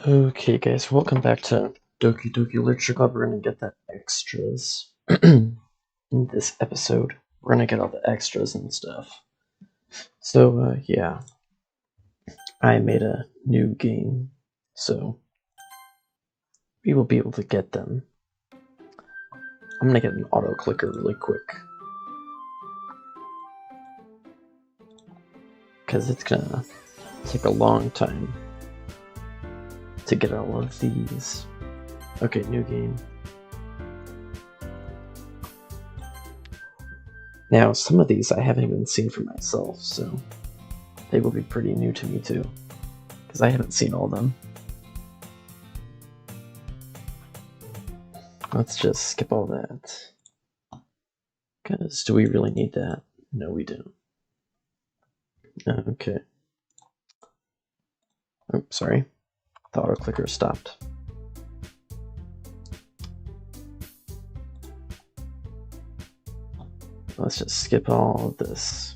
Okay, guys, welcome back to Doki Doki Literature Club. We're gonna get the extras in this episode. We're gonna get all the extras and stuff. So, yeah, I made a new game, so we will be able to get them. I'm gonna get an auto clicker really quick because it's gonna take a long time to get all of these. Okay, new game. Now, some of these I haven't even seen for myself, so they will be pretty new to me too, because I haven't seen all of them. Let's just skip all that. Because do we really need that? No, we don't. Okay. Oh, sorry. The auto clicker stopped. Let's just skip all of this.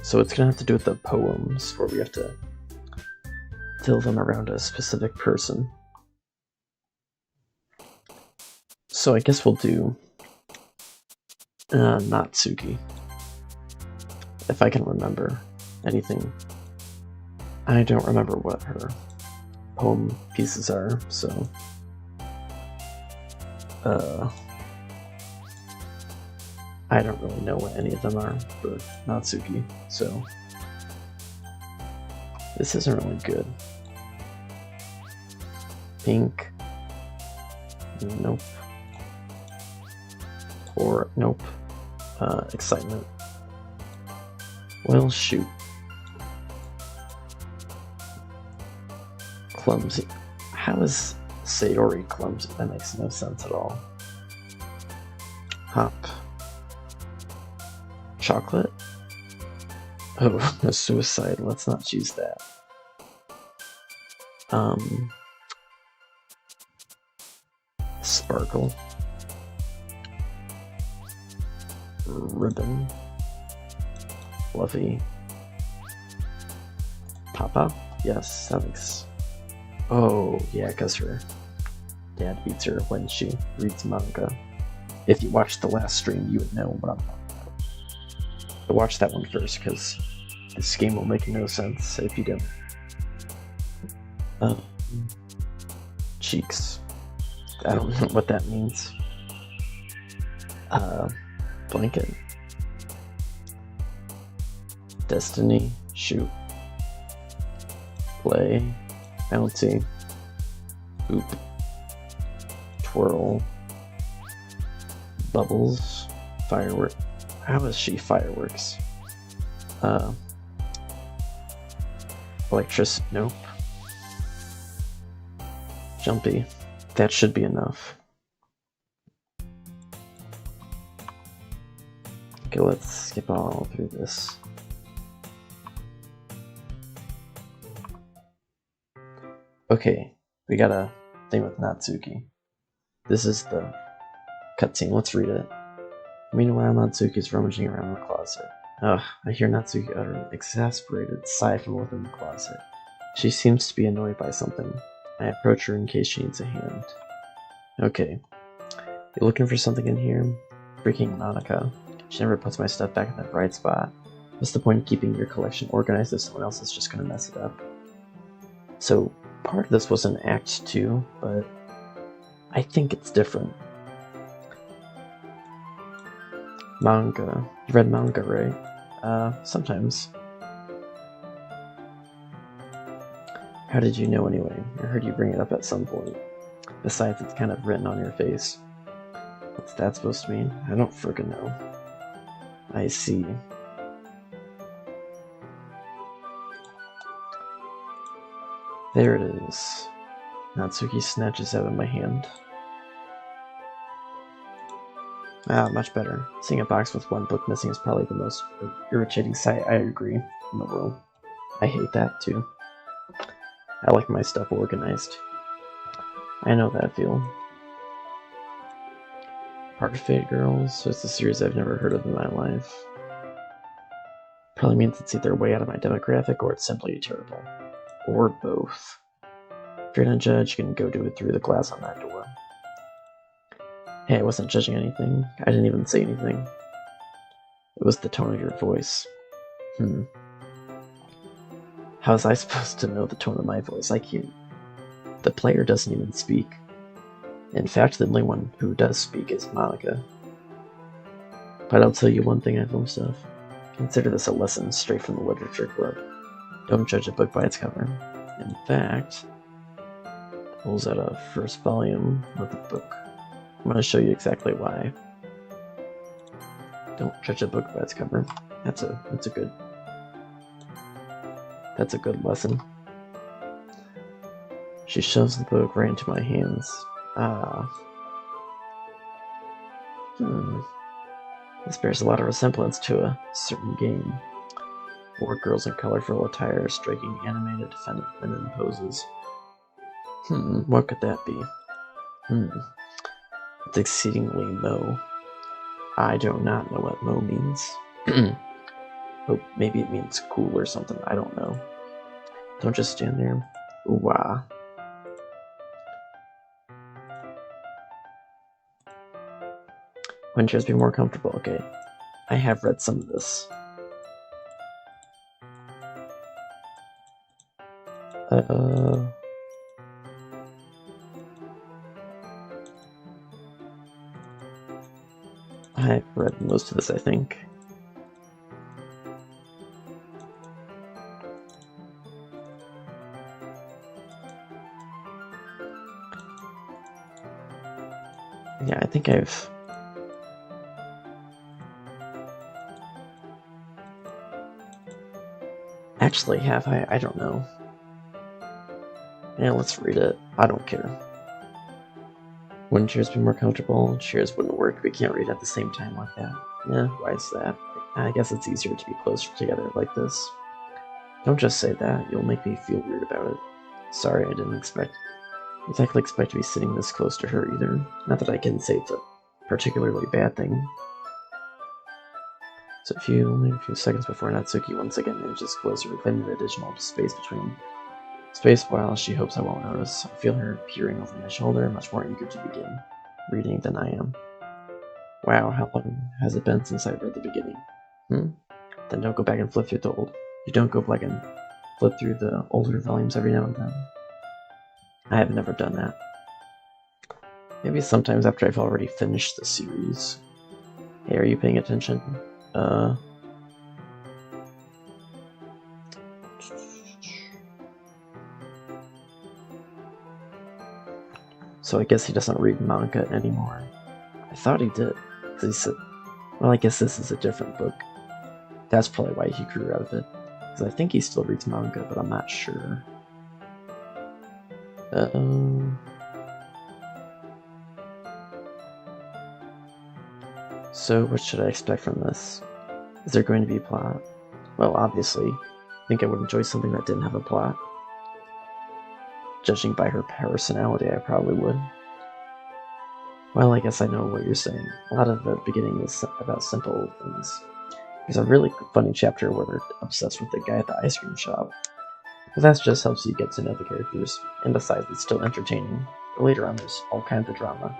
So it's gonna have to do with the poems, where we have to fill them around a specific person. So I guess we'll do Natsuki. If I can remember anything. I don't remember what her poem pieces are, so I don't really know what any of them are for Natsuki, so this isn't really good. Pink. Nope. Or nope. Excitement. Well, shoot. Clumsy. How is Sayori clumsy? That makes no sense at all. Hop. Chocolate? Oh, a suicide. Let's not choose that. Sparkle. Ribbon. Fluffy. Papa? Yes, that makes... Oh, yeah, because her dad beats her when she reads manga. If you watched the last stream, you would know what I'm talking about. But watch that one first, because this game will make no sense if you don't. Cheeks. I don't know what that means. Blanket. Destiny. Shoot. Play. Bouncy. Oop. Twirl. Bubbles. Firework. How is she fireworks? Electricity. Nope. Jumpy. That should be enough. Okay, let's skip all through this. Okay, we got a thing with Natsuki. This is the cutscene. Let's read it. Meanwhile, Natsuki is rummaging around the closet. Ugh, I hear Natsuki utter an exasperated sigh from within the closet. She seems to be annoyed by something. I approach her in case she needs a hand. Okay. You looking for something in here? Freaking Monika. She never puts my stuff back in that bright spot. What's the point of keeping your collection organized if someone else is just gonna mess it up? So, part of this was in Act 2, but I think it's different. Manga. You read manga, right? Sometimes. How did you know anyway? I heard you bring it up at some point. Besides, it's kind of written on your face. What's that supposed to mean? I don't frickin' know. I see. There it is. Natsuki snatches out of my hand. Ah, much better. Seeing a box with one book missing is probably the most irritating sight, I agree, in the world. I hate that, too. I like my stuff organized. I know that feel. Heart Fate Girls, so it's a series I've never heard of in my life. Probably means it's either way out of my demographic or it's simply terrible. Or both. If you're gonna judge, you can go do it through the glass on that door. Hey, I wasn't judging anything. I didn't even say anything. It was the tone of your voice. How was I supposed to know the tone of my voice? I can't. The player doesn't even speak. In fact, the only one who does speak is Monika. But I'll tell you one thing, iPhone stuff. Consider this a lesson straight from the Literature Club. Don't judge a book by its cover. In fact, pulls out a first volume of the book. I'm going to show you exactly why. Don't judge a book by its cover. That's a good lesson. She shoves the book right into my hands. This bears a lot of resemblance to a certain game. 4 girls in colorful attire striking animated feminine poses. What could that be? It's exceedingly Mo. I do not know what Mo means. Oh, maybe it means cool or something, I don't know. Don't just stand there. Ooh-wah. When chairs be more comfortable, okay. I have read some of this. I've read most of this, I think. Yeah, I think I've... Actually, have I? I don't know. Yeah, let's read it. I don't care. Wouldn't chairs be more comfortable? Chairs wouldn't work. We can't read at the same time like that. Yeah, why is that? I guess it's easier to be closer together like this. Don't just say that. You'll make me feel weird about it. Sorry, I didn't exactly expect to be sitting this close to her either. Not that I can say it's a particularly bad thing. So only a few seconds before Natsuki once again inches closer, reclaiming the additional space between while she hopes I won't notice. I feel her peering over my shoulder, much more eager to begin reading than I am. Wow, how long has it been since I read the beginning? Then don't go back and flip through the old. You don't go back and flip through the older volumes every now and then. I have never done that. Maybe sometimes after I've already finished the series. Hey, are you paying attention? So I guess he doesn't read manga anymore. I thought he did. He said, well, I guess this is a different book. That's probably why he grew out of it. Because I think he still reads manga, but I'm not sure. So what should I expect from this? Is there going to be a plot? Well, obviously. I think I would enjoy something that didn't have a plot. Judging by her personality, I probably would. Well, I guess I know what you're saying. A lot of the beginning is about simple things. There's a really funny chapter where they're obsessed with the guy at the ice cream shop. But that just helps you get to know the characters, and besides, it's still entertaining. But later on, there's all kinds of drama.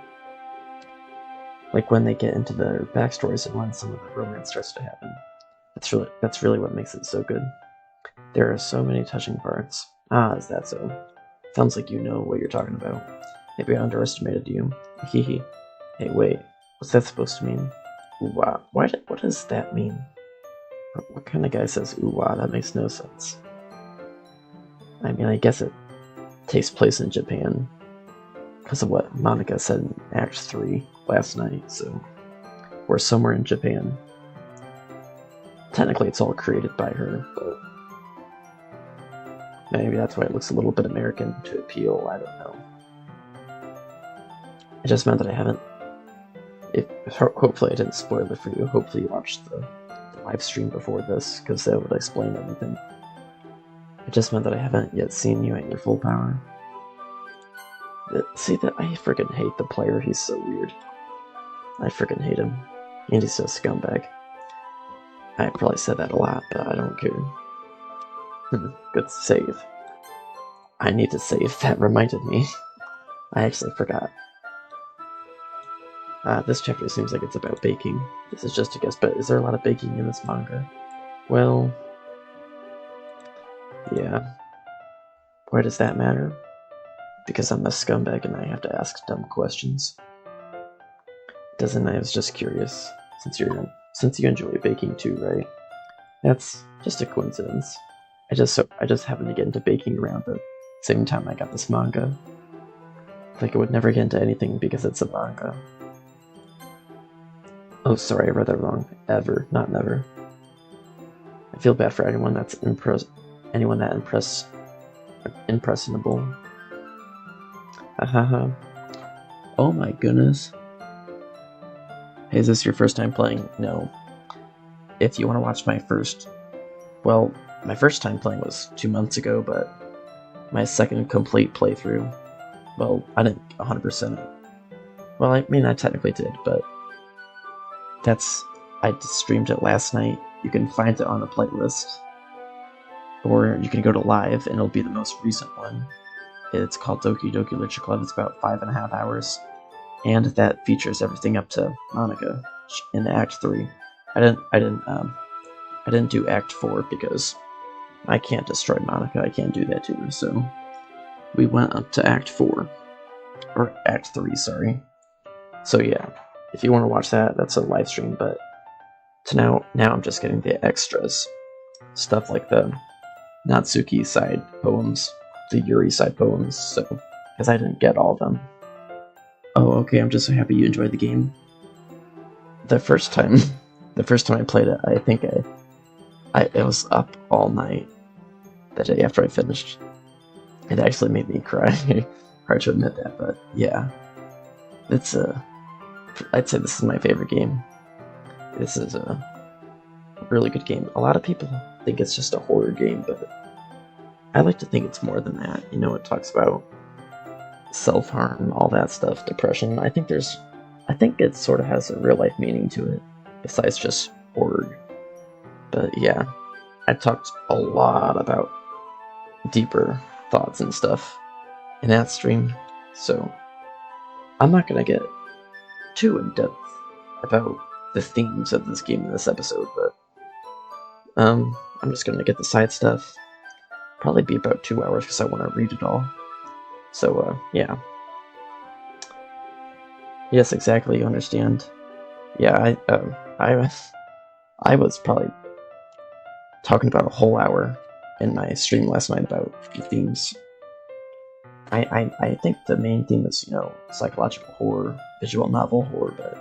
Like when they get into their backstories and when some of the romance starts to happen. That's really what makes it so good. There are so many touching parts. Ah, is that so? Sounds like you know what you're talking about. Maybe I underestimated you. Hehe. Hey, wait. What's that supposed to mean? Ooh-wah. What does that mean? What kind of guy says ooh-wah? That makes no sense. I mean, I guess it takes place in Japan. Because of what Monika said in Act 3 last night, so... We're somewhere in Japan. Technically, it's all created by her, but... Maybe that's why it looks a little bit American to appeal, I don't know. It just meant that I haven't... Hopefully I didn't spoil it for you. Hopefully you watched the live stream before this, because that would explain everything. It just meant that I haven't yet seen you at your full power. See, that I freaking hate the player, he's so weird. I freaking hate him. And he's a scumbag. I probably said that a lot, but I don't care. Good save. I need to save. That reminded me. I actually forgot. This chapter seems like it's about baking. This is just a guess, but is there a lot of baking in this manga? Well, yeah. Why does that matter? Because I'm a scumbag and I have to ask dumb questions. Doesn't I was just curious, since you enjoy baking too, right? That's just a coincidence. I just happened to get into baking around the same time I got this manga. Like I would never get into anything because it's a manga. Oh, sorry, I read that wrong. Ever, not never. I feel bad for anyone that impressionable. Haha. Oh my goodness. Hey, is this your first time playing? No. If you want to watch my first time playing was 2 months ago, but my second complete playthrough, well, I didn't 100% it. Well, I mean, I technically did, but I just streamed it last night. You can find it on a playlist, or you can go to live and it'll be the most recent one. It's called Doki Literature Club. It's about 5.5 hours, and that features everything up to Monika in Act 3. I didn't do Act 4 because I can't destroy Monika. I can't do that to her. So we went up to Act 4 or Act 3. Sorry. So yeah, if you want to watch that, that's a live stream. But now I'm just getting the extras, stuff like the Natsuki side poems, the Yuri side poems. So because I didn't get all of them. Oh, okay. I'm just so happy you enjoyed the game. The first time I played it, I think I was up all night the day after I finished. It actually made me cry. Hard to admit that, but yeah, I'd say this is my favorite game. This is a really good game. A lot of people think it's just a horror game, but I like to think it's more than that. You know, it talks about self-harm, all that stuff, depression. I think it sort of has a real life meaning to it, besides just horror. But yeah, I talked a lot about deeper thoughts and stuff in that stream, so I'm not gonna get too in depth about the themes of this game in this episode, but I'm just gonna get the side stuff. Probably be about 2 hours because I want to read it all. So yeah. Yes, exactly. You understand. Yeah, I was probably talking about a whole hour in my stream last night about the themes. I think the main theme is, you know, psychological horror, visual novel horror, but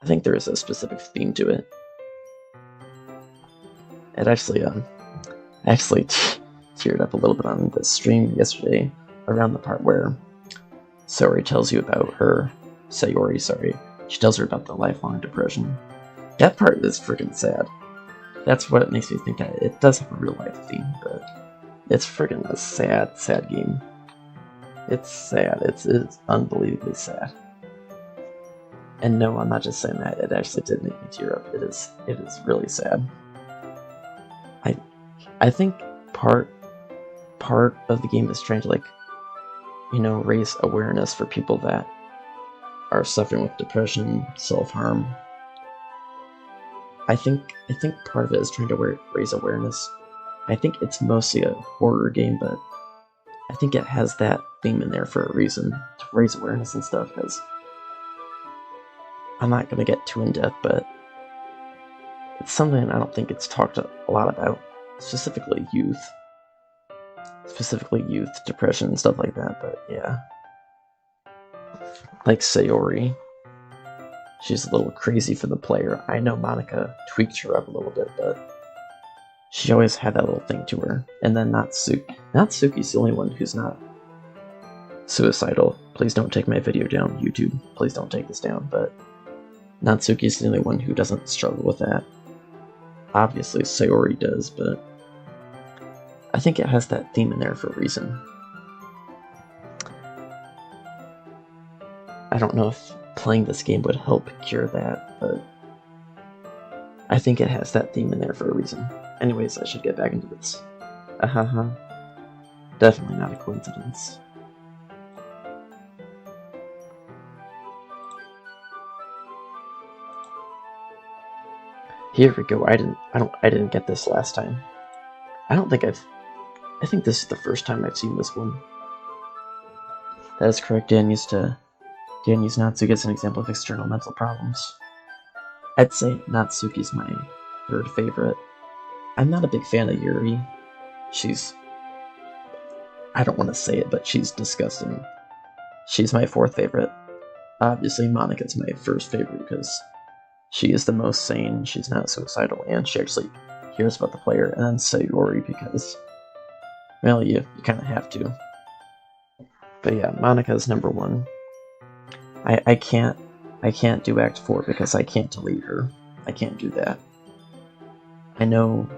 I think there is a specific theme to it. It actually teared up a little bit on the stream yesterday around the part where Sayori tells you about her. Sayori, sorry. She tells her about the lifelong depression. That part is freaking sad. That's what it makes me think that it does have a real life theme, but it's freaking a sad, sad game. It's sad. It's unbelievably sad. And no, I'm not just saying that. It actually did make me tear up. It is really sad. I think part of the game is trying to, like, you know, raise awareness for people that are suffering with depression, self-harm. I think part of it is trying to raise awareness. I think it's mostly a horror game, but I think it has that theme in there for a reason, to raise awareness and stuff, because I'm not going to get too in-depth, but it's something I don't think it's talked a lot about, specifically youth, depression, and stuff like that, but yeah. Like Sayori, she's a little crazy for the player. I know Monika tweaked her up a little bit, but she always had that little thing to her. And then Natsuki's the only one who's not suicidal. Please don't take my video down, YouTube. Please don't take this down, but Natsuki's the only one who doesn't struggle with that. Obviously, Sayori does, but I think it has that theme in there for a reason. I don't know if playing this game would help cure that, but I think it has that theme in there for a reason. Anyways, I should get back into this. Ahaha. Definitely not a coincidence. Here we go. I didn't get this last time. I think this is the first time I've seen this one. That is correct. Dan used Natsuki as an example of external mental problems. I'd say Natsuki's my third favorite. I'm not a big fan of Yuri. I don't want to say it, but she's disgusting. She's my fourth favorite. Obviously, Monika's my first favorite because she is the most sane, she's not suicidal, and she actually cares about the player. And then Sayori because, well, you kind of have to. But yeah, Monika's number one. I can't do Act 4 because I can't delete her. I can't do that. I know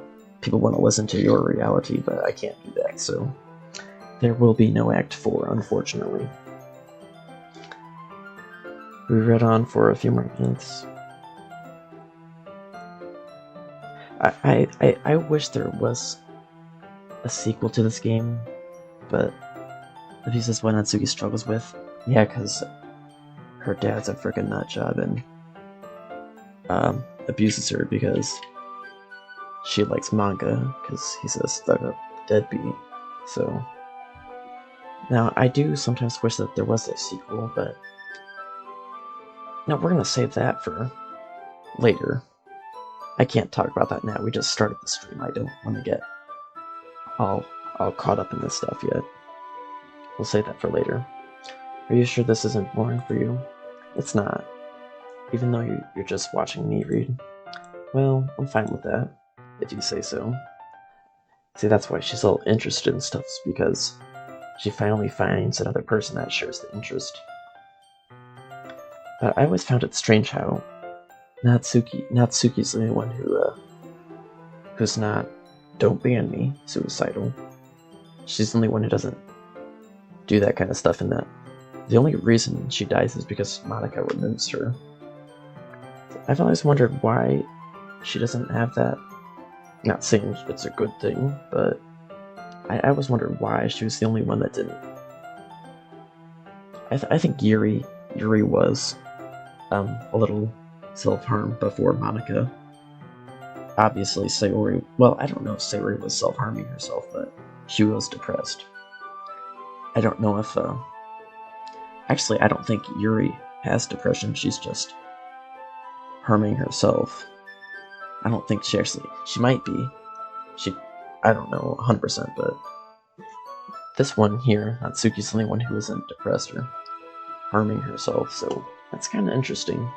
people want to listen to your reality, but I can't do that, so there will be no Act 4, unfortunately. We read on for a few more minutes. I wish there was a sequel to this game, but the pieces what Natsuki struggles with. Yeah, because her dad's a freaking nutjob and abuses her because she likes manga because he's a stuck-up deadbeat. So now I do sometimes wish that there was a sequel, but no, we're gonna save that for later. I can't talk about that now. We just started the stream. I don't want to get all caught up in this stuff yet. We'll save that for later. Are you sure this isn't boring for you? It's not. Even though you're just watching me read. Well, I'm fine with that, if you say so. See, that's why she's all interested in stuff, because she finally finds another person that shares the interest. I always found it strange how Natsuki's the only one who's not, don't ban me, suicidal. She's the only one who doesn't do that kind of stuff in that. The only reason she dies is because Monika removes her. I've always wondered why she doesn't have that. Not saying it's a good thing, but I always wondered why she was the only one that didn't. I think Yuri was a little self-harm before Monika. Obviously, Sayori. Well, I don't know if Sayori was self-harming herself, but she was depressed. I don't know if. Actually, I don't think Yuri has depression. She's just harming herself. I don't think she actually. She might be. I don't know 100%, but this one here, Natsuki's the only one who isn't depressed or harming herself, so that's kind of interesting.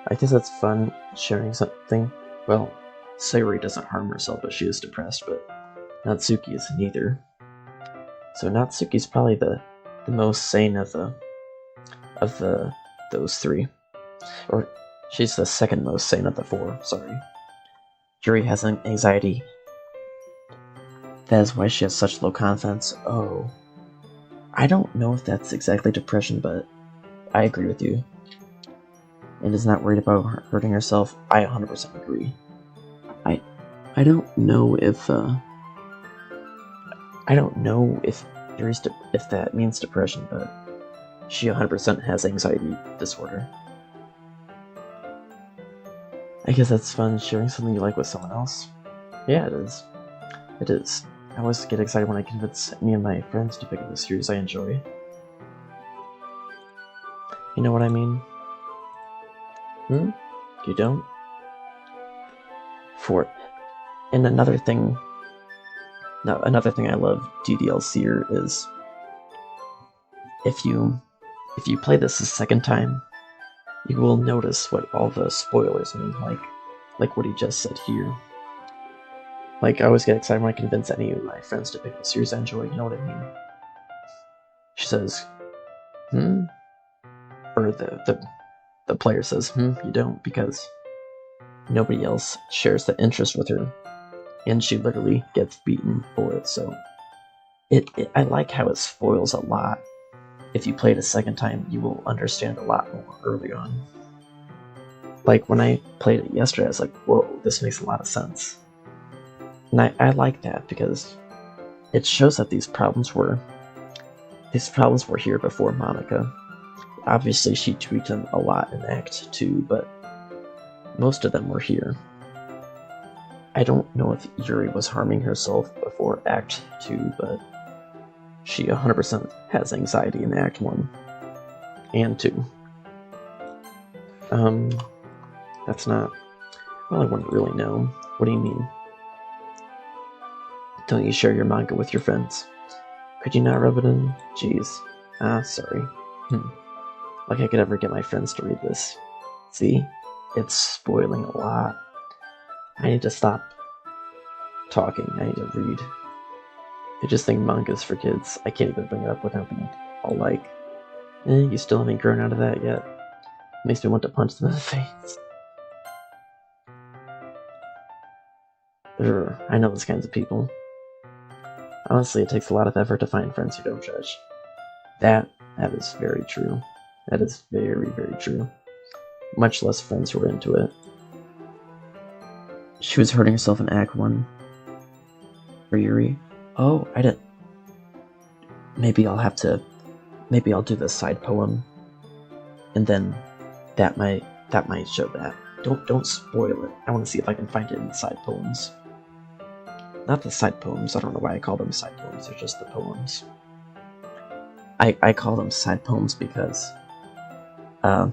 I guess that's fun, sharing something. Well, Sayori doesn't harm herself, but she is depressed, but Natsuki is neither. So Natsuki's probably the most sane of those three. Or she's the second most sane of the four, sorry. Yuri has anxiety. That is why she has such low confidence. Oh. I don't know if that's exactly depression, but I agree with you. And is not worried about hurting herself. I 100% agree. I don't know if if that means depression, but she 100% has anxiety disorder. I guess that's fun, sharing something you like with someone else. Yeah, it is. It is. I always get excited when I convince me and my friends to pick up a series I enjoy. You know what I mean? You don't? And another thing I love DDLC is if you play this a second time, you will notice what all the spoilers mean, like what he just said here. Like, I always get excited when I convince any of my friends to pick up a series I enjoy, you know what I mean? She says, Or the player says, you don't, because nobody else shares the interest with her, and she literally gets beaten for it, so I like how it spoils a lot. If you play it a second time, you will understand a lot more early on. like when I played it yesterday, I was like, whoa, this makes a lot of sense. And I like that because it shows that these problems were here before Monika. Obviously, she tweaked them a lot in Act 2, but most of them were here. I don't know if Yuri was harming herself before Act 2, but she 100% has anxiety in Act 1 and 2. That's not... Well, I wouldn't really know. What do you mean? Don't you share your manga with your friends? Could you not rub it in? Jeez. Sorry. Like I could ever get my friends to read this. See? It's spoiling a lot. I need to stop talking. I need to read. I just think manga's for kids. I can't even bring it up without being all like, you still haven't grown out of that yet. Makes me want to punch them in the face. I know those kinds of people. Honestly, it takes a lot of effort to find friends who don't judge. That is very true. That is very, very true. Much less friends who are into it. She was hurting herself in Act 1. For Yuri. Oh, I didn't... Maybe I'll do the side poem. And then that might show that. Don't spoil it. I want to see if I can find it in the side poems. Not the side poems, I don't know why I call them side poems, they're just the poems. I call them side poems because I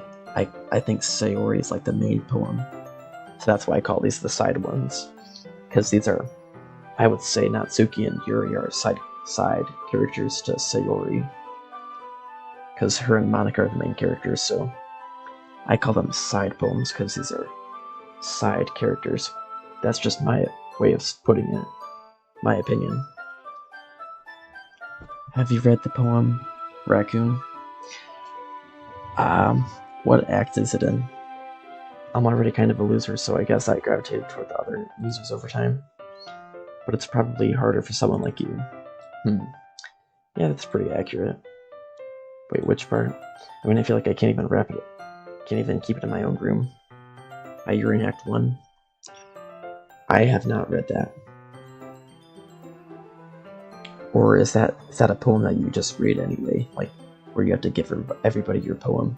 think Sayori is like the main poem. So that's why I call these the side ones. Because these are, I would say Natsuki and Yuri are side characters to Sayori. Because her and Monika are the main characters, so I call them side poems because these are side characters. That's just my way of putting it. My opinion. Have you read the poem Raccoon? What act is it in? I'm already kind of a loser, so I guess I gravitated toward the other losers over time. But it's probably harder for someone like you. Yeah, that's pretty accurate. Wait, which part? I mean, I feel like I can't even wrap it. Can't even keep it in my own room. You're in Act 1. I have not read that. Or is that a poem that you just read anyway? Like, where you have to give everybody your poem?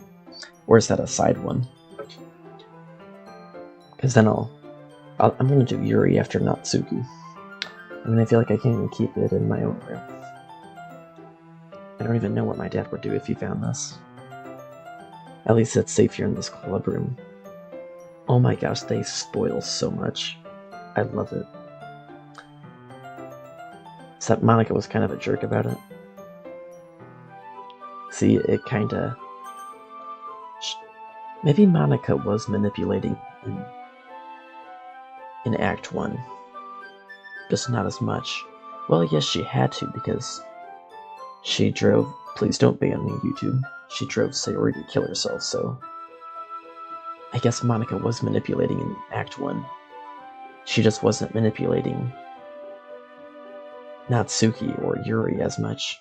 Or is that a side one? Because then I'm gonna do Yuri after Natsuki. I mean, I feel like I can't even keep it in my own room. I don't even know what my dad would do if he found this. At least it's safe here in this club room. Oh my gosh, they spoil so much. I love it. Except Monika was kind of a jerk about it. See, it kinda... Maybe Monika was manipulating in Act 1. Just not as much. Well, yes, she had to, because she drove... Please don't ban me, YouTube. She drove Sayori to kill herself, so... I guess Monika was manipulating in Act 1. She just wasn't manipulating Natsuki or Yuri as much.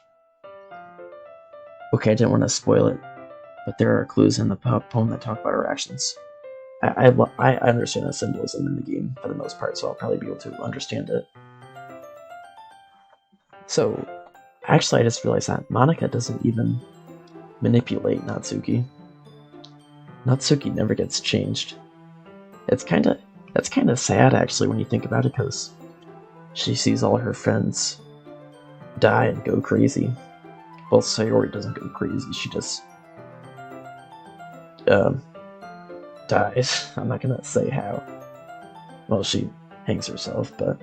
Okay, I didn't want to spoil it, but there are clues in the poem that talk about her actions. I understand the symbolism in the game for the most part, so I'll probably be able to understand it. So, actually I just realized that Monika doesn't even manipulate Natsuki. Natsuki never gets changed. That's kind of sad actually when you think about it, because she sees all her friends die and go crazy. Well, Sayori doesn't go crazy, she just dies. I'm not gonna say how. Well, she hangs herself, but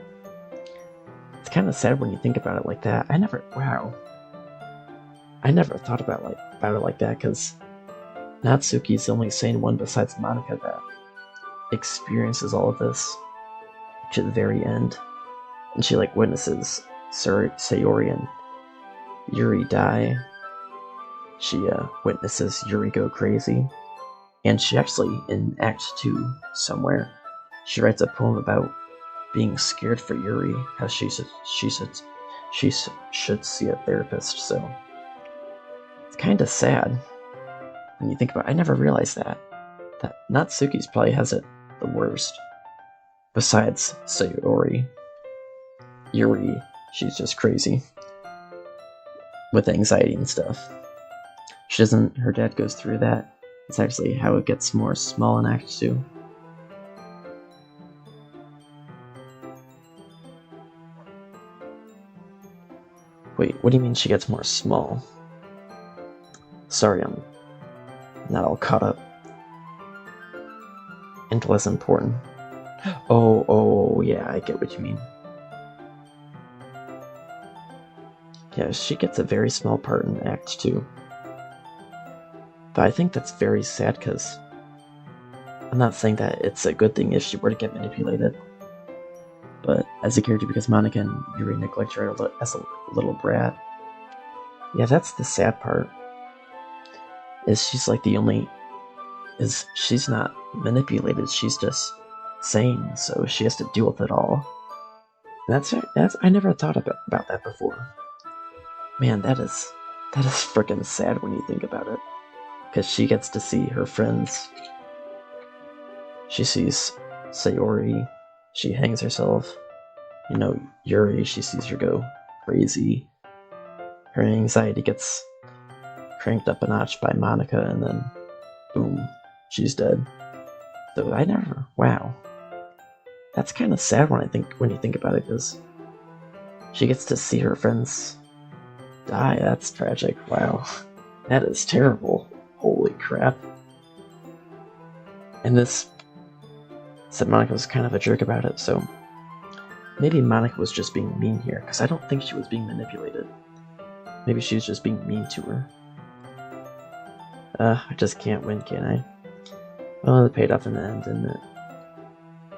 it's kind of sad when you think about it like that. I never thought about it like that, because Natsuki's the only sane one besides Monika that experiences all of this to the very end, and she witnesses Sayori and Yuri die. She witnesses Yuri go crazy, and she actually, in Act 2 somewhere, she writes a poem about being scared for Yuri, how she should see a therapist. So it's kind of sad when you think about it. I never realized that That Natsuki's probably has it the worst. Besides Sayori. Yuri, she's just crazy. With anxiety and stuff. Her dad goes through that. It's actually how it gets more small in Act 2. Wait, what do you mean she gets more small? Sorry, I'm not all caught up. And less important. Oh, yeah, I get what you mean. Yeah, she gets a very small part in Act 2. But I think that's very sad, because I'm not saying that it's a good thing if she were to get manipulated. But as a character, because Monika and Yuri neglect her as a little brat. Yeah, that's the sad part. Is she's like the only... she's not manipulated, she's just sane, so she has to deal with it all. That's I never thought about that before. Man, that is freaking sad when you think about it. Because she gets to see her friends. She sees Sayori, she hangs herself. You know, Yuri, she sees her go crazy. Her anxiety gets cranked up a notch by Monika, and then boom, she's dead. So wow. That's kind of sad when you think about it, because she gets to see her friends die. That's tragic. Wow. That is terrible. Holy crap. And this said Monika was kind of a jerk about it, so maybe Monika was just being mean here, because I don't think she was being manipulated. Maybe she was just being mean to her. I just can't win, can I? Well, it paid off in the end, didn't it?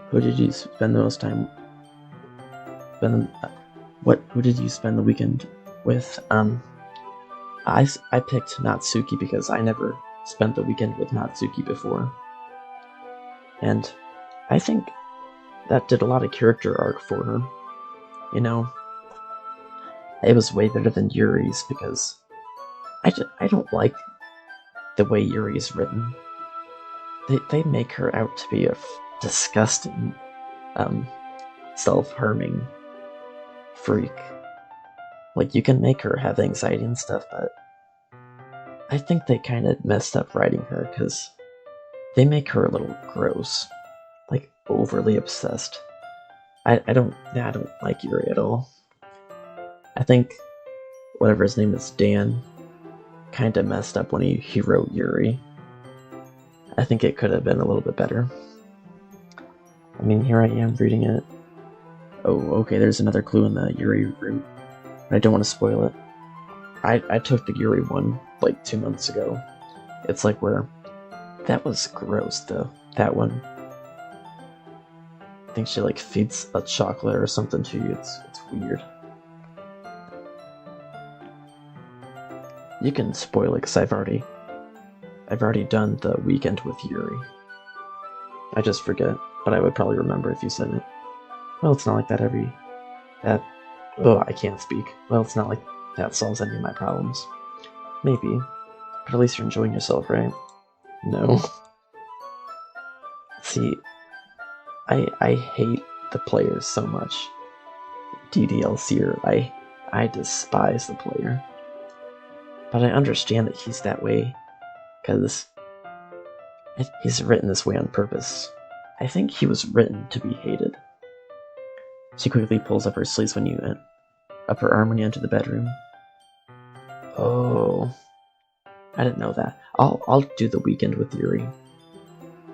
Who did you spend the most time... Who did you spend the weekend with? I picked Natsuki because I never spent the weekend with Natsuki before. And I think that did a lot of character arc for her. You know, it was way better than Yuri's, because I don't like the way Yuri's written. They make her out to be a disgusting, self-harming freak. Like, you can make her have anxiety and stuff, but I think they kind of messed up writing her, because they make her a little gross. Like, overly obsessed. I don't like Yuri at all. I think whatever his name is, Dan, kind of messed up when he wrote Yuri. I think it could have been a little bit better. I mean, here I am reading it. Oh, okay, there's another clue in the Yuri route. I don't want to spoil it. I took the Yuri one like 2 months ago. It's like where... That was gross, though. That one. I think she like feeds a chocolate or something to you. It's weird. You can spoil it, because I've already done the weekend with Yuri. I just forget, but I would probably remember if you said it. Well, it's not like oh, I can't speak. Well, it's not like that solves any of my problems. Maybe, but at least you're enjoying yourself, right? No. See, I hate the players so much. DDLCer, I despise the player. But I understand that he's that way, because he's written this way on purpose. I think he was written to be hated. She quickly pulls up her sleeves up her arm when you enter the bedroom. Oh, I didn't know that. I'll do the weekend with Yuri,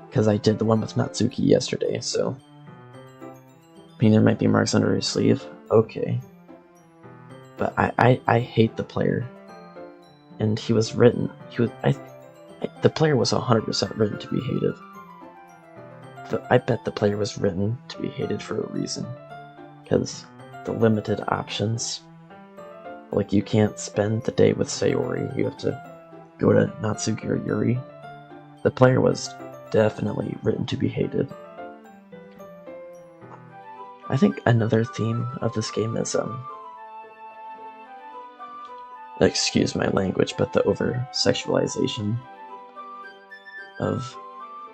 because I did the one with Natsuki yesterday. So, I mean, there might be marks under his sleeve. Okay, but I hate the player, and he was written. The player was 100% written to be hated. I bet the player was written to be hated for a reason. Because the limited options. Like, you can't spend the day with Sayori, you have to go to Natsuki or Yuri. The player was definitely written to be hated. I think another theme of this game is, excuse my language, but the over-sexualization of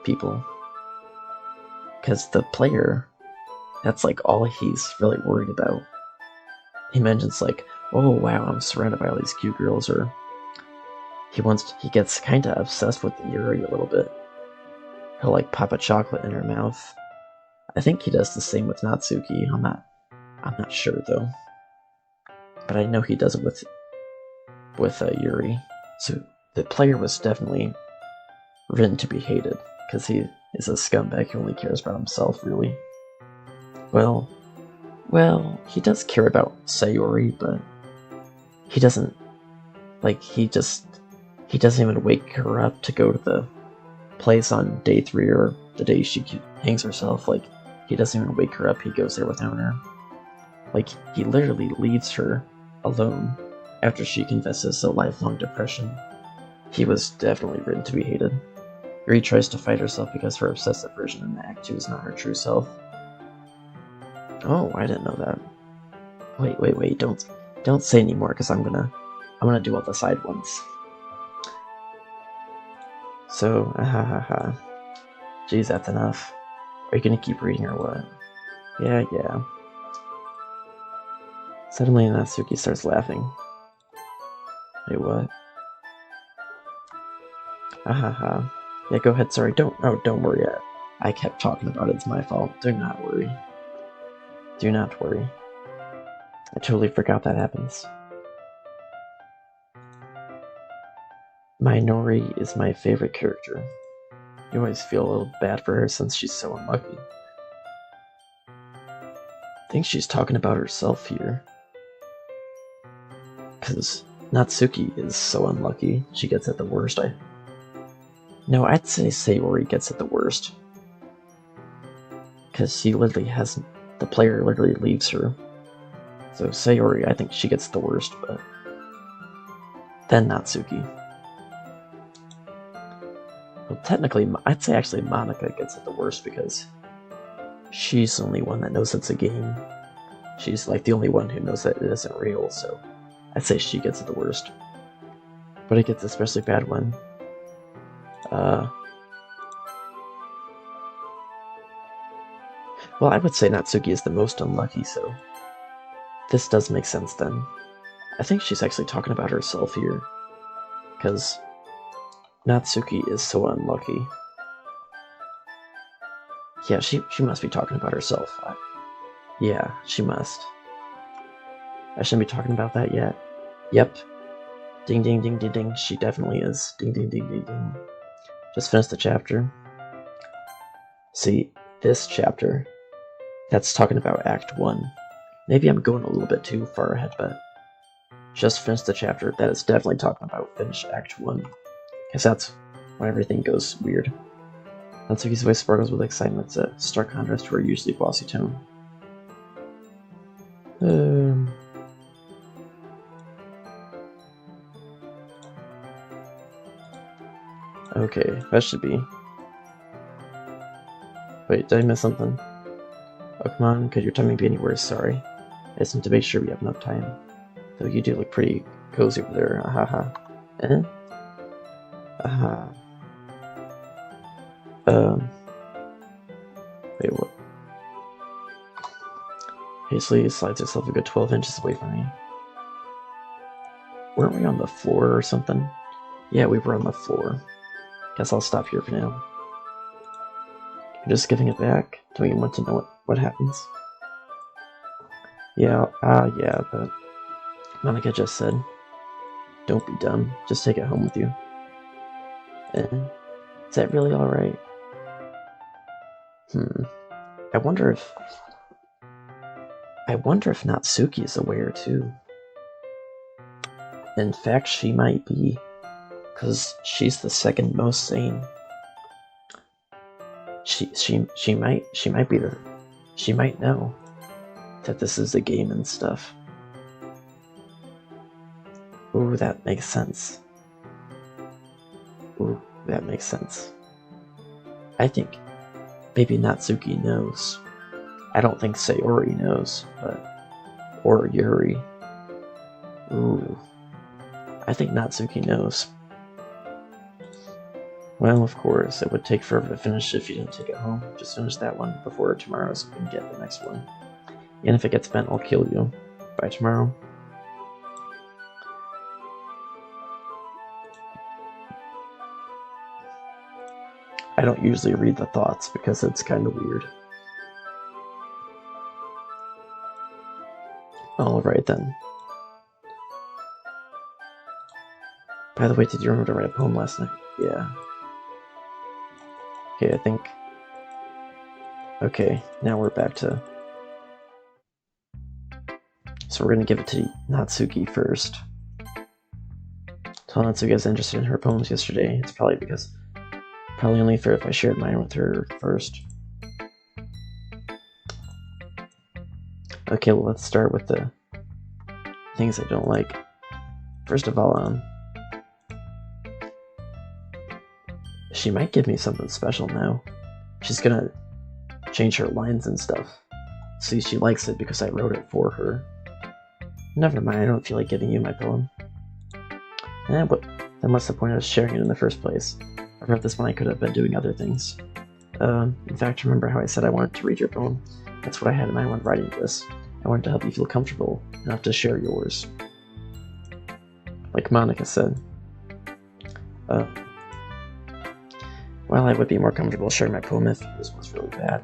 people. Because the player, that's like all he's really worried about. He mentions like, oh wow, I'm surrounded by all these cute girls, or he gets kinda obsessed with Yuri a little bit. He'll like pop a chocolate in her mouth. I think he does the same with Natsuki. I'm not sure though. But I know he does it with Yuri. So the player was definitely written to be hated, because he is a scumbag who only cares about himself, really. Well, he does care about Sayori, but he doesn't, like, he doesn't even wake her up to go to the place on day 3 or the day she hangs herself. Like, he doesn't even wake her up, he goes there without her. Like, he literally leaves her alone after she confesses a lifelong depression. He was definitely written to be hated. Yuri tries to fight herself because her obsessive version in Act 2 is not her true self. Oh, I didn't know that. Wait, don't say anymore, because I'm gonna do all the side ones. So, geez, that's enough. Are you gonna keep reading or what? Yeah. Suddenly Natsuki starts laughing. Wait, what? Yeah, go ahead, sorry, don't worry yet. I kept talking about it, it's my fault. Do not worry. Do not worry. I totally forgot that happens. Minori is my favorite character. You always feel a little bad for her since she's so unlucky. I think she's talking about herself here. Because Natsuki is so unlucky, she gets it the worst. No, I'd say Sayori gets it the worst. Because the player literally leaves her. So Sayori, I think she gets the worst, but then Natsuki. Well, technically, I'd say actually Monika gets it the worst, because she's the only one that knows it's a game. She's like the only one who knows that it isn't real, so I'd say she gets it the worst. But it gets especially bad when well, I would say Natsuki is the most unlucky, so this does make sense then. I think she's actually talking about herself here, because Natsuki is so unlucky. Yeah, she must be talking about herself. Yeah, she must. I shouldn't be talking about that yet. Yep. Ding ding ding ding ding, she definitely is. Ding ding ding ding ding. Just finished the chapter. See, this chapter, that's talking about Act 1. Maybe I'm going a little bit too far ahead, but just finished the chapter that is definitely talking about finish Act 1. Because that's when everything goes weird. Natsuki's voice sparkles with excitement. It's a stark contrast to her usually bossy tone. Okay, that should be... Wait, did I miss something? Oh, come on, could your timing be any worse? Sorry. I just need to make sure we have enough time. Though you do look pretty cozy over there, ahaha. Aha. Wait, what? Hastily slides herself a good 12 inches away from me. Weren't we on the floor or something? Yeah, we were on the floor. Guess I'll stop here for now. You're just giving it back? Don't you want to know what happens? Yeah, yeah, but Monika just said, don't be dumb, just take it home with you. Is that really alright? I wonder if Natsuki is aware too. In fact, she might be, because she's the second most sane. She might know that this is a game and stuff. Ooh, that makes sense. I think maybe Natsuki knows. I don't think Sayori knows, or Yuri. Ooh. I think Natsuki knows. Well, of course, it would take forever to finish if you didn't take it home. Just finish that one before tomorrow so we can get the next one. And if it gets bent, I'll kill you. By tomorrow. I don't usually read the thoughts because it's kind of weird. Alright then. By the way, did you remember to write a poem last night? Yeah. Okay, I think... Okay, now we're back to... So we're gonna give it to Natsuki first. Tell Natsuki I was interested in her poems yesterday. It's probably only fair if I shared mine with her first. Okay, well, let's start with the things I don't like. First of all, she might give me something special now. She's gonna change her lines and stuff. See, she likes it because I wrote it for her. Never mind, I don't feel like giving you my poem. Then what's the point of sharing it in the first place? I wrote this when I could have been doing other things. In fact, remember how I said I wanted to read your poem? That's what I had in mind when writing this. I wanted to help you feel comfortable enough to share yours. Like Monika said. Well, I would be more comfortable sharing my poem if yours was really bad.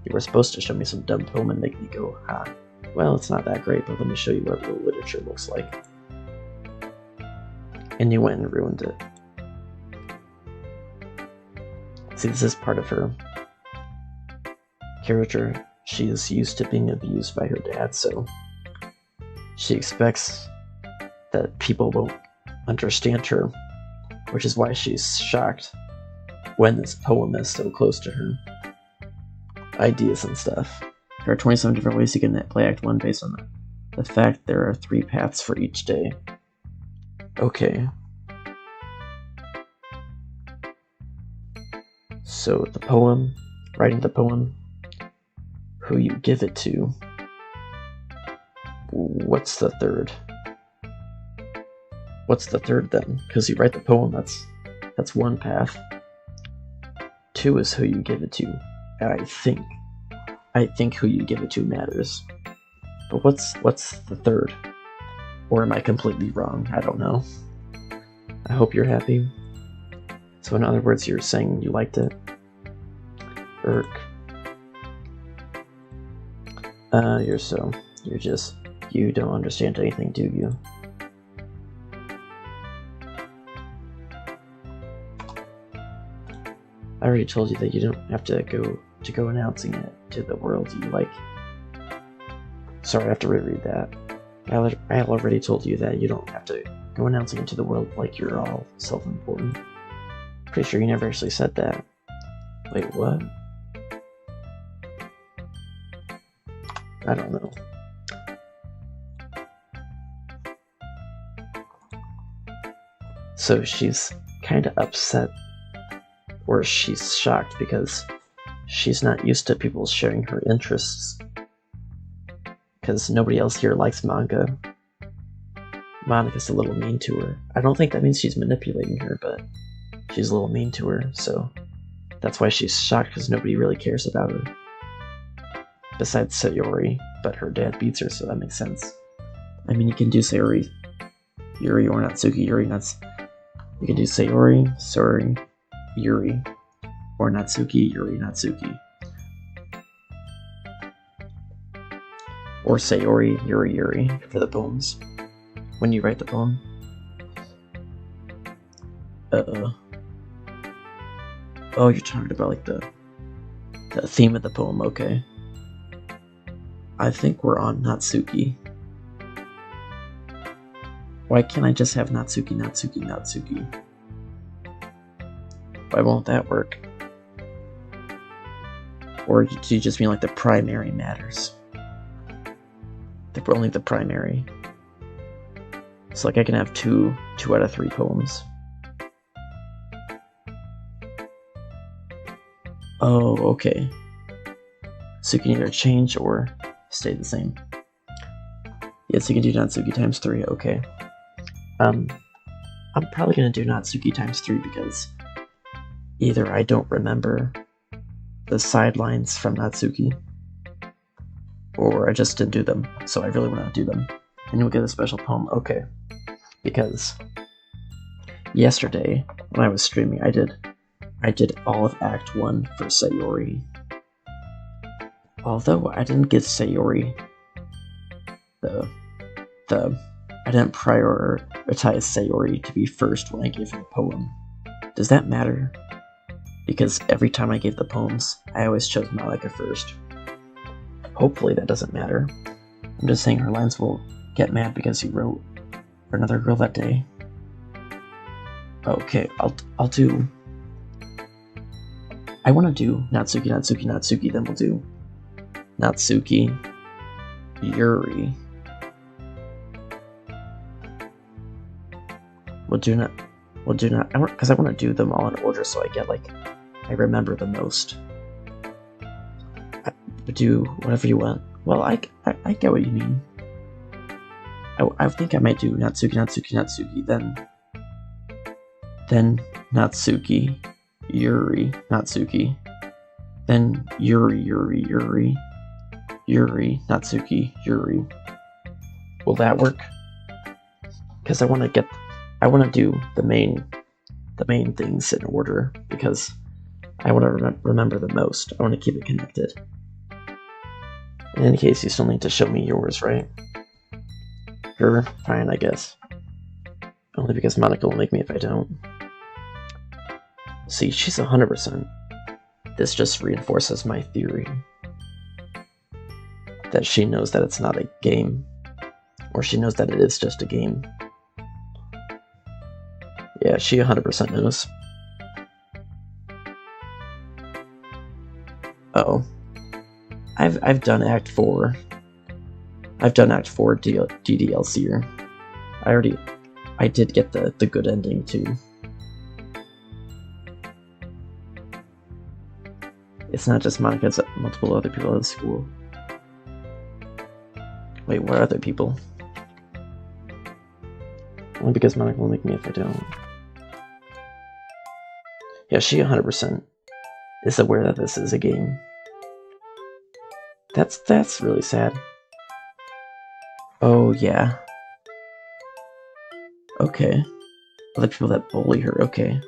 You were supposed to show me some dumb poem and make me go, ha. Well, it's not that great, but let me show you what real literature looks like. And you went and ruined it. See, this is part of her character. She is used to being abused by her dad, so she expects that people won't understand her, which is why she's shocked when this poem is so close to her ideas and stuff. There are 27 different ways you can play Act 1 based on the fact there are 3 paths for each day. Okay. So the poem, writing the poem, who you give it to, what's the third? What's the third then? Because you write the poem, that's one path. 2 is who you give it to. I think who you give it to matters. But what's the third? Or am I completely wrong? I don't know. I hope you're happy. So in other words, you're saying you liked it? Irk. You don't understand anything, do you? I already told you that you don't have to go announcing it to the world you like. Sorry, I have to reread that. I already told you that you don't have to go announcing it to the world like you're all self-important. Pretty sure you never actually said that. Wait, what? I don't know. So she's kind of upset, or she's shocked because she's not used to people sharing her interests. Because nobody else here likes manga. Monika's a little mean to her. I don't think that means she's manipulating her, but she's a little mean to her, so that's why she's shocked, because nobody really cares about her. Besides Sayori, but her dad beats her, so that makes sense. I mean, you can do Sayori, Yuri, or Natsuki, Yuri, you can do Sayori, Sori, Yuri, or Natsuki, Yuri, Natsuki. Or Sayori, Yuri, Yuri for the poems. When you write the poem. Oh, you're talking about like the theme of the poem, okay. I think we're on Natsuki. Why can't I just have Natsuki, Natsuki, Natsuki? Why won't that work? Or do you just mean like the primary matters? Only the primary. So like I can have two out of 3 poems. Oh, okay. So you can either change or stay the same. Yes, you can do Natsuki times 3, okay. I'm probably gonna do Natsuki times 3 because either I don't remember the sidelines from Natsuki, or I just didn't do them, so I really want to do them. And you'll get a special poem. Okay. Because yesterday, when I was streaming, I did all of Act 1 for Sayori. Although I didn't give Sayori I didn't prioritize Sayori to be first when I gave her a poem. Does that matter? Because every time I gave the poems, I always chose Monika first. Hopefully that doesn't matter. I'm just saying her lines will get mad because you wrote for another girl that day. Okay, I'll do... I want to do Natsuki, Natsuki, Natsuki, then we'll do Natsuki, Yuri. We'll do not, because I want to do them all in order so I get, I remember the most. Do whatever you want. Well, I get what you mean. I think I might do Natsuki, Natsuki, Natsuki, then Natsuki, Yuri, Natsuki, then Yuri, Yuri, Yuri, Yuri, Natsuki, Yuri. Will that work? Because I want to do the main things in order, because I want to remember the most. I want to keep it connected. In any case, you still need to show me yours, right? Sure, fine, I guess. Only because Monika will make me if I don't. See, she's 100%. This just reinforces my theory that she knows that it's not a game, or she knows that it is just a game. Yeah, she 100% knows. Uh-oh. I've done Act 4. I've done Act 4 DDLC'er. I did get the good ending too. It's not just Monika, it's multiple other people at the school. Wait, what other people? Only because Monika will make me if I don't. Yeah, she 100% is aware that this is a game. That's really sad. Oh, yeah. Okay. Other people that bully her, okay.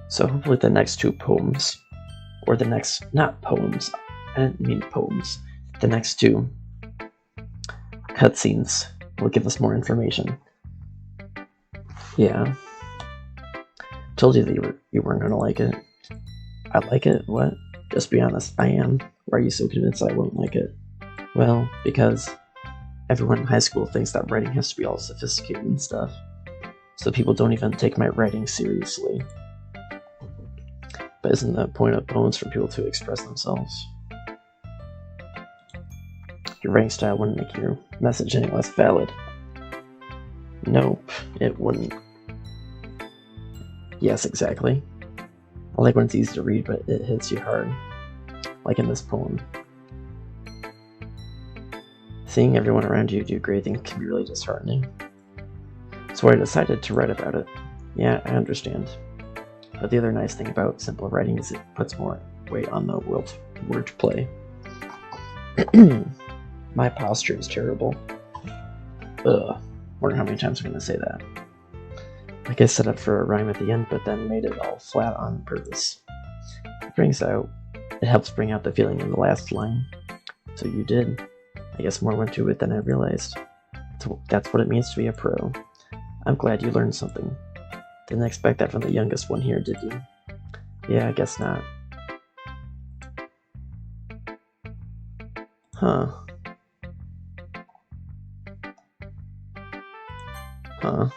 So hopefully the next two poems, or the next, not poems, I didn't mean poems, the next two cutscenes will give us more information. Yeah. Told you that you weren't gonna like it. I like it? What? Just be honest, I am. Why are you so convinced I won't like it? Well, because everyone in high school thinks that writing has to be all sophisticated and stuff. So people don't even take my writing seriously. But isn't the point of poems for people to express themselves? Your writing style wouldn't make your message any less valid. Nope, it wouldn't. Yes, exactly. I like when it's easy to read, but it hits you hard. Like in this poem. Seeing everyone around you do great things can be really disheartening. So I decided to write about it. Yeah, I understand. But the other nice thing about simple writing is it puts more weight on the wordplay. My posture is terrible. Ugh. Wonder how many times I'm going to say that. Like I set up for a rhyme at the end, but then made it all flat on purpose. It helps bring out the feeling in the last line. So you did. I guess more went to it than I realized. That's what it means to be a pro. I'm glad you learned something. Didn't expect that from the youngest one here, did you? Yeah, I guess not. Huh. Huh.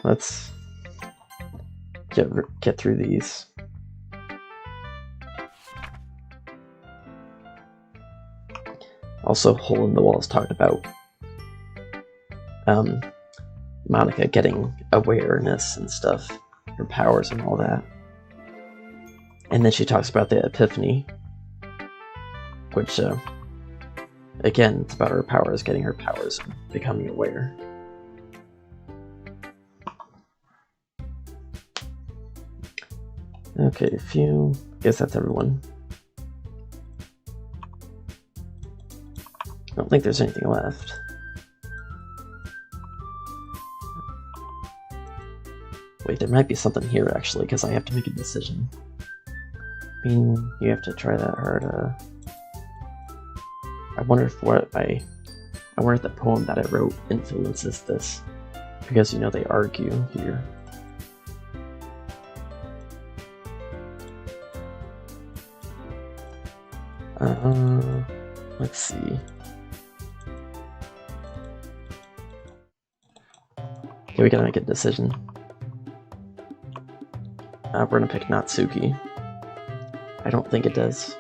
Let's get through these. Also, Hole in the Walls talked about Monika getting awareness and stuff, her powers and all that. And then she talks about the epiphany, which Again, it's about her powers, getting her powers, and becoming aware. Okay, I guess that's everyone. I don't think there's anything left. Wait, there might be something here actually, because I have to make a decision. I mean, you have to try that hard. I wonder if I wonder if the poem that I wrote influences this, because you know they argue here. Let's see. Okay, we gotta make a decision. We're gonna pick Natsuki. I don't think it does.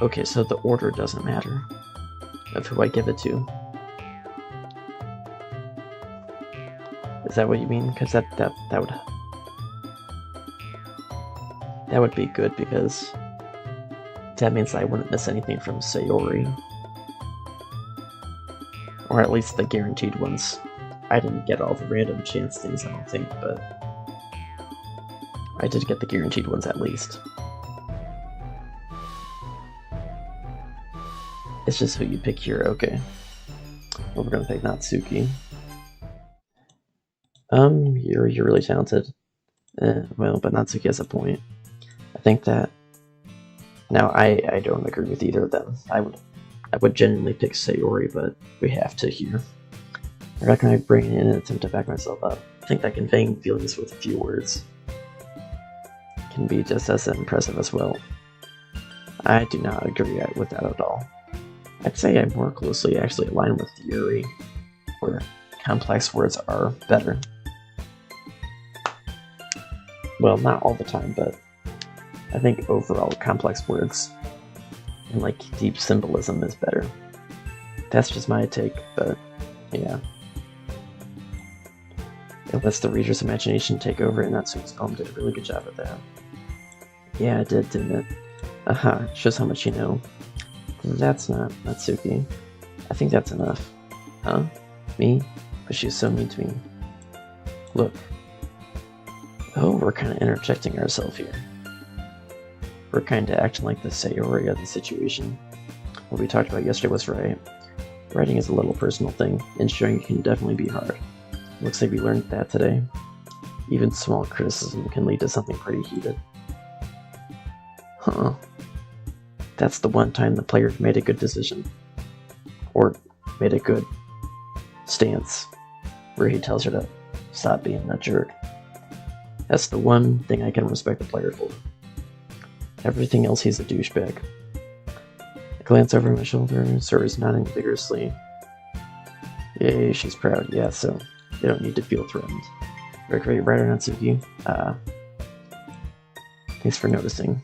Okay, so the order doesn't matter of who I give it to. Is that what you mean? Because that would be good, because that means I wouldn't miss anything from Sayori. Or at least the guaranteed ones. I didn't get all the random chance things, I don't think, but I did get the guaranteed ones at least. It's just who you pick here, okay. Well, we're gonna pick Natsuki. You're really talented. Well, but Natsuki has a point. I think that... Now, I don't agree with either of them. I would genuinely pick Sayori, but we have to here. I reckon I bring it in an attempt to back myself up. I think that conveying feelings with a few words can be just as impressive as well. I do not agree with that at all. I'd say I'm more closely actually aligned with Yuri, where complex words are better. Well, not all the time, but I think overall complex words and like deep symbolism is better. That's just my take, but yeah. It lets the reader's imagination take over, and Natsuki's poem did a really good job at that. Yeah, it did, didn't it? Aha, shows how much you know. That's not Natsuki. I think that's enough. Huh? Me? But she's so mean to me. Look. Oh, we're kinda interjecting ourselves here. We're kinda acting like the Sayori of the situation. What we talked about yesterday was right. Writing is a little personal thing, and sharing can definitely be hard. Looks like we learned that today. Even small criticism can lead to something pretty heated. Huh. That's the one time the player made a good decision. Or made a good stance, where he tells her to stop being a jerk. That's the one thing I can respect the player for. Everything else, he's a douchebag. I glance over my shoulder, Sori's nodding vigorously. Yay, she's proud. Yeah, so you don't need to feel threatened. Very great writer, Natsuki. Thanks for noticing.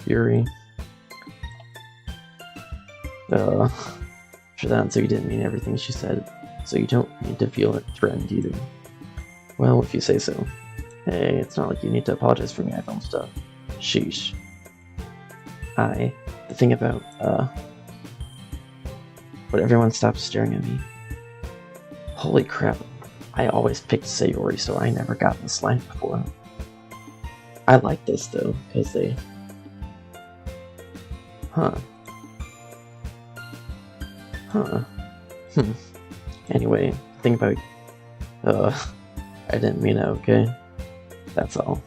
Yuri. Sure that Natsuki didn't mean everything she said, so you don't need to feel threatened either. Well, if you say so. Hey, it's not like you need to apologize for me, I found stuff. Sheesh. The thing about, but everyone stopped staring at me. Holy crap, I always picked Sayori, so I never got this line before. I like this though, because they... Huh. Anyway, the thing about... I didn't mean it, okay? That's all.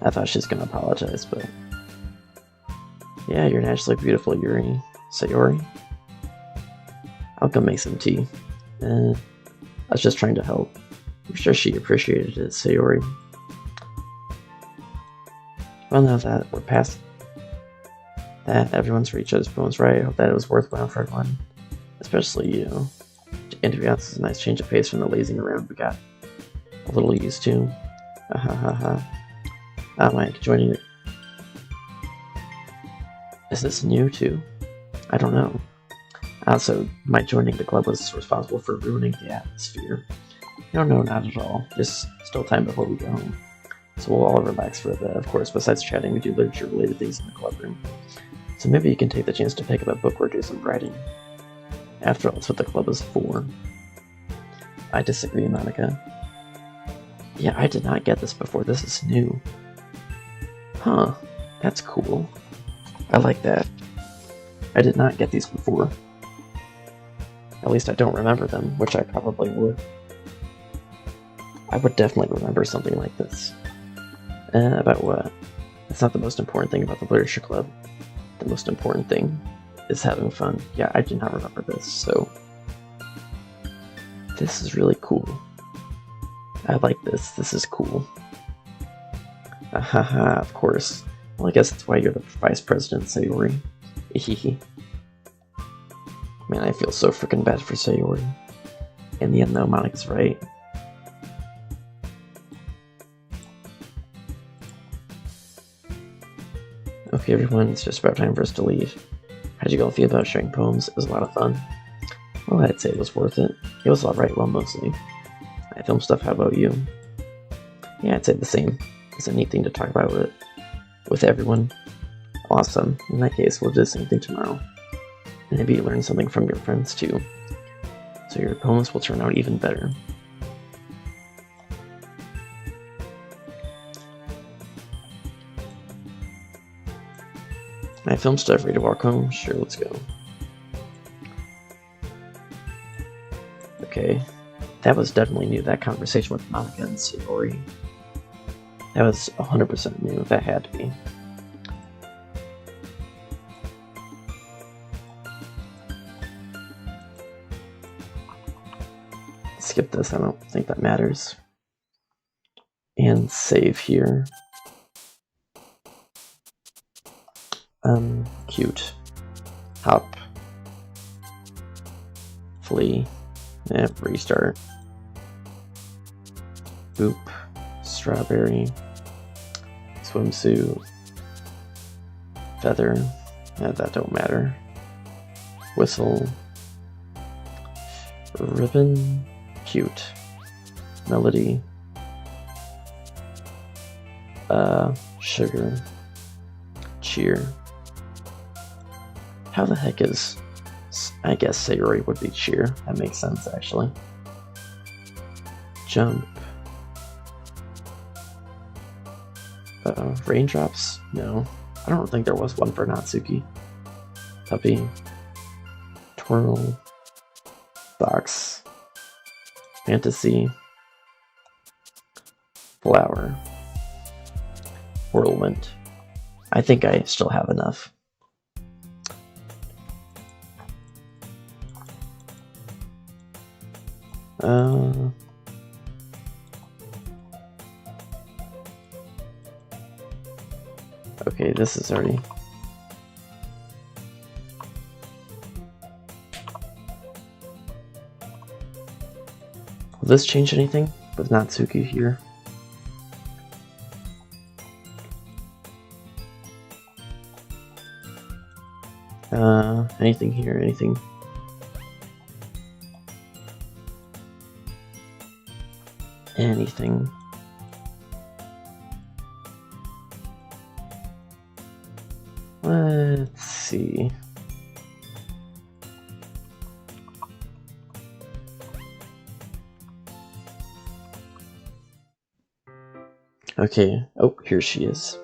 I thought she was gonna apologize, but... Yeah, you're naturally beautiful, Yuri. Sayori? I'll go make some tea. I was just trying to help. I'm sure she appreciated it, Sayori. Well, now that we're past that, everyone's for each other's poems, right? I hope that it was worthwhile for everyone. Especially you. And to be honest, it's a nice change of pace from the lazing around we got a little used to. Mike, joining it. Is this new too? I don't know. Also, my joining the club was responsible for ruining the atmosphere. No, not at all. There's still time before we go home. So we'll all relax for a bit. Of course, besides chatting, we do literature-related things in the club room. So maybe you can take the chance to pick up a book or do some writing. After all, that's what the club is for. I disagree, Monika. Yeah, I did not get this before. This is new. Huh, that's cool. I like that. I did not get these before. At least I don't remember them, which I probably would. I would definitely remember something like this. About what? That's not the most important thing about the literature club. The most important thing is having fun. Yeah, I do not remember this, so... This is really cool. I like this. This is cool. Ahaha, of course. Well, I guess that's why you're the vice president, Sayori. Ehehe. Man, I feel so freaking bad for Sayori. In the end, though, Monika's right. Okay, everyone, it's just about time for us to leave. How'd you all feel about sharing poems? It was a lot of fun. Well, I'd say it was worth it. It was alright, well, mostly. I film stuff, how about you? Yeah, I'd say the same. It's a neat thing to talk about with everyone. Awesome. In that case, we'll do the same thing tomorrow. And maybe you learn something from your friends, too. So your poems will turn out even better. I film stuff, ready to walk home? Sure, let's go. Okay. That was definitely new, that conversation with Monika and Sayori. That was 100% new, that had to be. Skip this, I don't think that matters. And save here. Cute. Hop. Flee. Restart. Boop. Strawberry. Swimsuit. Feather. That don't matter. Whistle. Ribbon. Cute. Melody. Sugar. Cheer. How the heck is... I guess Sayori would be cheer. That makes sense, actually. Jump. Raindrops? No. I don't think there was one for Natsuki. Puppy. Twirl. Box. Fantasy. Flower. Whirlwind. I think I still have enough. Okay, this is already... Will this change anything with Natsuki here? Anything here, anything? Anything. Let's see. Okay, oh, here she is.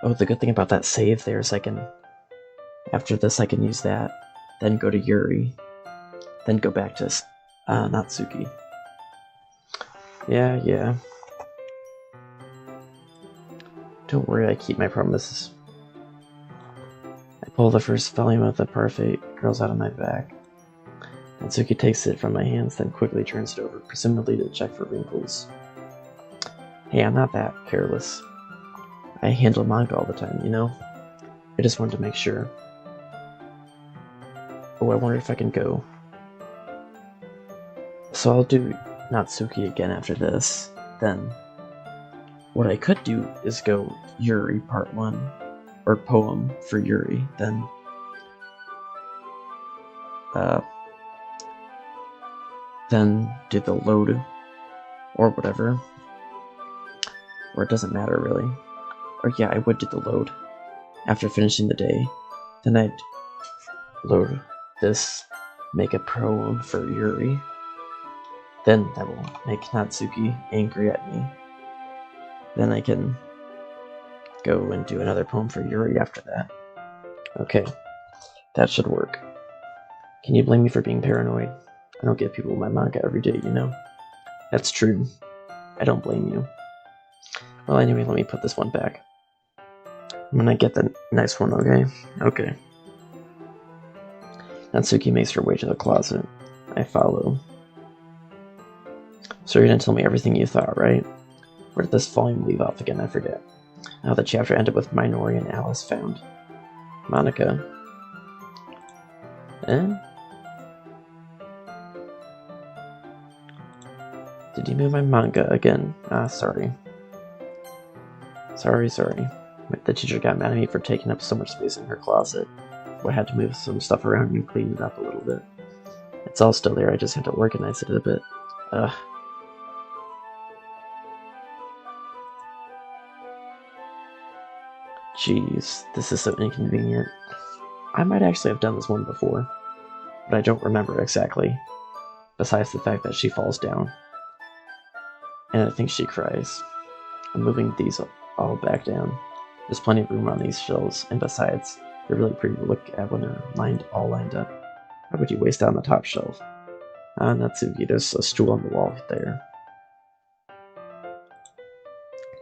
Oh, the good thing about that save there is I can... After this I can use that, then go to Yuri, then go back to Natsuki. Yeah. Don't worry, I keep my promises. I pull the first volume of the Parfait Girls out of my bag. Natsuki takes it from my hands, then quickly turns it over, presumably to check for wrinkles. Hey, I'm not that careless. I handle manga all the time, you know? I just wanted to make sure. Oh, I wonder if I can go. So I'll do Natsuki again after this. Then, what I could do is go Yuri Part 1, or poem for Yuri, then do the load, or whatever, or it doesn't matter really. Or yeah, I would do the load. After finishing the day, then I'd load this, make a poem for Yuri. Then that will make Natsuki angry at me. Then I can go and do another poem for Yuri after that. Okay, that should work. Can you blame me for being paranoid? I don't give people my manga every day, you know? That's true. I don't blame you. Well, anyway, let me put this one back. I'm gonna get the next one, okay? Okay. Natsuki makes her way to the closet. I follow. So you're gonna tell me everything you thought, right? Where did this volume leave off again? I forget. Now the chapter ended with Minori and Alice found. Monika. Eh? Did you move my manga again? Ah, sorry. Sorry. The teacher got mad at me for taking up so much space in her closet. So I had to move some stuff around and clean it up a little bit. It's all still there, I just had to organize it a bit. Ugh. Jeez, this is so inconvenient. I might actually have done this one before, but I don't remember exactly, besides the fact that she falls down. And I think she cries. I'm moving these all back down. There's plenty of room on these shelves, and besides, they're really pretty to look at when they're all lined up. Why would you waste that on the top shelf? Ah, Natsuki, there's a stool on the wall there.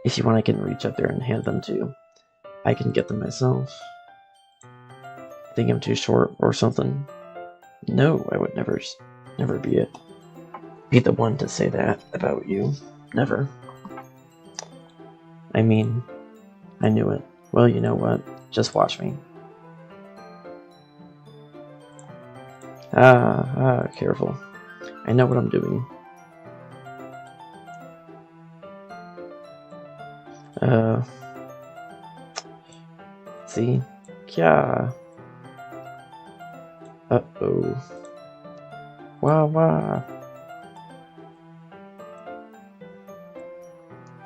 If you want, I can reach up there and hand them to you. I can get them myself. Think I'm too short or something? No, I would never be the one to say that about you. Never. I mean, I knew it. Well, you know what? Just watch me. Careful. I know what I'm doing. See? Kya. Uh-oh. Wah.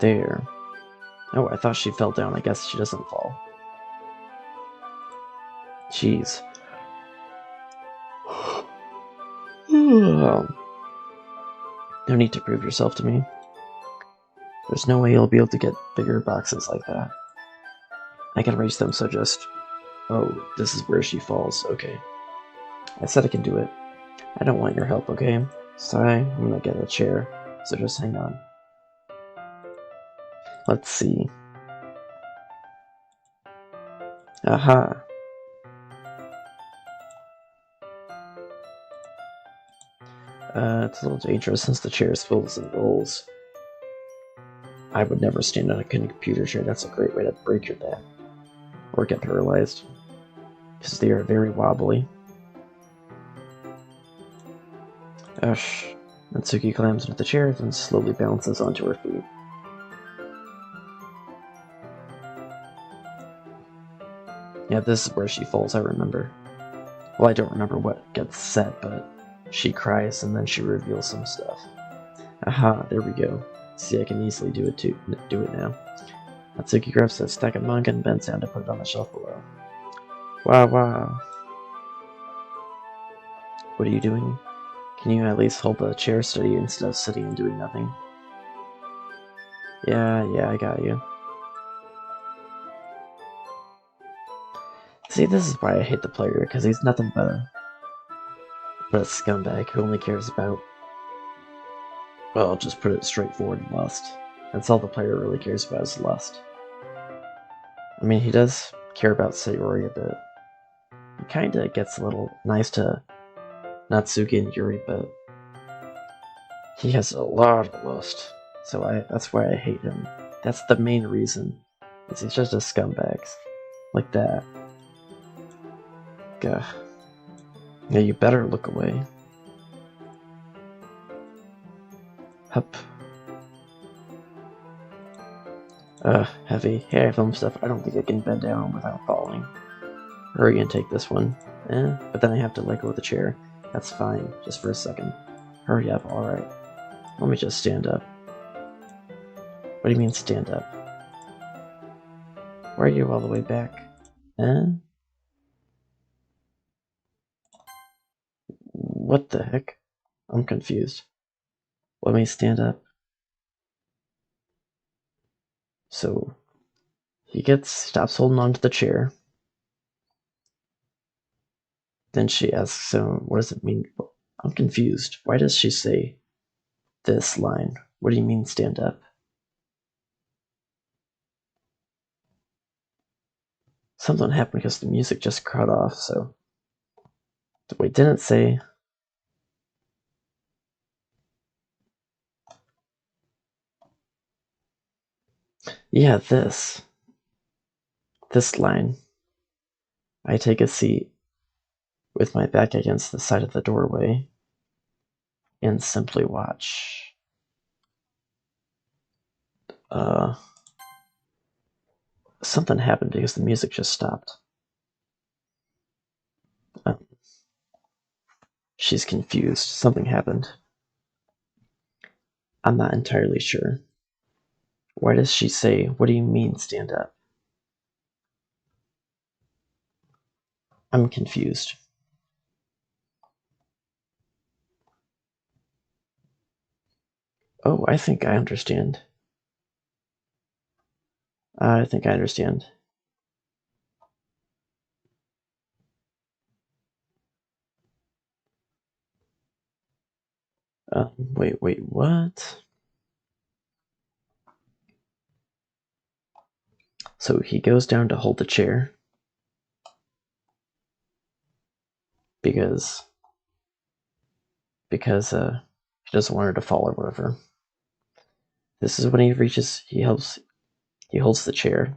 There. Oh, I thought she fell down. I guess she doesn't fall. Jeez. No need to prove yourself to me. There's no way you'll be able to get bigger boxes like that. I can reach them, so just... Oh, this is where she falls. Okay. I said I can do it. I don't want your help, okay? Sorry, I'm gonna get a chair, so just hang on. Let's see. Aha! It's a little dangerous since the chair is filled with rolls. I would never stand on a computer chair. That's a great way to break your back. Or get paralyzed. Because they are very wobbly. Ush. Natsuki climbs into the chair, then slowly bounces onto her feet. Yeah, this is where she falls, I remember. Well, I don't remember what gets said, but she cries and then she reveals some stuff. Aha, there we go. See, I can easily do it now. Natsuki grabs a stack of manga and bends down to put it on the shelf below. Wow. What are you doing? Can you at least hold the chair steady instead of sitting and doing nothing? Yeah, I got you. See, this is why I hate the player, because he's nothing but a scumbag who only cares about... Well, I'll just put it straightforward, lust. That's all the player really cares about is lust. I mean, he does care about Sayori a bit. He kinda gets a little nice to Natsuki and Yuri, but he has a lot of lust. So that's why I hate him. That's the main reason. He's just a scumbag. Like that. Gah. Yeah, you better look away. Hup. Heavy. Hey, I filmed stuff. I don't think I can bend down without falling. Hurry and take this one. But then I have to let go of the chair. That's fine, just for a second. Hurry up, alright. Let me just stand up. What do you mean stand up? Why are you all the way back? Eh? What the heck? I'm confused. Let me stand up. So he stops holding on to the chair. Then she asks him, what does it mean? I'm confused. Why does she say this line? What do you mean stand up? Something happened because the music just cut off, so... Wait, didn't it say... Yeah, this. This line. I take a seat with my back against the side of the doorway and simply watch. Something happened because the music just stopped. She's confused. Something happened. I'm not entirely sure. Why does she say, what do you mean stand up? I'm confused. Oh, I think I understand. I think I understand. Wait, what? So he goes down to hold the chair because he doesn't want her to fall or whatever. This is when he holds the chair.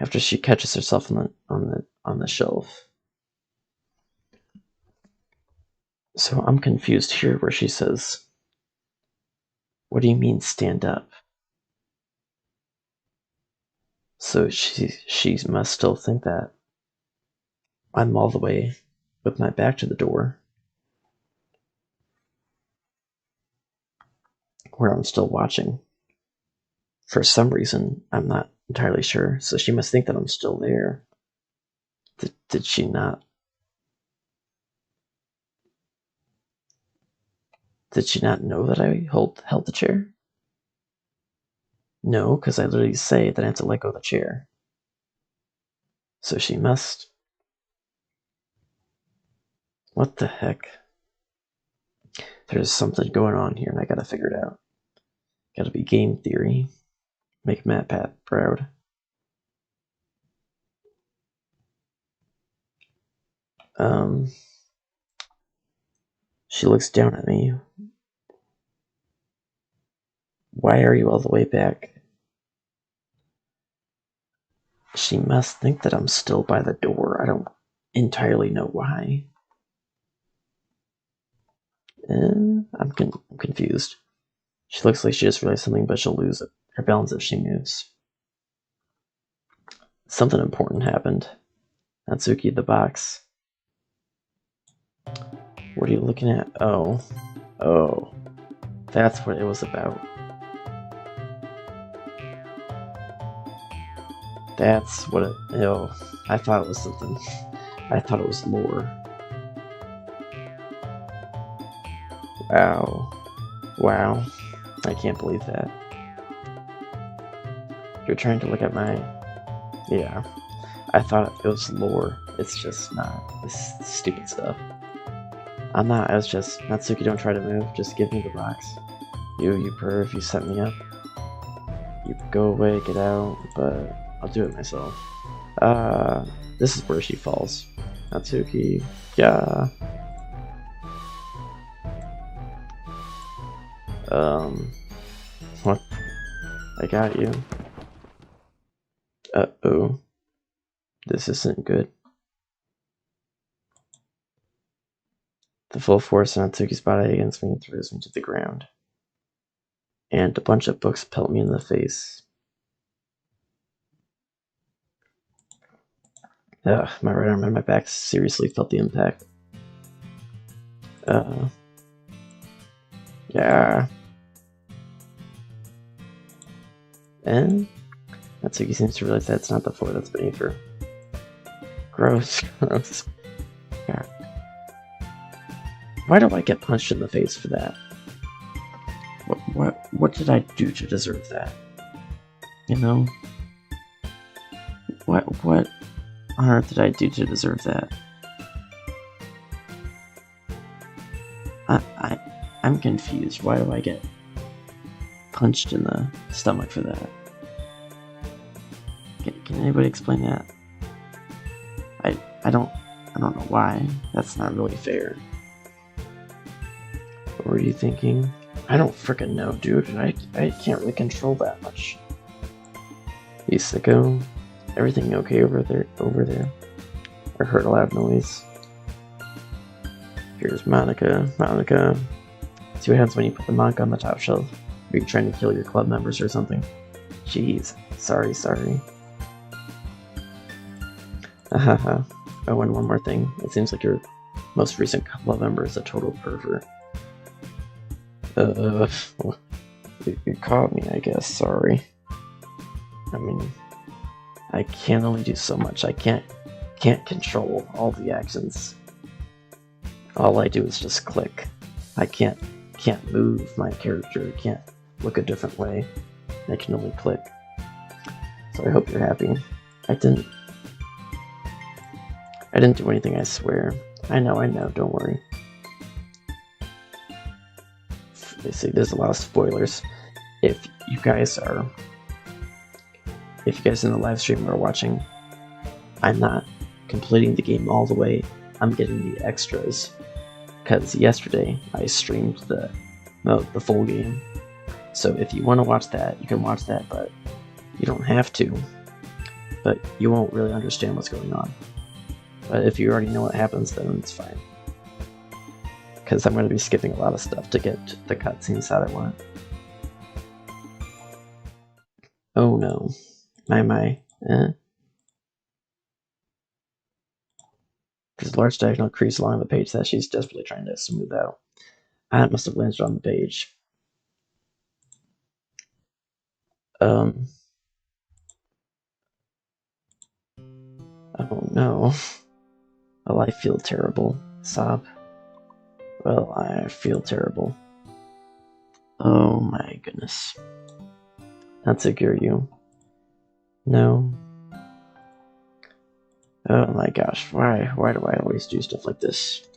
After she catches herself on the shelf. So I'm confused here where she says, what do you mean stand up? So she must still think that I'm all the way with my back to the door, where I'm still watching. For some reason, I'm not entirely sure, so she must think that I'm still there. Did she not? Did she not know that I held the chair? No, because I literally say that I have to let go of the chair. So she must... What the heck? There's something going on here and I gotta figure it out. Gotta be game theory. Make MatPat proud. She looks down at me. Why are you all the way back? She must think that I'm still by the door. I don't entirely know why. I'm confused. She looks like she just realized something, but she'll lose her balance if she moves. Something important happened. Natsuki, the box. What are you looking at? Oh. That's what it was about. That's what it... Oh, I thought it was something. I thought it was lore. Wow. I can't believe that. You're trying to look at my... Yeah. I thought it was lore. It's just not. This stupid stuff. I'm not. I was just... Natsuki, don't try to move. Just give me the box. You perv. You set me up. You go away, get out. But I'll do it myself. This is where she falls. Natsuki. Yeah. What? I got you. Uh-oh. This isn't good. The full force of Natsuki's body against me throws me to the ground. And a bunch of books pelt me in the face. Ugh, my right arm and my back seriously felt the impact. Yeah. And Natsuki seems to realize that it's not the floor that's beneath her. Gross, gross. God. Why do I get punched in the face for that? What did I do to deserve that? You know? What on earth did I do to deserve that? I'm confused. Why do I get punched in the stomach for that? Can anybody explain that? I don't know why. That's not really fair. What were you thinking? I don't frickin' know, dude. I can't really control that much. You sicko. Everything okay over there? I heard a loud noise. Here's Monika. Monika. See what happens when you put the manga on the top shelf. Are you trying to kill your club members or something? Jeez. Sorry. Haha. Oh, and one more thing. It seems like your most recent club member is a total pervert. You caught me, I guess. Sorry. I mean, I can only do so much. I can't control all the actions. All I do is just click. I can't move my character. I can't look a different way. I can only click. So I hope you're happy. I didn't do anything, I swear. I know, don't worry. See, there's a lot of spoilers. If you guys in the live stream are watching, I'm not completing the game all the way. I'm getting the extras. Because yesterday I streamed the full game. So if you want to watch that, you can watch that, but you don't have to. But you won't really understand what's going on. But if you already know what happens, then it's fine. Because I'm going to be skipping a lot of stuff to get the cutscenes that I want. Oh no. My. There's a large diagonal crease along the page that she's desperately trying to smooth out. It must have landed on the page. Oh no. Well, I feel terrible. Sob. Well, I feel terrible. Oh my goodness. Natsuki, are you? No. Oh my gosh, why do I always do stuff like this?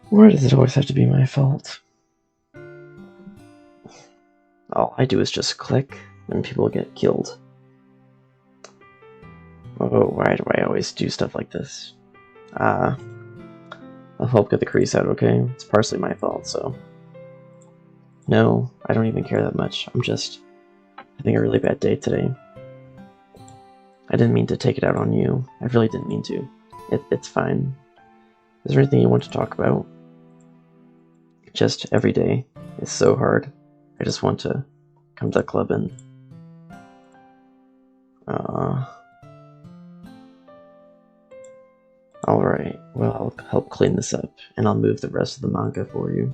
Why does it always have to be my fault? All I do is just click, and people get killed. Oh, why do I always do stuff like this? I'll help get the crease out, okay? It's partially my fault, so... No, I don't even care that much. I'm just having a really bad day today. I didn't mean to take it out on you. I really didn't mean to. It's fine. Is there anything you want to talk about? Just every day. It's so hard. I just want to come to the club and... Alright, well, I'll help clean this up, and I'll move the rest of the manga for you.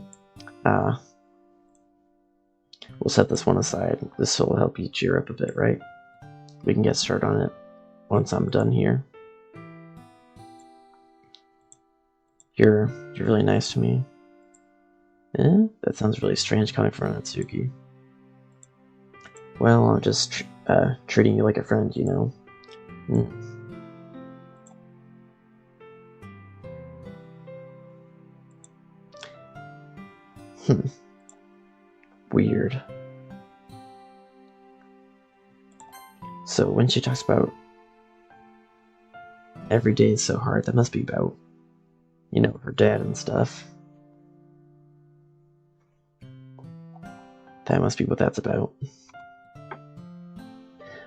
We'll set this one aside. This will help you cheer up a bit, right? We can get started on it once I'm done here. You're really nice to me. That sounds really strange coming from Natsuki. Well, I'm just treating you like a friend, you know. Weird. So when she talks about every day is so hard, that must be about, you know, her dad and stuff. That must be what that's about.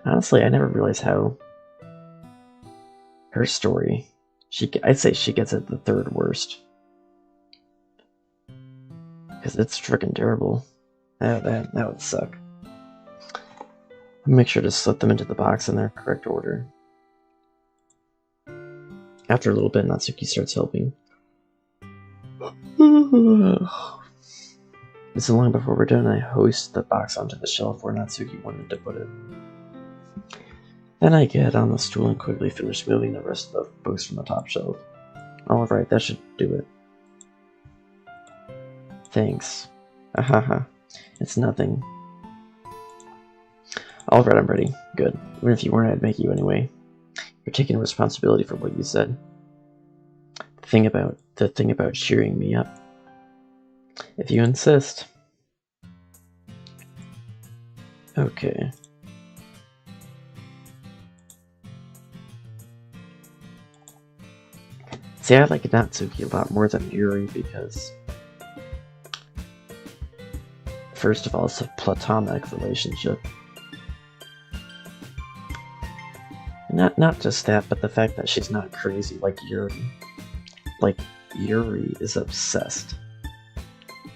Honestly, I never realized how her story, I'd say she gets it the third worst. Because it's freaking terrible. That would suck. I'll make sure to slip them into the box in their correct order. After a little bit, Natsuki starts helping. so long before we're done, I hoist the box onto the shelf where Natsuki wanted to put it. Then I get on the stool and quickly finish moving the rest of the books from the top shelf. Alright, that should do it. Thanks. Ahaha. It's nothing. Alright, I'm ready. Good. Even if you weren't, I'd make you anyway. You're taking responsibility for what you said. The thing about cheering me up. If you insist. Okay. See, I like Natsuki a lot more than Yuri because, first of all, it's a platonic relationship. Not just that, but the fact that she's not crazy like Yuri. Like, Yuri is obsessed.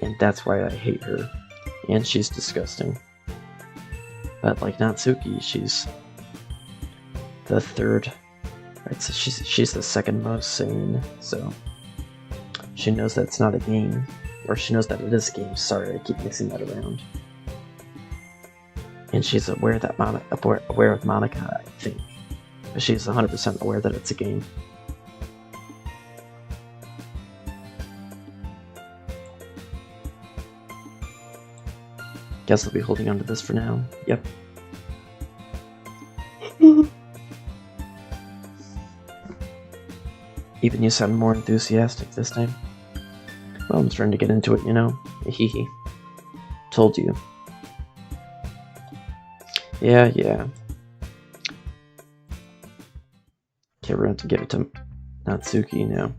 And that's why I hate her. And she's disgusting. But like Natsuki, she's the third. Right, so she's the second most sane, so she knows that it's not a game. Or she knows that it is a game. Sorry, I keep mixing that around. And she's aware that aware of Monika, I think. But she's 100% aware that it's a game. Guess I'll be holding on to this for now. Yep. Even you sound more enthusiastic this time. Well, I'm starting to get into it, you know. Hehe. Told you. Yeah. Okay, we're going to give it to Natsuki now.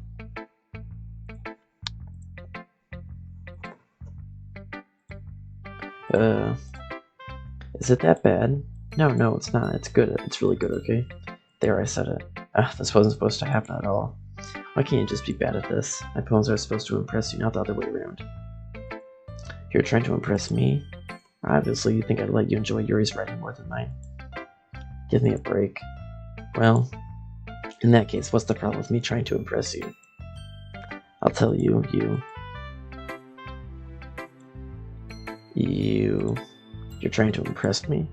Is it that bad? No, it's not. It's good. It's really good, okay? There, I said it. This wasn't supposed to happen at all. Why can't you just be bad at this? My poems are supposed to impress you, not the other way around. You're trying to impress me? Obviously, you think I'd let you enjoy Yuri's writing more than mine. Give me a break. Well, in that case, what's the problem with me trying to impress you? I'll tell you, You're trying to impress me?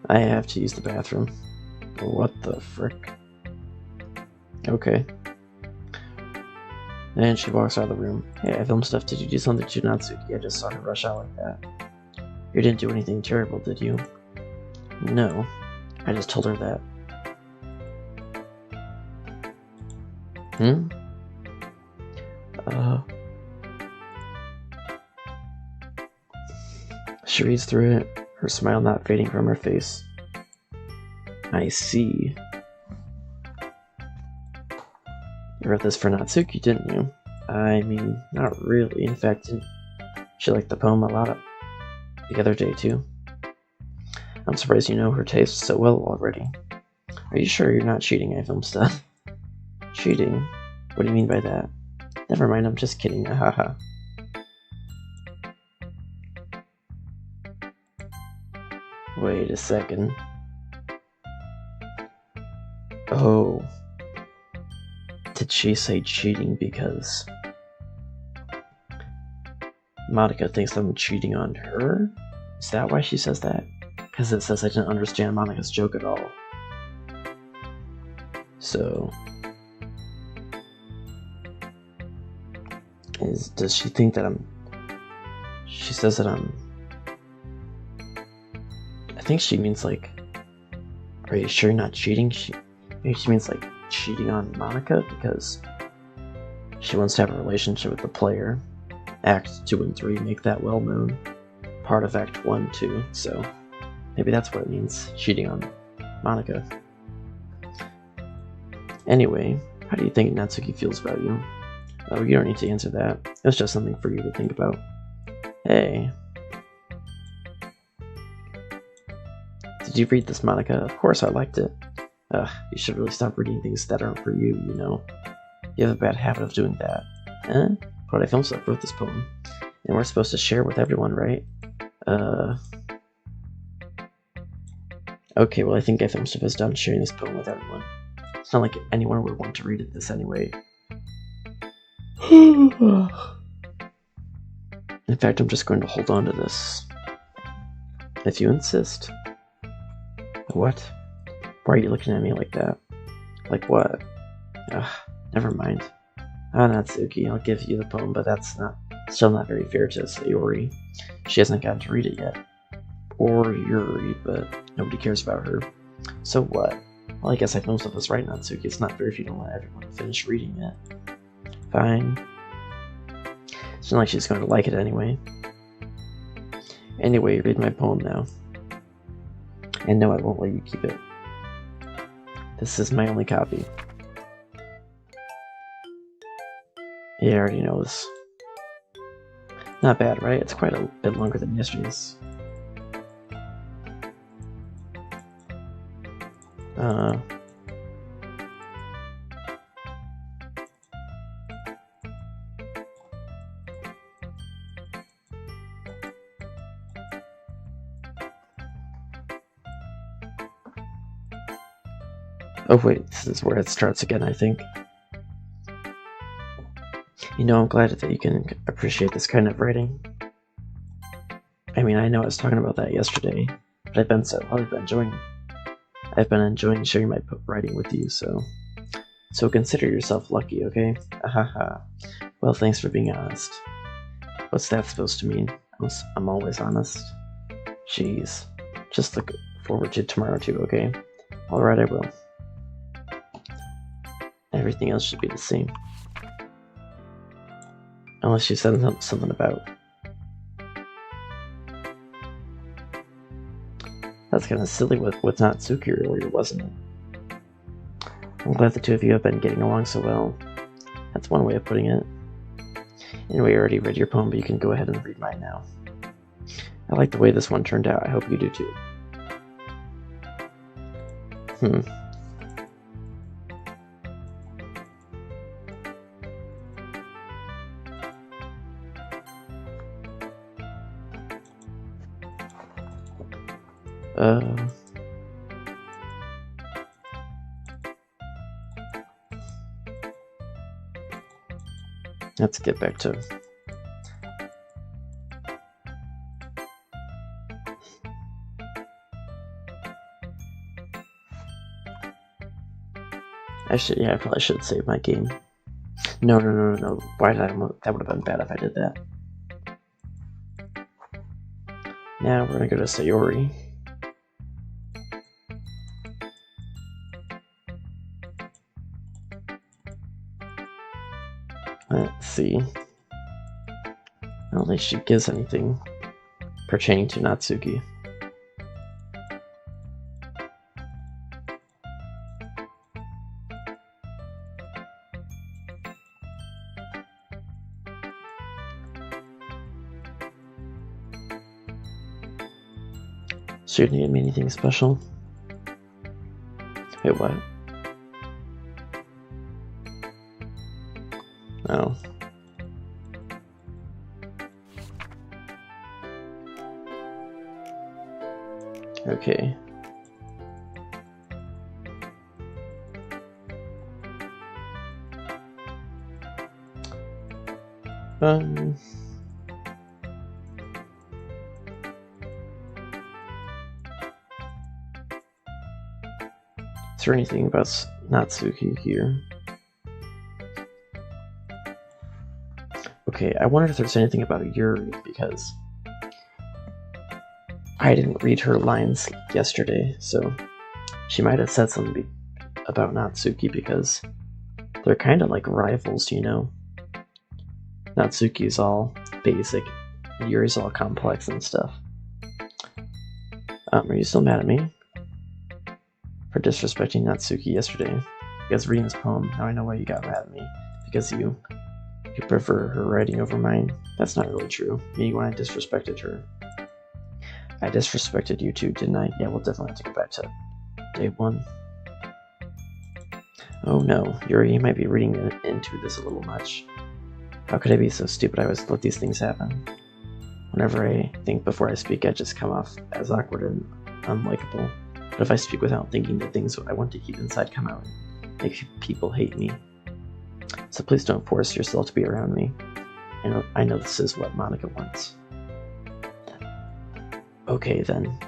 I have to use the bathroom. What the frick? Okay. And she walks out of the room. Hey, I filmed stuff. Did you do something to Natsuki? I just saw her rush out like that. You didn't do anything terrible, did you? No. I just told her that. She reads through it, her smile not fading from her face. I see. You wrote this for Natsuki, didn't you? I mean, not really. In fact, she liked the poem a lot the other day, too. I'm surprised you know her taste so well already. Are you sure you're not cheating, I film stuff? Cheating? What do you mean by that? Never mind, I'm just kidding, haha. Wait a second. Oh. Did she say cheating because Monika thinks I'm cheating on her? Is that why she says that? Because it says I didn't understand Monika's joke at all. So... does she think that I'm... She says that I'm... I think she means like... Are you sure you're not cheating? Maybe she means like cheating on Monika because she wants to have a relationship with the player. Act 2 and 3 make that well known. Part of Act 1 too, so maybe that's what it means, cheating on Monika. Anyway, how do you think Natsuki feels about you? Oh, you don't need to answer that. It's just something for you to think about. Hey. Did you read this, Monika? Of course I liked it. You should really stop reading things that aren't for you, you know. You have a bad habit of doing that. But I filmed stuff wrote this poem. And we're supposed to share with everyone, right? Okay, well I think I filmed stuff is done sharing this poem with everyone. It's not like anyone would want to read this anyway. In fact, I'm just going to hold on to this. If you insist. What? Why are you looking at me like that? Like what? Ugh, never mind. Ah, Natsuki, I'll give you the poem, but that's still not very fair to Sayori. She hasn't gotten to read it yet. Or Yuri, but nobody cares about her. So what? Well, I guess I know something's right, Natsuki. It's not fair if you don't let everyone finish reading it. Fine. It's not like she's going to like it anyway. Anyway, read my poem now. And no, I won't let you keep it. This is my only copy. Yeah, I already knows. Not bad, right? It's quite a bit longer than yesterday's. Oh wait, this is where it starts again, I think. You know, I'm glad that you can appreciate this kind of writing. I mean, I know I was talking about that yesterday, but I've been enjoying sharing my writing with you, so consider yourself lucky, okay? Ahaha. Well, thanks for being honest. What's that supposed to mean? I'm always honest. Jeez. Just look forward to tomorrow too, okay? Alright, I will. Everything else should be the same. Unless you said something about... That's kind of silly with Natsuki earlier, wasn't it? I'm glad the two of you have been getting along so well. That's one way of putting it. Anyway, you already read your poem, but you can go ahead and read mine now. I like the way this one turned out. I hope you do too. Let's get back to... I probably should save my game. No. Why did that would have been bad if I did that. Now we're gonna go to Sayori. Let's see. I don't think she gives anything pertaining to Natsuki. She didn't give me anything special. Wait, what? Oh. Okay. Is there anything about Natsuki here? Okay, I wonder if there's anything about Yuri, because I didn't read her lines yesterday, so she might have said something about Natsuki, because they're kind of like rivals, you know? Natsuki's all basic, and Yuri's all complex and stuff. Are you still mad at me for disrespecting Natsuki yesterday? Because reading this poem, now I know why you got mad at me. Because you prefer her writing over mine. That's not really true. Me, when I disrespected her, I disrespected you too, didn't I? Yeah, we'll definitely have to go back to day one. Oh no, Yuri, you might be reading into this a little much. How could I be so stupid? I always let these things happen. Whenever I think before I speak, I just come off as awkward and unlikable. But if I speak without thinking, the things I want to keep inside come out and make people hate me. So please don't force yourself to be around me. I know this is what Monika wants. Okay, then.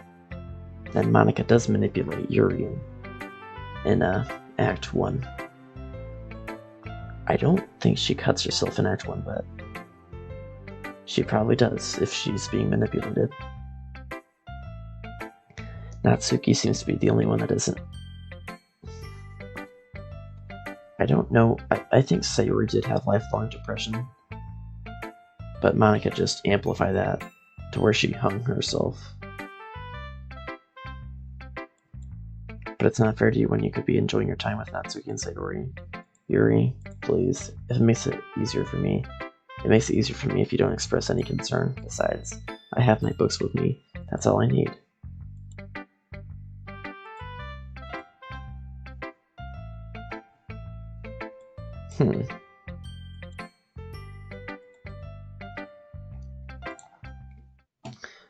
Then Monika does manipulate Yuri in Act 1. I don't think she cuts herself in Act 1, but she probably does if she's being manipulated. Natsuki seems to be the only one that isn't. I don't know. I think Sayori did have lifelong depression, but Monika just amplified that to where she hung herself. But it's not fair to you when you could be enjoying your time with Natsuki and Sayori. Yuri, please, if it makes it easier for me, it makes it easier for me if you don't express any concern. Besides, I have my books with me. That's all I need.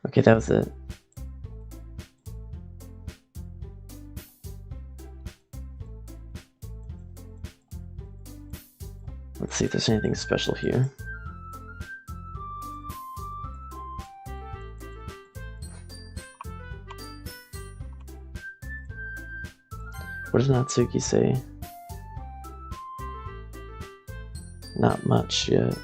Okay, that was it. Let's see if there's anything special here. What does Natsuki say? Not much yet.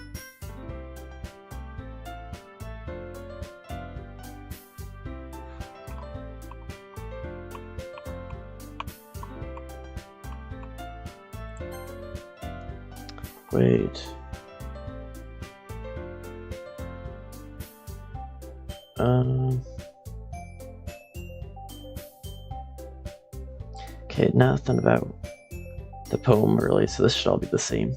Wait. Okay, nothing about the poem really, so this should all be the same.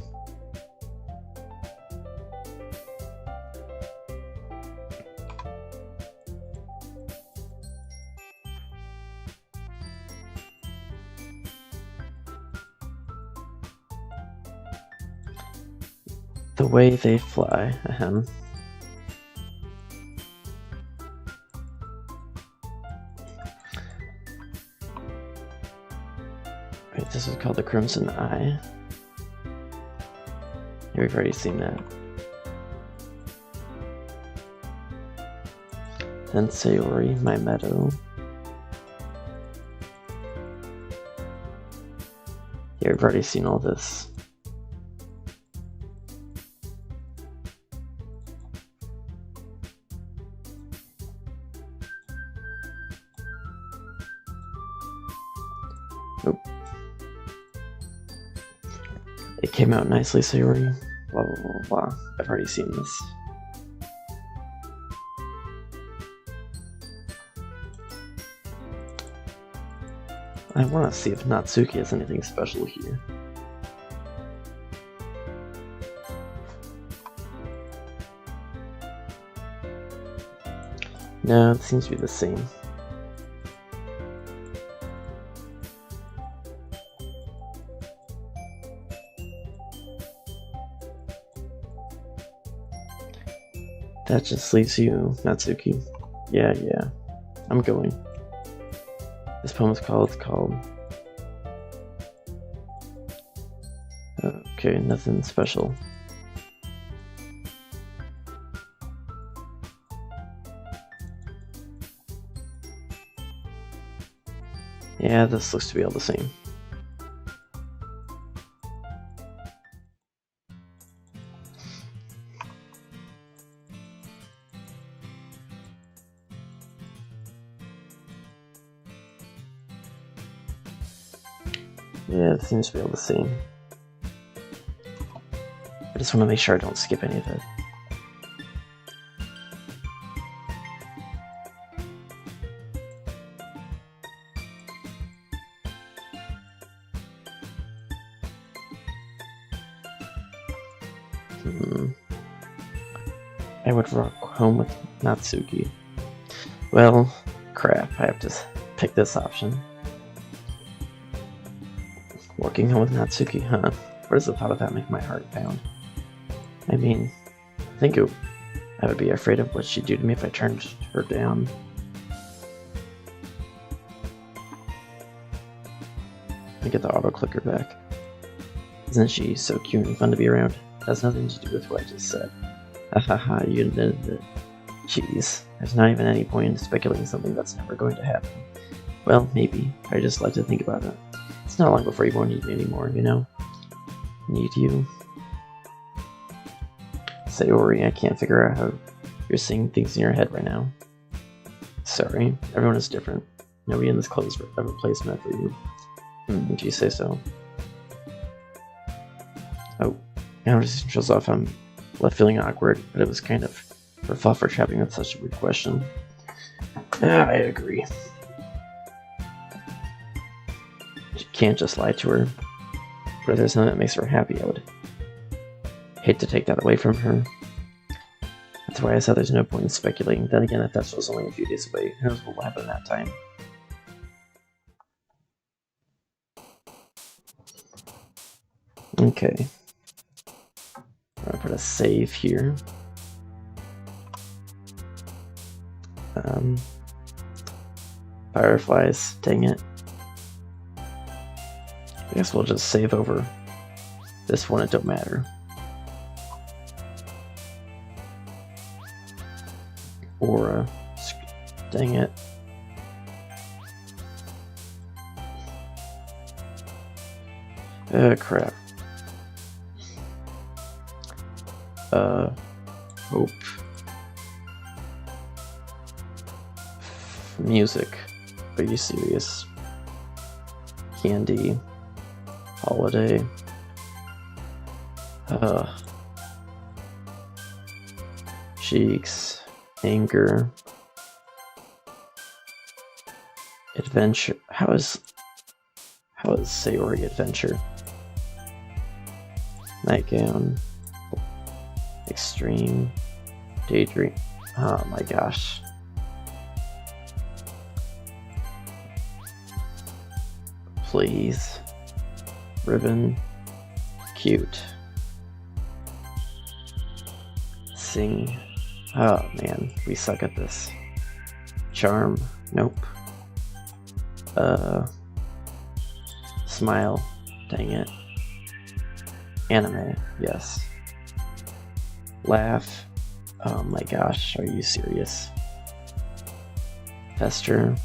The way they fly, ahem. Wait, this is called the Crimson Eye. Yeah, we've already seen that. Then Sayori, my meadow. Yeah, we've already seen all this. Nope. It came out nicely, Sayori. Blah blah blah blah. I've already seen this. I want to see if Natsuki has anything special here. No, it seems to be the same. That just leaves you, Natsuki. Yeah, I'm going. This poem is called. Okay, nothing special. Yeah, this looks to be all the same. Yeah, it seems to be all the same. I just want to make sure I don't skip any of it. I would walk home with Natsuki. Well, crap, I have to pick this option. Walking home with Natsuki, huh? Where does the thought of that make my heart pound? I mean, I think I would be afraid of what she'd do to me if I turned her down. Let me get the auto clicker back. Isn't she so cute and fun to be around? It has nothing to do with what I just said. Hahaha, you admitted it. Jeez, there's not even any point in speculating something that's never going to happen. Well, maybe. I just like to think about it. It's not long before you won't need me anymore, you know? Need you? Sayori, I can't figure out how you're seeing things in your head right now. Sorry, everyone is different. Nobody in this club is a replacement for you. If you say so. Oh, conversation shows off. I'm left feeling awkward, but it was kind of her fault for trapping with such a weird question. Yeah, I agree. You can't just lie to her. But if there's something that makes her happy, I would hate to take that away from her. That's why I said there's no point in speculating. Then again, if that's just only a few days away, who knows what will happen that time. Okay. I'm gonna put a save here. Fireflies, dang it. I guess we'll just save over this one, it don't matter. Or, dang it. Crap. Hope. Music. Are you serious? Candy. Holiday. Cheeks. Anger. Adventure. How is Sayori adventure? Nightgown. Extreme. Daydream. Oh my gosh. Please. Ribbon. Cute. Sing. Oh man, we suck at this. Charm. Nope. Smile. Dang it. Anime. Yes. Laugh. Oh my gosh, are you serious? Fester.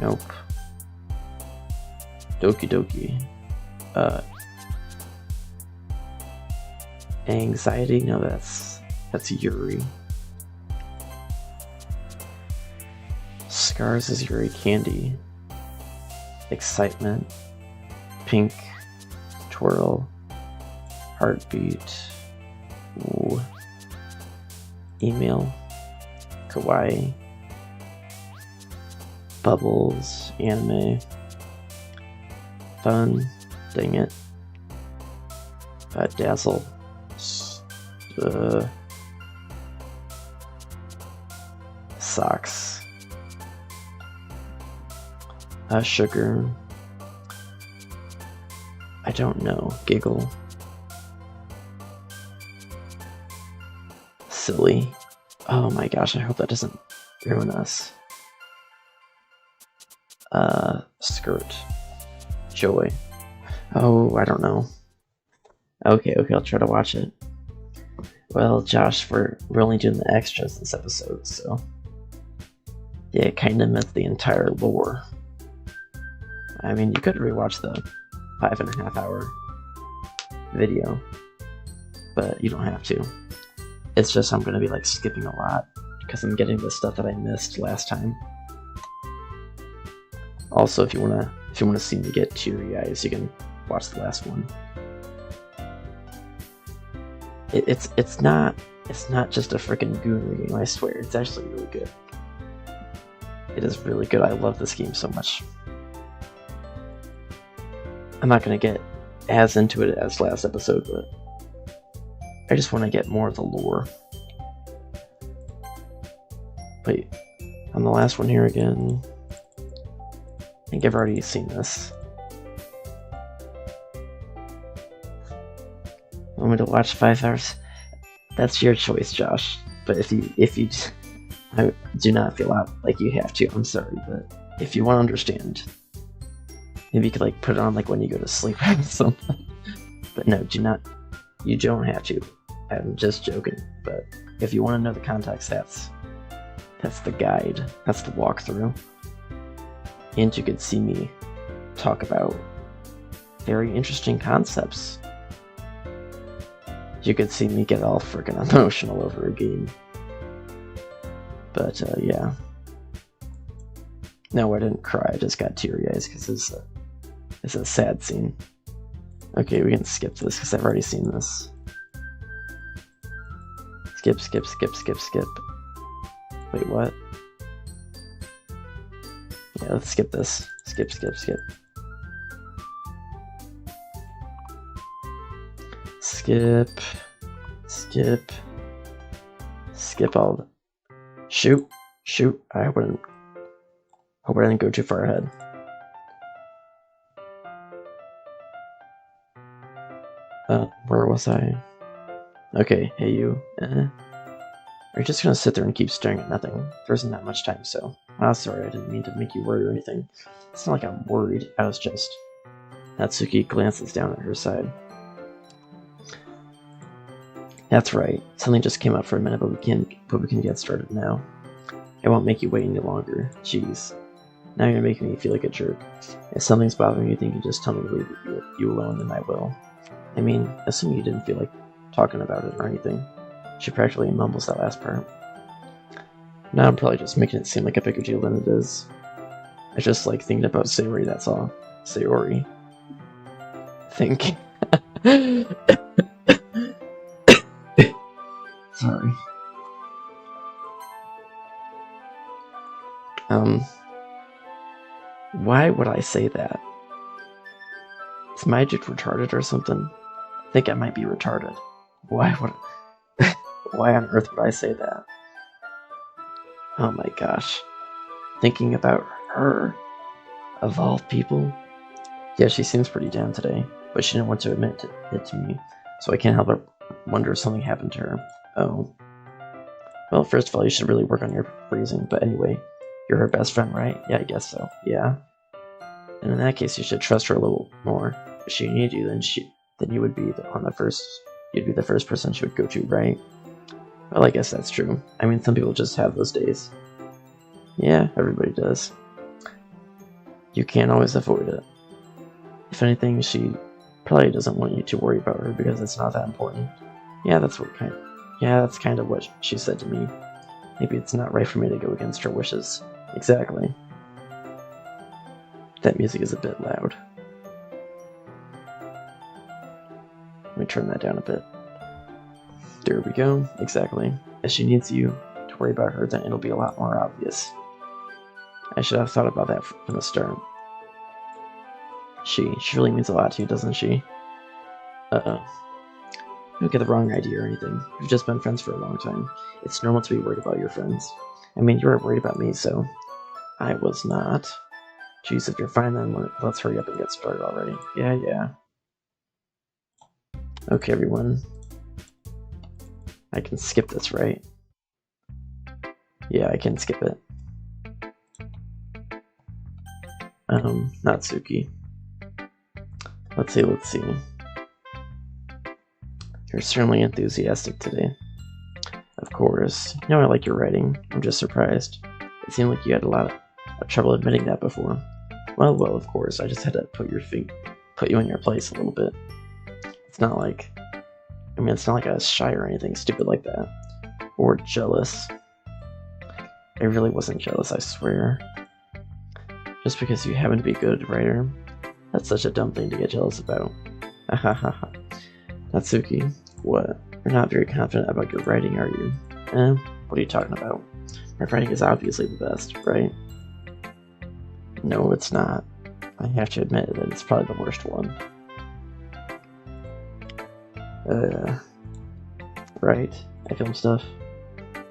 Nope. Doki Doki. Anxiety? No, that's Yuri. Scars is Yuri. Candy. Excitement. Pink. Twirl. Heartbeat. Ooh. Email. Kawaii. Bubbles. Anime. Fun. Dang it. Dazzle. Socks. Sugar. I don't know. Giggle. Silly. Oh my gosh, I hope that doesn't ruin us. Skirt. Joy. Oh, I don't know. Okay, I'll try to watch it. Well, Josh, we're only doing the extras this episode, so yeah, it kind of meant the entire lore. I mean, you could rewatch the 5.5 hour video, but you don't have to. It's just I'm gonna be like skipping a lot because I'm getting the stuff that I missed last time. Also, if you wanna see me get teary eyes, you can watch the last one. It's not just a freaking goon game, I swear. It's actually really good. It is really good. I love this game so much. I'm not gonna get as into it as last episode, but I just want to get more of the lore. Wait, on the last one here again. I think I've already seen this. Want me to watch 5 hours? That's your choice, Josh. But if you I do not feel like you have to. I'm sorry, but if you want to understand, maybe you could like put it on like when you go to sleep or something. But no, do not. You don't have to. I'm just joking. But if you want to know the context, that's the guide. That's the walkthrough. And you could see me talk about very interesting concepts. You could see me get all freaking emotional over a game. But yeah. No, I didn't cry. I just got teary eyes because it's a sad scene. Okay, we can skip this because I've already seen this. Skip, skip, skip, skip, skip. Wait, what? Yeah, let's skip this. Skip, skip, skip. Skip. Skip. Skip all the... Shoot. Shoot. I hope I didn't go too far ahead. Where was I? Okay, hey you. Are you just gonna sit there and keep staring at nothing? There isn't that much time, so... Ah, sorry, I didn't mean to make you worry or anything. It's not like I'm worried, I was just... Natsuki glances down at her side. That's right, something just came up for a minute, but we can get started now. I won't make you wait any longer. Jeez. Now you're making me feel like a jerk. If something's bothering you, think you just tell me to leave you alone, then I will. I mean, assuming you didn't feel like talking about it or anything. She practically mumbles that last part. Now I'm probably just making it seem like a bigger deal than it is. I just like thinking about Sayori, that's all. Sayori. Think. Sorry. Why would I say that? Is magic retarded or something? I think I might be retarded. Why on earth would I say that? Oh my gosh. Thinking about her, of all people? Yeah, she seems pretty down today, but she didn't want to admit it to me, so I can't help but wonder if something happened to her. Oh. Well, first of all, you should really work on your phrasing, but anyway, you're her best friend, right? Yeah, I guess so. Yeah. And in that case, you should trust her a little more. If she needed you, then you would be you'd be the first person she would go to, right? Well, I guess that's true. I mean, some people just have those days. Yeah, everybody does. You can't always avoid it. If anything, she probably doesn't want you to worry about her because it's not that important. Yeah, that's kind of what she said to me. Maybe it's not right for me to go against her wishes. Exactly. That music is a bit loud. Let me turn that down a bit. There we go. Exactly. If she needs you to worry about her, then it'll be a lot more obvious. I should have thought about that from the start. She really means a lot to you, doesn't she? Uh-oh. Don't get the wrong idea or anything. We've just been friends for a long time. It's normal to be worried about your friends. I mean, you were worried about me, so... I was not. Jeez, if you're fine, then let's hurry up and get started already. Yeah. Okay, everyone. I can skip this, right? Yeah, I can skip it. Natsuki. Let's see. You're certainly enthusiastic today. Of course. You know I like your writing. I'm just surprised. It seemed like you had a lot of trouble admitting that before. Well, of course. I just had to put you in your place a little bit. It's not like I was shy or anything stupid like that. Or jealous. I really wasn't jealous, I swear. Just because you happen to be a good writer. That's such a dumb thing to get jealous about. Hahaha. Natsuki, what? You're not very confident about your writing, are you? What are you talking about? My writing is obviously the best, right? No, it's not. I have to admit that it's probably the worst one. Right? I film stuff.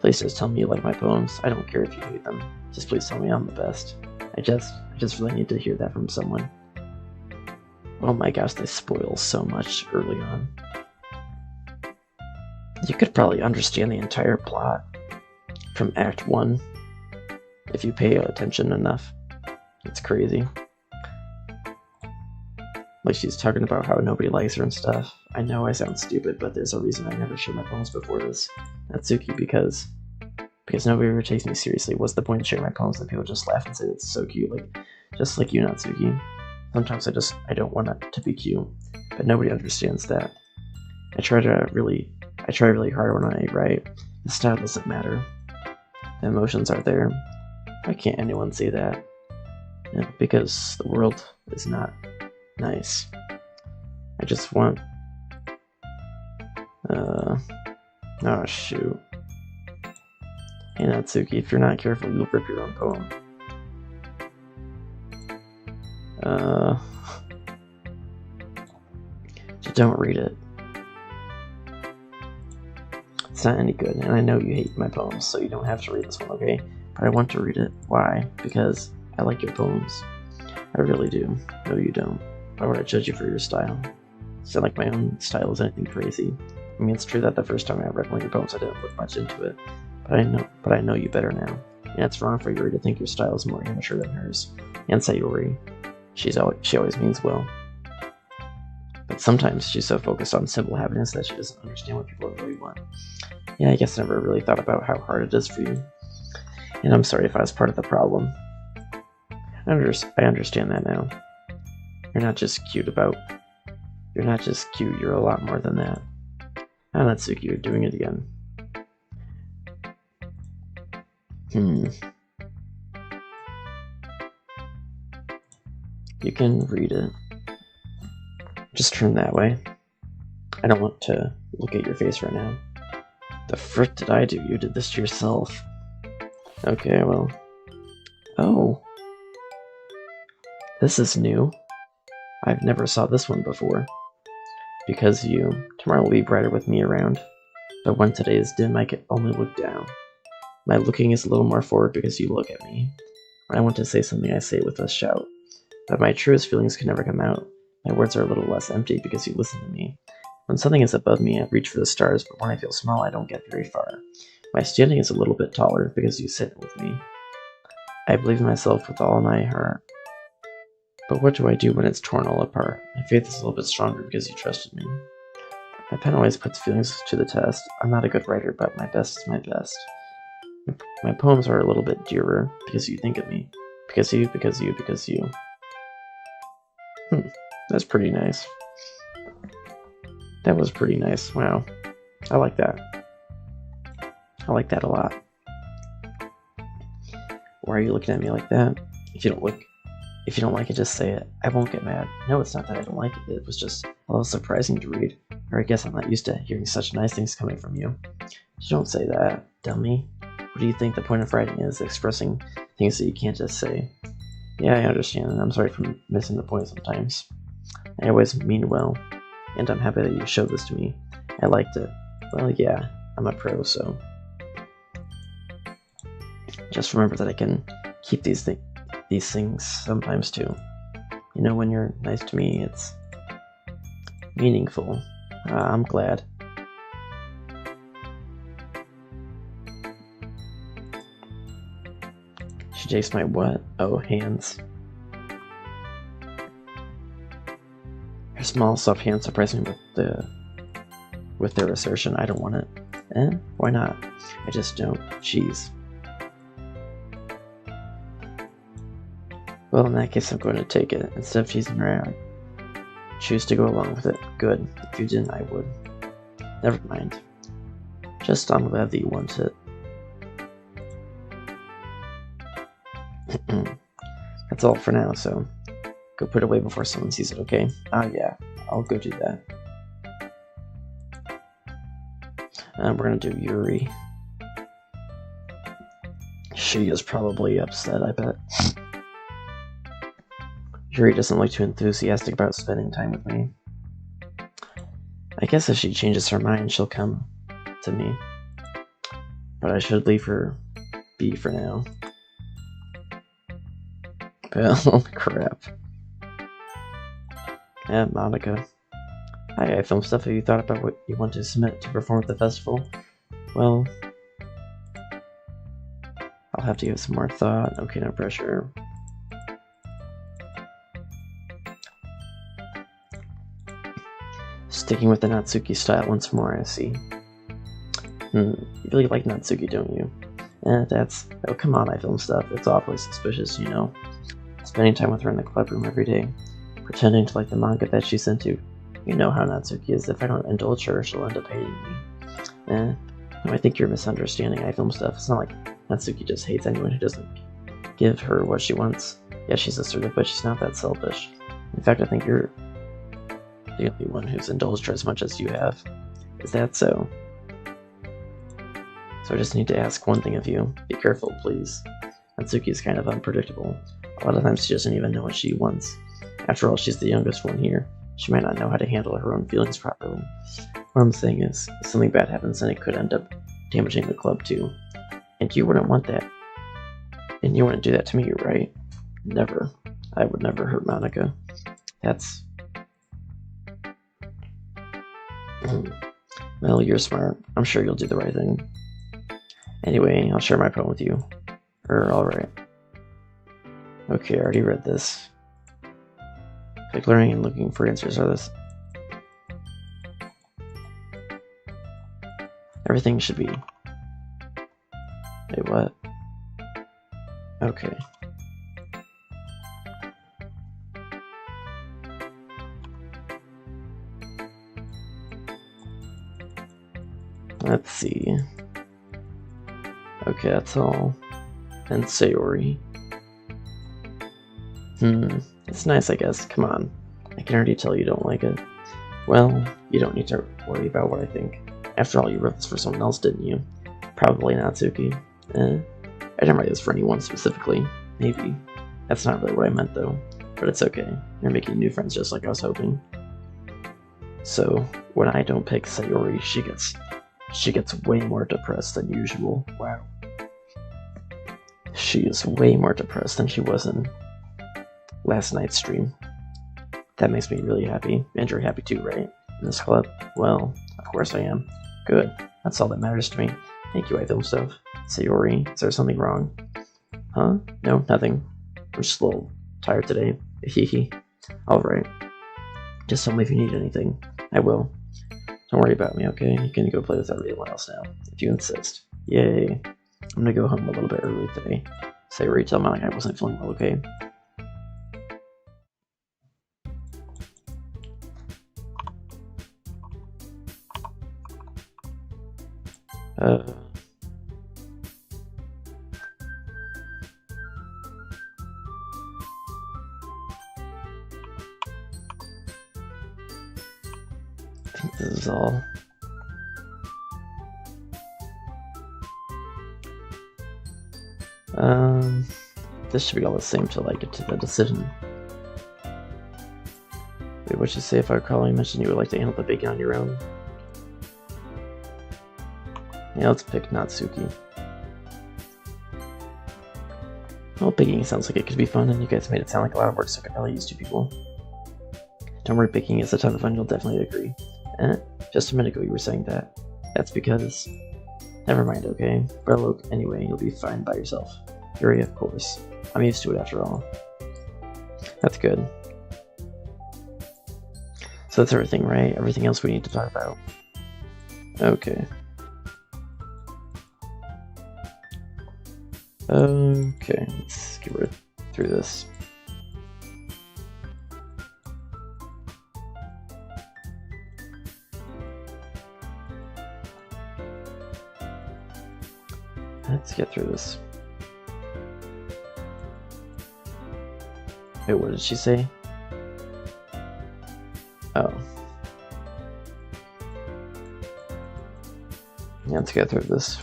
Please just tell me you like my poems. I don't care if you hate them. Just please tell me I'm the best. I just really need to hear that from someone. Oh my gosh, they spoil so much early on. You could probably understand the entire plot from Act 1 if you pay attention enough. It's crazy. Like she's talking about how nobody likes her and stuff. I know I sound stupid, but there's a reason I never shared my poems before this. Natsuki, because nobody ever takes me seriously. What's the point of sharing my poems that people just laugh and say it's so cute? Like, just like you, Natsuki. Sometimes I don't want it to be cute, but nobody understands that. I try really hard when I write. The style doesn't matter. The emotions are there. Why can't anyone say that? Yeah, because the world is not nice. I just want... Oh shoot. Hey Natsuki, if you're not careful, you'll rip your own poem. Just don't read it. It's not any good, and I know you hate my poems, so you don't have to read this one, okay? But I want to read it. Why? Because I like your poems. I really do. No, you don't. Why would I judge you for your style? It's not like my own style is anything crazy. I mean, it's true that the first time I read one of your poems, I didn't look much into it. But I know you better now. And it's wrong for Yuri to think your style is more amateur than hers. And Sayuri. She always means well. But sometimes she's so focused on simple happiness that she doesn't understand what people really want. Yeah, I guess I never really thought about how hard it is for you. And I'm sorry if I was part of the problem. I understand that now. You're not just cute, you're a lot more than that. Ah, Natsuki, you're doing it again. You can read it. Just turn that way. I don't want to look at your face right now. The frick did I do? You did this to yourself. Okay, well. Oh. This is new. I've never saw this one before. Because you. Tomorrow will be brighter with me around. But when today is dim, I can only look down. My looking is a little more forward because you look at me. When I want to say something, I say it with a shout. But my truest feelings can never come out. My words are a little less empty because you listen to me. When something is above me, I reach for the stars, but when I feel small, I don't get very far. My standing is a little bit taller because you sit with me. I believe in myself with all my heart. But what do I do when it's torn all apart? My faith is a little bit stronger because you trusted me. My pen always puts feelings to the test. I'm not a good writer, but my best is my best. My poems are a little bit dearer because you think of me. Because you. That's pretty nice. That was pretty nice. Wow. I like that. I like that a lot. Why are you looking at me like that? If you don't like it, just say it. I won't get mad. No, it's not that I don't like it. It was just a little surprising to read. Or I guess I'm not used to hearing such nice things coming from you. You don't say that, dummy. What do you think the point of writing is? Expressing things that you can't just say. Yeah, I understand, and I'm sorry for missing the point sometimes. I always mean well, and I'm happy that you showed this to me. I liked it. Well, yeah, I'm a pro, so... Just remember that I can keep these things sometimes too. You know, when you're nice to me, it's meaningful. I'm glad. She takes my what? Oh, hands. Her small, soft hands surprise me with their assertion. I don't want it. Why not? I just don't. Jeez. Well, in that case, I'm going to take it. Instead of teasing her, I choose to go along with it. Good. If you didn't, I would. Never mind. Just I'm glad that you want it. That's all for now, so go put it away before someone sees it, okay? Yeah, I'll go do that. We're gonna do Yuri. She is probably upset, I bet. Yuri doesn't look too enthusiastic about spending time with me. I guess if she changes her mind, she'll come to me. But I should leave her be for now. Well, crap. Yeah, Monika. Hi, I filmed stuff. Have you thought about what you want to submit to perform at the festival? Well, I'll have to give some more thought. Okay, no pressure. Sticking with the Natsuki style once more, I see. You really like Natsuki, don't you? That's... Oh, come on, I film stuff. It's awfully suspicious, you know. Spending time with her in the club room every day. Pretending to like the manga that she's into. You know how Natsuki is. If I don't indulge her, she'll end up hating me. No, I think you're misunderstanding. I film stuff. It's not like Natsuki just hates anyone who doesn't give her what she wants. Yeah, she's assertive, but she's not that selfish. In fact, I think you're the only one who's indulged her as much as you have. Is that so? So I just need to ask one thing of you. Be careful, please. Natsuki is kind of unpredictable. A lot of times she doesn't even know what she wants. After all, she's the youngest one here. She might not know how to handle her own feelings properly. What I'm saying is, if something bad happens, then it could end up damaging the club too. And you wouldn't want that. And you wouldn't do that to me, right? Never. I would never hurt Monika. That's... Well, you're smart. I'm sure you'll do the right thing. Anyway, I'll share my poem with you. Alright. Okay, I already read this. Like learning and looking for answers are this. Everything should be... Wait, what? Okay. Let's see. Okay, that's all. And Sayori. It's nice, I guess. Come on. I can already tell you don't like it. Well, you don't need to worry about what I think. After all, you wrote this for someone else, didn't you? Probably Natsuki. I didn't write this for anyone specifically. Maybe. That's not really what I meant, though. But it's okay. You're making new friends just like I was hoping. So, when I don't pick Sayori, she gets way more depressed than usual. Wow. She is way more depressed than she was in last night's stream. That makes me really happy. And you're happy too, right? In this club? Well, of course I am. Good. That's all that matters to me. Thank you, I film stuff. Sayori, is there something wrong? Huh? No, nothing. I'm just a little tired today. Hehe. Alright. Just tell me if you need anything. I will. Don't worry about me, okay? You can go play with everyone else now, if you insist. Yay. I'm gonna go home a little bit early today. Sayori, tell Monika I wasn't feeling well, okay? I think this is all. This should be all the same till I get to the decision. Wait, what'd you say if I recall you mentioned you would like to handle the baking on your own? Yeah, let's pick Natsuki. Well, baking sounds like it could be fun, and you guys made it sound like a lot of work, so I could probably use two people. Don't worry, baking is the type of fun you'll definitely agree. Just a minute ago you were saying that. That's because... Never mind, okay? But look, anyway, you'll be fine by yourself. Yuri, of course. I'm used to it after all. That's good. So that's everything, right? Everything else we need to talk about. Okay. Okay, let's get through this. Let's get through this. Wait, what did she say? Oh. Yeah, let's get through this.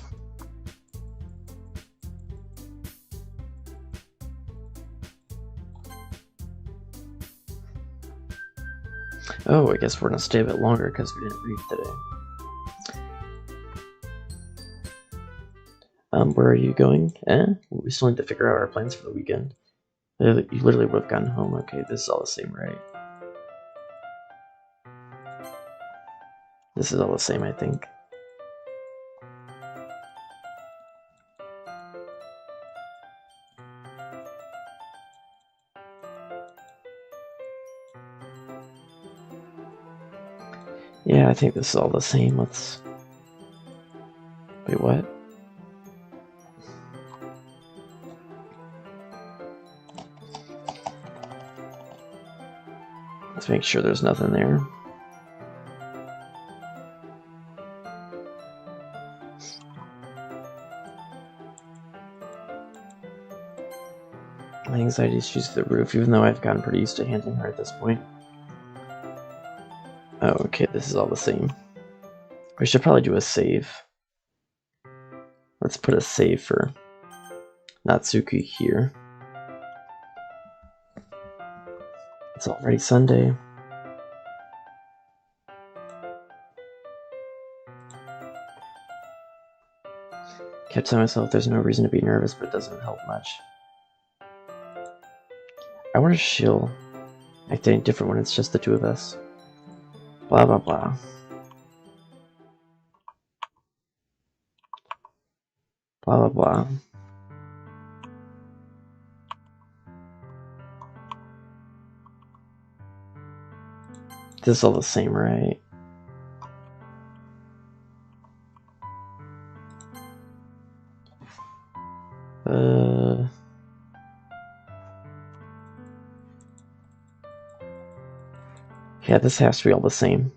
Oh, I guess we're gonna stay a bit longer because we didn't read today. Where are you going? We still need to figure out our plans for the weekend. You literally would have gotten home. Okay, this is all the same, right? This is all the same, I think. Yeah, I think this is all the same. Let's... Wait, what? Let's make sure there's nothing there. My anxiety shoots through the roof, even though I've gotten pretty used to handling her at this point. Oh, okay, this is all the same. We should probably do a save. Let's put a save for Natsuki here. It's already Sunday. Kept telling myself there's no reason to be nervous, but it doesn't help much. I wonder if she'll act any different when it's just the two of us. Blah blah blah. Blah blah blah. This is all the same, right? Yeah, this has to be all the same.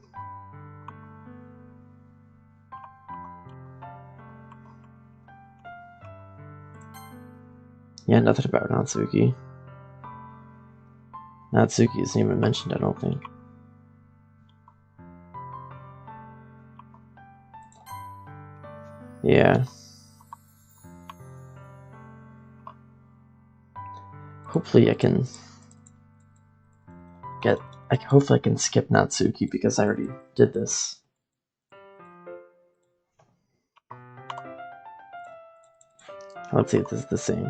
Yeah, nothing about Natsuki. Natsuki isn't even mentioned, I don't think. Yeah. Hopefully I can get... hopefully I can skip Natsuki because I already did this. Let's see if this is the same.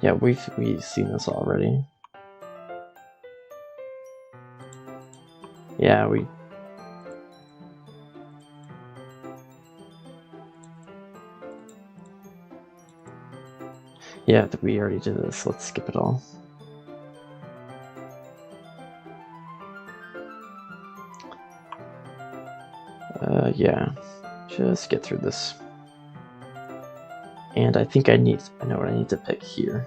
Yeah, we've seen this already. Yeah, we... Yeah, we already did this. Let's skip it all. Yeah. Just get through this. And I think I know what I need to pick here.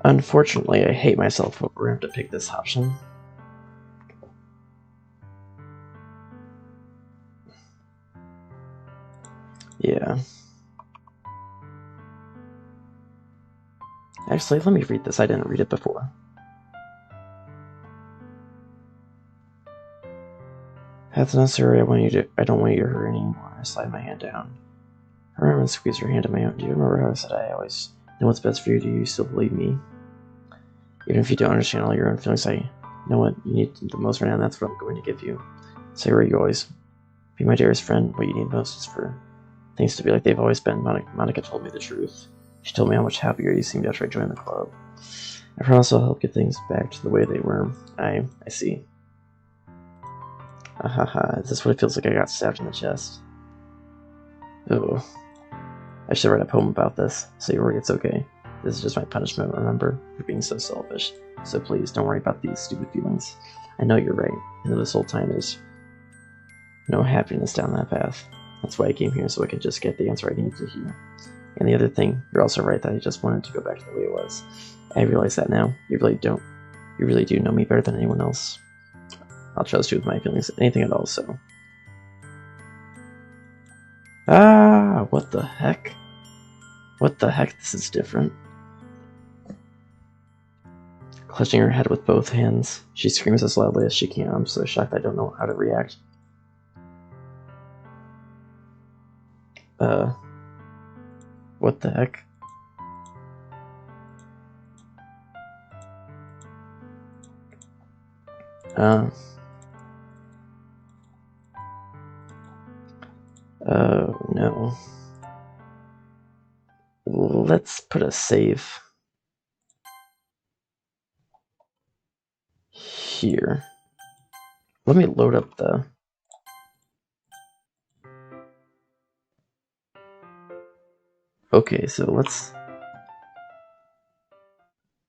Unfortunately, I hate myself, but we're going to have to pick this option. Yeah. Actually, let me read this. I didn't read it before. That's necessary. I don't want you to hurt anymore. I slide my hand down. I remember and squeeze your hand in my own. Do you remember how I said I always know what's best for you? Do you still believe me? Even if you don't understand all your own feelings, I know what you need the most right now, and that's what I'm going to give you. Say where you always be my dearest friend. What you need most is for things to be like they've always been. Monika told me the truth. She told me how much happier you seemed after I joined the club. I promise I'll help get things back to the way they were. I see. Ahaha, is this what it feels like I got stabbed in the chest? Oh. I should write a poem about this. So you worry, it's okay. This is just my punishment, remember? For being so selfish. So please, don't worry about these stupid feelings. I know you're right. I know this whole time there's no happiness down that path. That's why I came here, so I could just get the answer I needed to hear. And the other thing, you're also right that I just wanted to go back to the way it was. I realize that now. You really do know me better than anyone else. I'll trust you with my feelings, anything at all, so... Ah, what the heck? What the heck, this is different. Clutching her head with both hands, she screams as loudly as she can. I'm so shocked I don't know how to react. What the heck? Oh no. Let's put a save here. Let me load up the... Okay, so let's...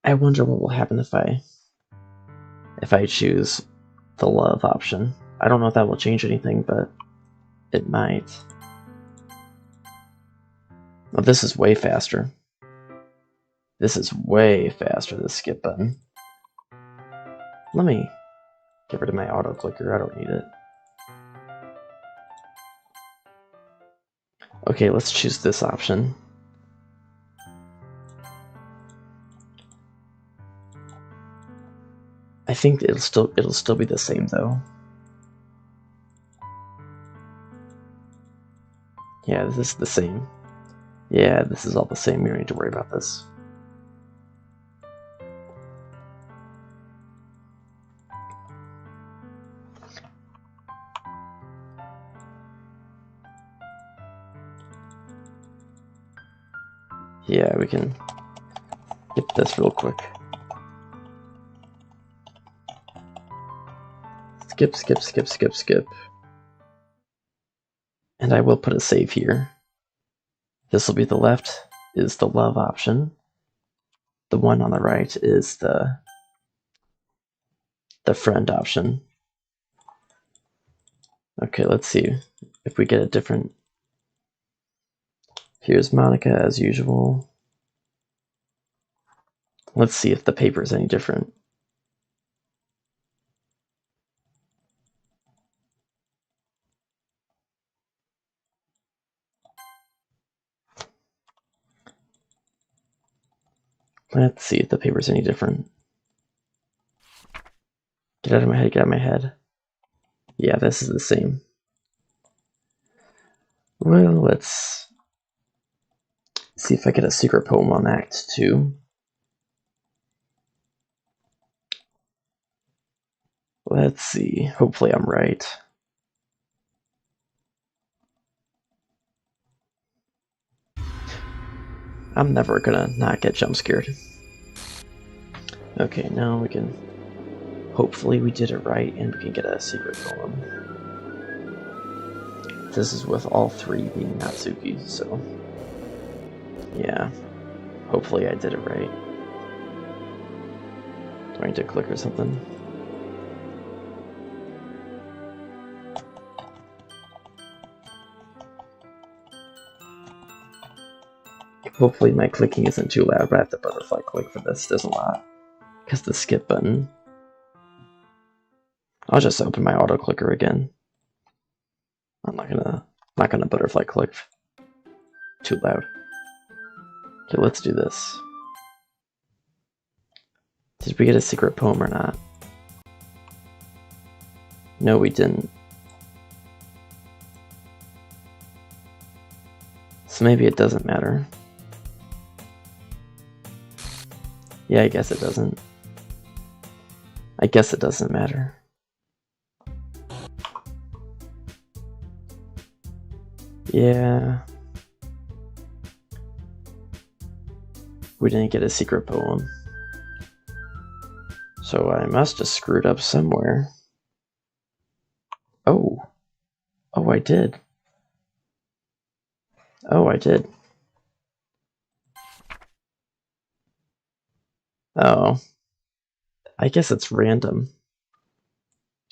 I wonder what will happen if I choose the love option. I don't know if that will change anything, but it might. Oh, this is way faster. This is way faster, the skip button. Let me get rid of my auto clicker, I don't need it. Okay, let's choose this option. I think it'll still be the same though. Yeah, this is the same. Yeah, this is all the same. We don't need to worry about this. Yeah, we can get this real quick. Skip, skip, skip, skip, skip. And I will put a save here. This will be the left is the love option. The one on the right is the friend option. Okay, let's see if we get a different... Here's Monika as usual. Let's see if the paper is any different. Let's see if the paper is any different. Get out of my head, get out of my head. Yeah, this is the same. Well, let's see if I get a secret poem on Act 2. Let's see. Hopefully I'm right. I'm never gonna not get jump scared. Okay, now we can... Hopefully we did it right and we can get a secret poem. This is with all three being Natsuki, so... Yeah. Hopefully I did it right. Do I need to click or something? Hopefully my clicking isn't too loud, but I have to butterfly click for this. There's a lot. Because the skip button. I'll just open my auto clicker again. I'm not gonna butterfly click too loud. Okay, let's do this. Did we get a secret poem or not? No, we didn't. So maybe it doesn't matter. Yeah, I guess it doesn't. I guess it doesn't matter. Yeah. We didn't get a secret poem. So I must have screwed up somewhere. Oh. Oh, I did. Oh, I did. Oh. I guess it's random.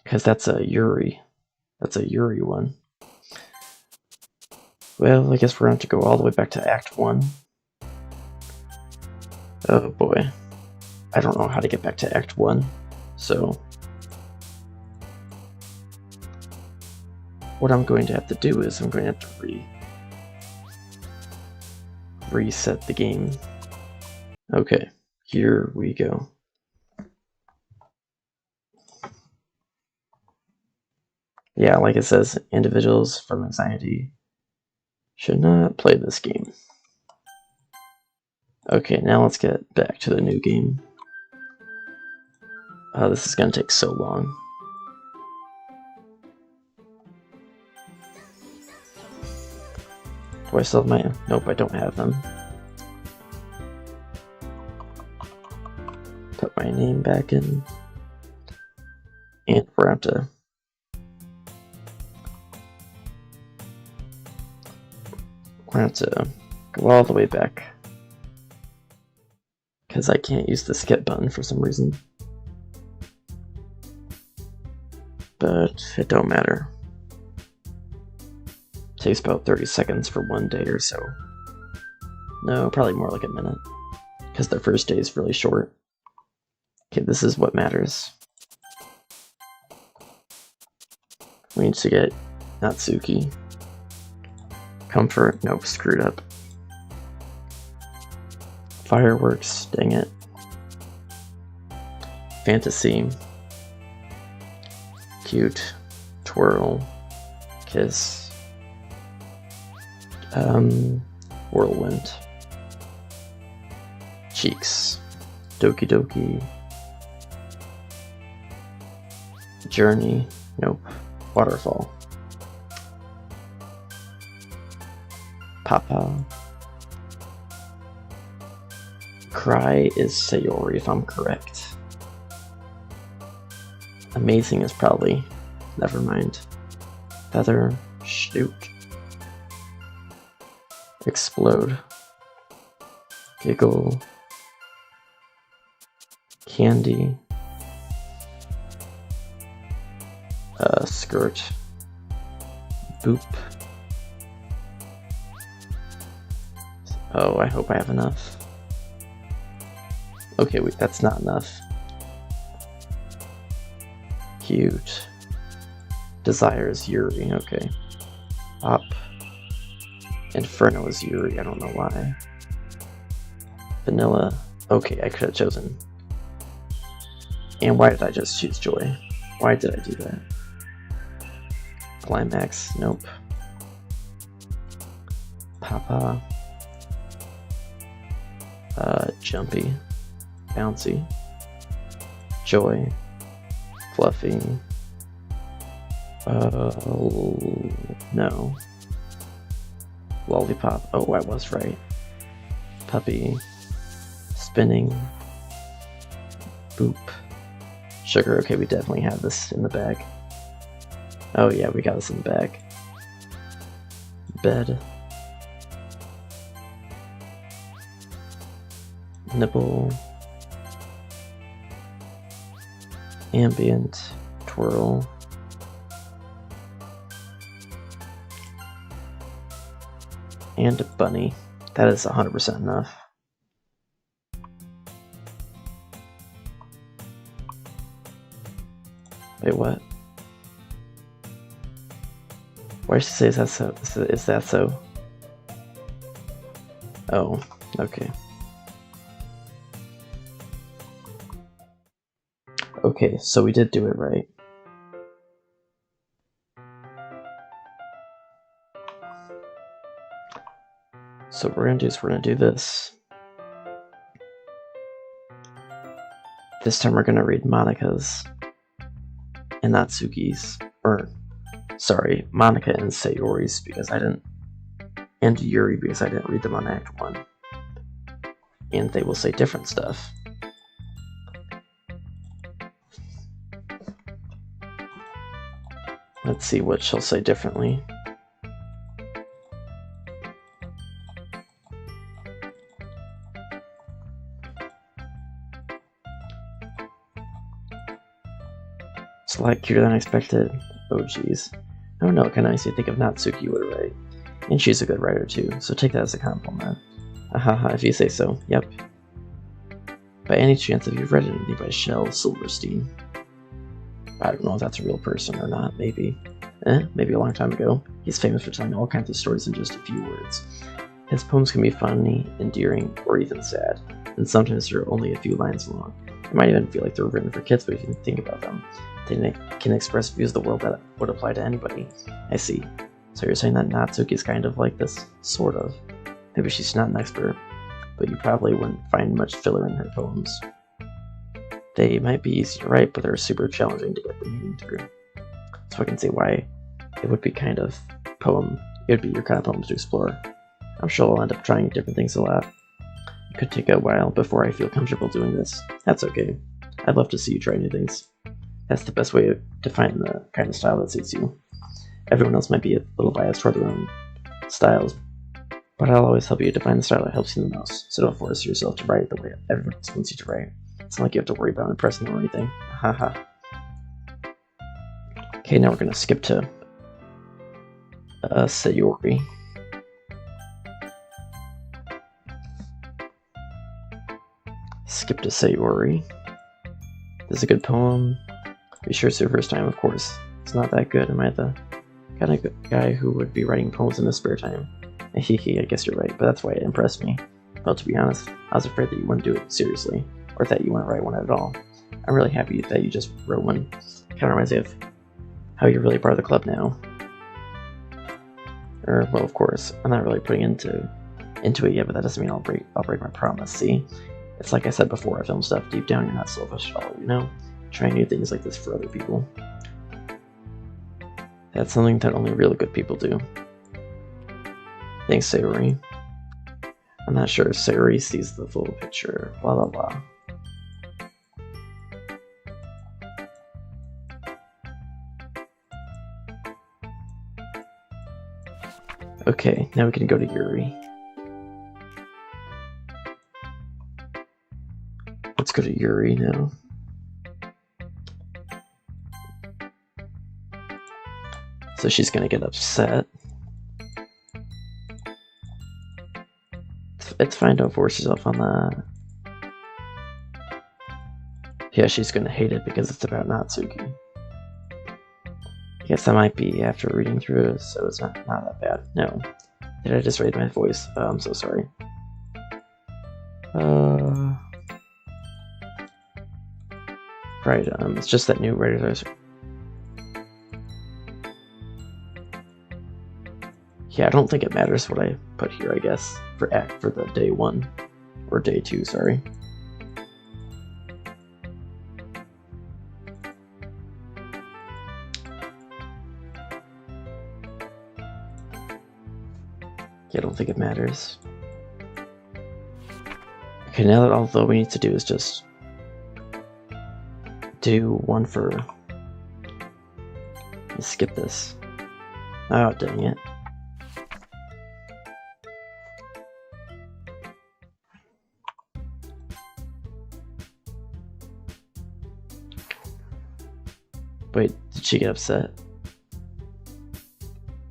Because that's a Yuri. That's a Yuri one. Well, I guess we're going to have to go all the way back to Act 1. Oh boy. I don't know how to get back to Act 1, so... What I'm going to have to do is I'm going to have to reset the game. Okay, here we go. Yeah, like it says, individuals from anxiety should not play this game. Okay, now let's get back to the new game. This is going to take so long. Do I still have my... Nope, I don't have them. Put my name back in. And we're going to... We're going to Go all the way back. Because I can't use the skip button for some reason. But it don't matter. Takes about 30 seconds for one day or so. No, probably more like a minute. Because the first day is really short. Okay, this is what matters. We need to get Natsuki. Comfort, nope, screwed up. Fireworks, dang it. Fantasy. Cute. Twirl. Kiss. Whirlwind. Cheeks. Doki Doki. Journey. Nope. Waterfall. Papa. Cry is Sayori, if I'm correct. Amazing is probably... Never mind. Feather. Shoot. Explode. Giggle. Candy. Skirt. Boop. Oh, I hope I have enough. Okay, wait, that's not enough. Cute. Desire is Yuri, okay. Pop. Inferno is Yuri, I don't know why. Vanilla. Okay, I could have chosen. And why did I just choose Joy? Why did I do that? Climax, nope. Papa. Jumpy. Bouncy. Joy. Fluffy. No. Lollipop. Oh, I was right. Puppy. Spinning. Boop. Sugar. Okay, we definitely have this in the bag. Oh yeah, we got this in the bag. Bed. Nibble. Ambient. Twirl. And a bunny. That is 100% enough. Wait, what? Why did she say is that so? Is that so? Oh, okay. Okay, so we did do it right. So what we're gonna do is we're gonna do this. This time we're gonna read Monika's and Natsuki's, or sorry, Monika and Sayori's because I didn't, and Yuri because I didn't read them on Act 1. And they will say different stuff. Let's see what she'll say differently. It's a lot cuter than I expected. Oh geez. Oh no, can I see think of Natsuki would write. And she's a good writer too, so take that as a compliment. Ahaha, if you say so, yep. By any chance have you read anything by Shel Silverstein? I don't know if that's a real person or not, maybe. Maybe a long time ago. He's famous for telling all kinds of stories in just a few words. His poems can be funny, endearing, or even sad, and sometimes they're only a few lines long. They might even feel like they're written for kids, but if you think about them, they can express views of the world that would apply to anybody. I see. So you're saying that Natsuki's kind of like this? Sort of. Maybe she's not an expert, but you probably wouldn't find much filler in her poems. They might be easy to write, but they're super challenging to get the meaning through. So I can see why it would be your kind of poem to explore. I'm sure I'll end up trying different things a lot. It could take a while before I feel comfortable doing this. That's okay. I'd love to see you try new things. That's the best way to find the kind of style that suits you. Everyone else might be a little biased toward their own styles, But I'll always help you define the style that helps you the most, so don't force yourself to write the way everyone else wants you to write. It's not like you have to worry about impressing them or anything. Haha. Okay, now we're gonna skip to Sayori. Skip to Sayori. This is a good poem. Be sure it's your first time, of course. It's not that good. Am I the kind of guy who would be writing poems in his spare time? Hehe, I guess you're right, but that's why it impressed me. Well, to be honest, I was afraid that you wouldn't do it seriously, or that you wouldn't write one at all. I'm really happy that you just wrote one. Kinda reminds me of how you're really part of the club now. Well, of course, I'm not really putting into it yet, but that doesn't mean I'll break my promise, see? It's like I said before, I film stuff deep down, you're not selfish at all, you know? Trying new things like this for other people. That's something that only really good people do. Thanks, Sayori. I'm not sure if Sayori sees the full picture, blah blah blah. Okay, now we can go to Yuri. Let's go to Yuri now. So she's gonna get upset. It's fine, don't force yourself on that. Yeah, she's gonna hate it because it's about Natsuki. I guess I might be after reading through it, so it's not that bad. No. Did I just raise my voice? I'm so sorry. Right, it's just that new writers are... Yeah, I don't think it matters what I put here, I guess, for the day 1. Or day 2, sorry. Yeah, I don't think it matters. Okay, now that all we need to do is just do one for... Let's skip this. Oh, dang it. Wait, did she get upset?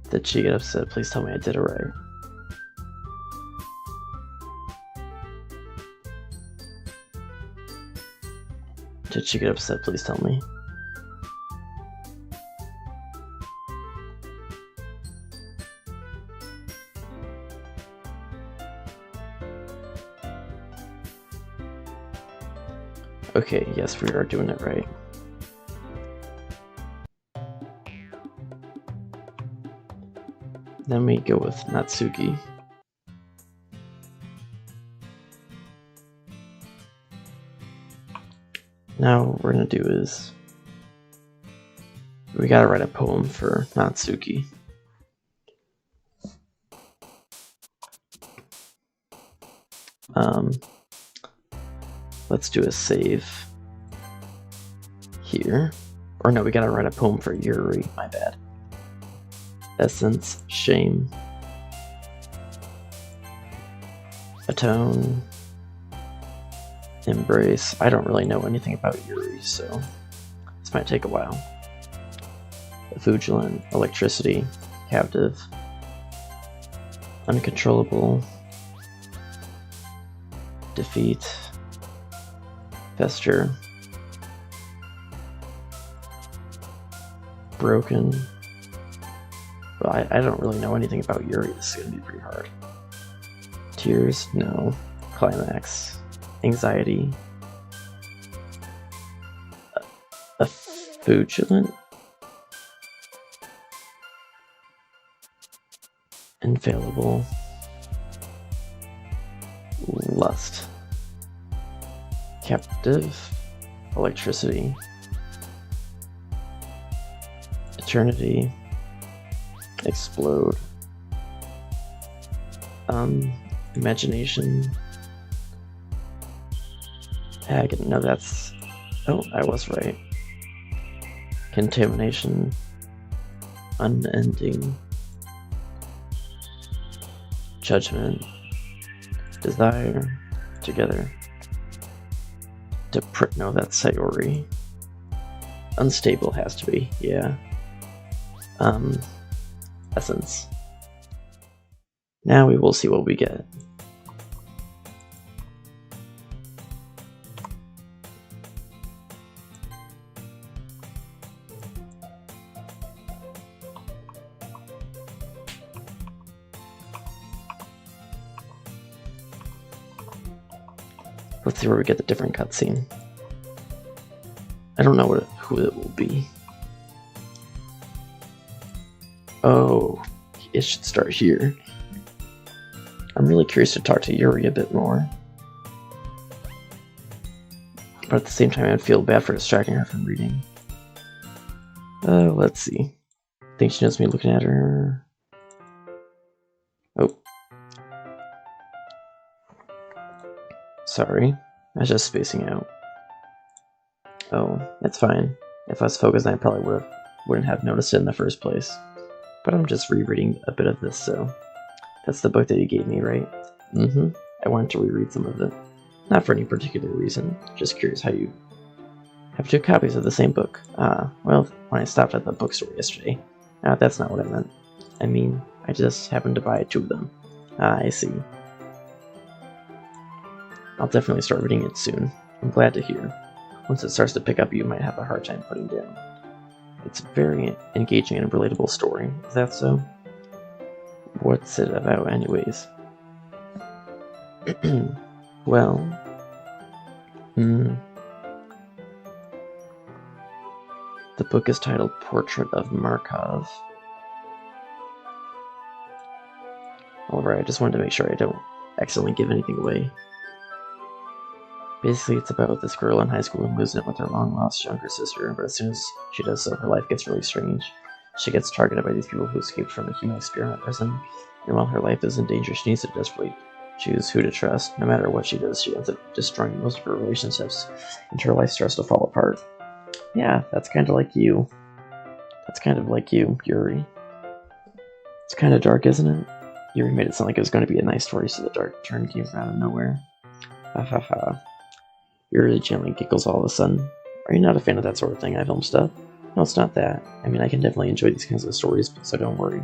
Did she get upset? Please tell me I did it right. Did she get upset? Please tell me. Okay, yes, we are doing it right. Then we go with Natsuki. Now what we're gonna do is we gotta write a poem for Natsuki. Let's do a save here. Or no, we gotta write a poem for Yuri, my bad. Essence, shame, atone, embrace. I don't really know anything about Yuri, so this might take a while. Vigilant, electricity, captive, uncontrollable, defeat, vesture, broken. Well, I don't really know anything about Yuri. This is gonna be pretty hard. Tears, no. Climax, anxiety, vigilant, infallible, lust, captive, electricity, eternity, explode, imagination, no, that's, oh, I was right. Contamination, unending, judgment, desire, together. No, that's Sayori. Unstable has to be, yeah. Essence. Now we will see what we get. Let's see where we get the different cutscene. I don't know who it will be. Oh, it should start here. I'm really curious to talk to Yuri a bit more. But at the same time, I'd feel bad for distracting her from reading. Let's see. Think she knows me looking at her. Oh. Sorry, I was just spacing out. Oh, it's fine. If I was focused, I probably wouldn't have noticed it in the first place. But I'm just rereading a bit of this, so... That's the book that you gave me, right? Mm-hmm. I wanted to reread some of it. Not for any particular reason, just curious how you have 2 copies of the same book. Well, when I stopped at the bookstore yesterday. That's not what I meant. I mean, I just happened to buy 2 of them. I see. I'll definitely start reading it soon. I'm glad to hear. Once it starts to pick up, you might have a hard time putting down. It's a very engaging and relatable story. Is that so? What's it about anyways? Well... The book is titled Portrait of Markov. Alright, I just wanted to make sure I don't accidentally give anything away. Basically, it's about this girl in high school who lives in it with her long-lost younger sister, but as soon as she does so, her life gets really strange. She gets targeted by these people who escaped from a human experiment prison, and while her life is in danger, she needs to desperately choose who to trust. No matter what she does, she ends up destroying most of her relationships, and her life starts to fall apart. Yeah, that's kind of like you. That's kind of like you, Yuri. It's kind of dark, isn't it? Yuri made it sound like it was going to be a nice story, so the dark turn came from out of nowhere. Ha ha ha. Yuri gently giggles all of a sudden. Are you not a fan of that sort of thing, iFilm stuff? No, it's not that. I mean, I can definitely enjoy these kinds of stories, so don't worry.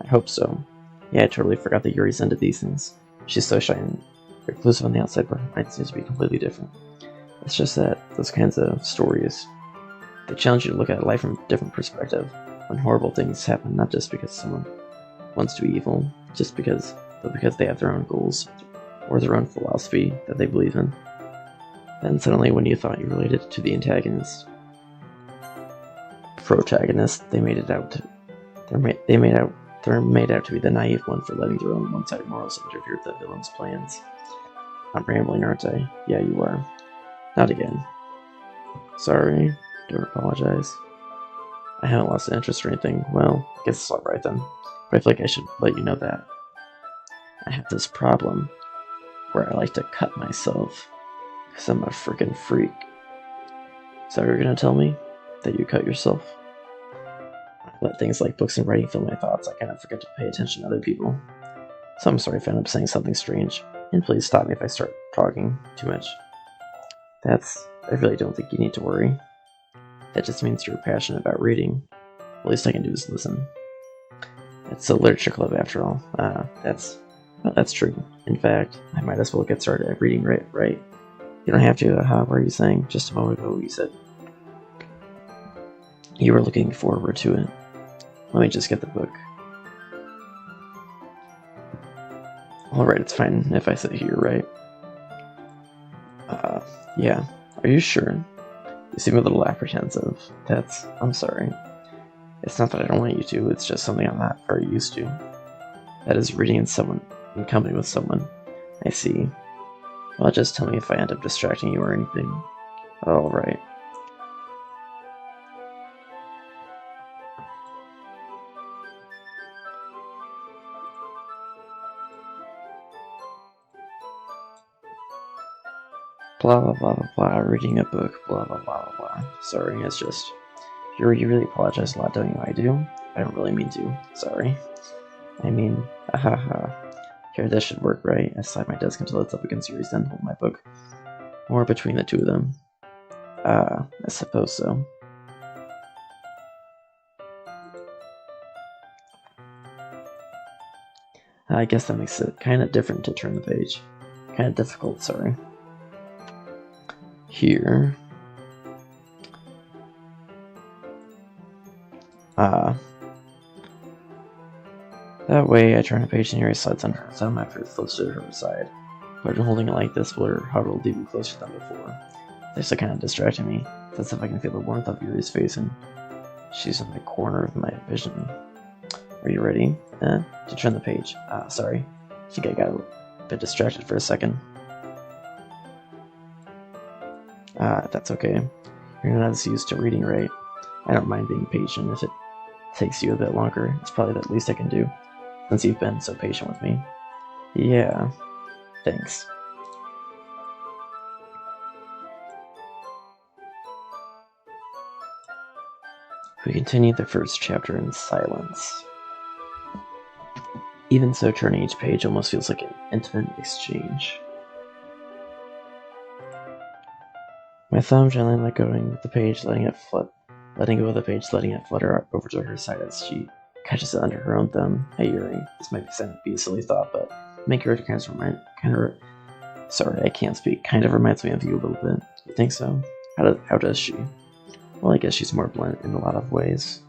I hope so. Yeah, I totally forgot that Yuri's into these things. She's so shy and reclusive on the outside, but her mind seems to be completely different. It's just that those kinds of stories, they challenge you to look at life from a different perspective. When horrible things happen, not just because someone wants to be evil, but because they have their own goals, or their own philosophy that they believe in. Then suddenly, when you thought you related to the protagonist, they're made out to be the naive one for letting their own one-sided morals interfere with the villain's plans. I'm rambling, aren't I? Yeah, you are. Not again. Sorry. Don't apologize. I haven't lost interest or anything. Well, I guess it's alright then. But I feel like I should let you know that I have this problem where I like to cut myself. Because I'm a freaking freak. Is that what you're gonna tell me? That you cut yourself? I let things like books and writing fill my thoughts. I kind of forget to pay attention to other people. So I'm sorry if I end up saying something strange. And please stop me if I start talking too much. I really don't think you need to worry. That just means you're passionate about reading. The least I can do is listen. It's a literature club after all. That's true. In fact, I might as well get started at reading right. You don't have to, what were you saying? Just a moment ago you said you were looking forward to it. Let me just get the book. Alright, it's fine if I sit here, right? Yeah. Are you sure? You seem a little apprehensive. I'm sorry. It's not that I don't want you to, it's just something I'm not very used to. That is reading in company with someone. I see. Well, just tell me if I end up distracting you or anything. Alright. Blah blah blah blah blah, reading a book, blah blah blah blah blah. Sorry, it's just... You really apologize a lot, don't you? I do? I don't really mean to. Sorry. I mean, ahaha. Here, this should work, right? I slide my desk until it's up against Yuri's, then hold my book more between the two of them. I suppose so. I guess that makes it kind of different to turn the page. Kind of difficult, sorry. Here. That way I turn the page and Yuri slides under her thumb after it flips to her side. But holding it like this will huddle even closer than before. This is kind of distracting me. That's if I can feel the warmth of Yuri's face and she's in the corner of my vision. Are you ready? To turn the page. Sorry. I think I got a bit distracted for a second. That's okay. You're not as used to reading, right? I don't mind being patient if it takes you a bit longer. It's probably the least I can do, since you've been so patient with me. Yeah. Thanks. We continue the first chapter in silence. Even so, turning each page almost feels like an intimate exchange. My thumb gently let go of the page, letting go of the page, letting it flutter over to her side as she catches it under her own thumb. Hey Yuri, this might be a silly thought, but main character sorry, I can't speak. Kind of reminds me of you a little bit. You think so? How does she? Well, I guess she's more blunt in a lot of ways.